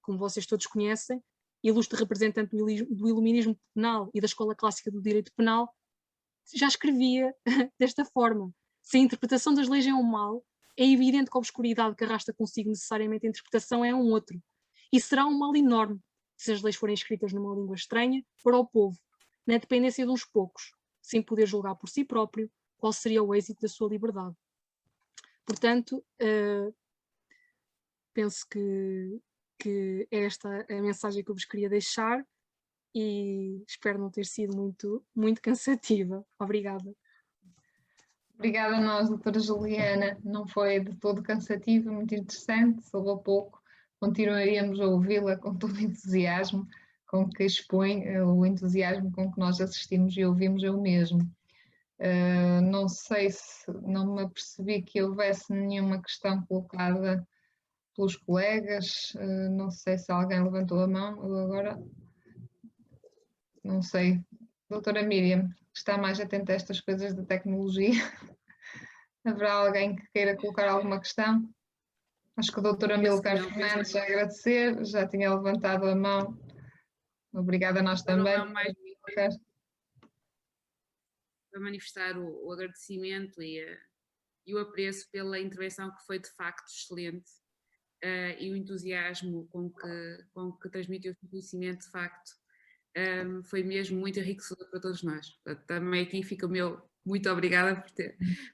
como vocês todos conhecem, ilustre representante do iluminismo penal e da escola clássica do direito penal, já escrevia desta forma: se a interpretação das leis é um mal, é evidente que a obscuridade que arrasta consigo necessariamente a interpretação é um outro. E será um mal enorme se as leis forem escritas numa língua estranha para o povo, na dependência de uns poucos, sem poder julgar por si próprio qual seria o êxito da sua liberdade. Portanto, penso que é esta a mensagem que eu vos queria deixar e espero não ter sido muito cansativa. Obrigada. Obrigada a nós, doutora Juliana. Não foi de todo cansativo, muito interessante, soube a pouco. Continuaríamos a ouvi-la com todo o entusiasmo com que expõe, o entusiasmo com que nós assistimos e ouvimos eu mesmo. Não sei se não me apercebi que houvesse nenhuma questão colocada pelos colegas, não sei se alguém levantou a mão, eu agora não sei. Doutora Miriam, está mais atento a estas coisas da tecnologia. Haverá alguém que queira colocar alguma questão? Acho que a doutora Amilcar Fernandes já agradecer, já tinha levantado a mão. Obrigada a nós também. Para manifestar o agradecimento e o apreço pela intervenção que foi de facto excelente e o entusiasmo com que transmitiu o seu conhecimento de facto foi mesmo muito enriquecedor para todos nós. Portanto, também aqui fica o meu muito obrigada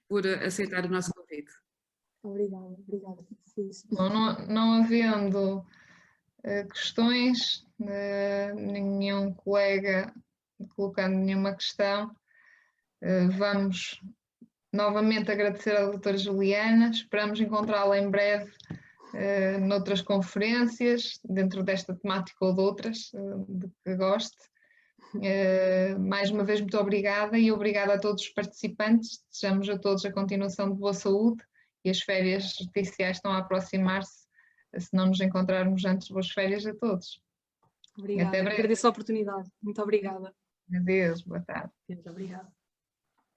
por aceitar o nosso convite. Obrigada. Bom, não havendo questões, nenhum colega colocando nenhuma questão, vamos novamente agradecer à doutora Juliana, esperamos encontrá-la em breve noutras conferências, dentro desta temática ou de outras, de que goste. Mais uma vez, muito obrigada e obrigada a todos os participantes. Desejamos a todos a continuação de boa saúde e as férias judiciais estão a aproximar-se. Se não nos encontrarmos antes, boas férias a todos. Obrigada, agradeço a oportunidade. Muito obrigada. Adeus, boa tarde. Obrigada.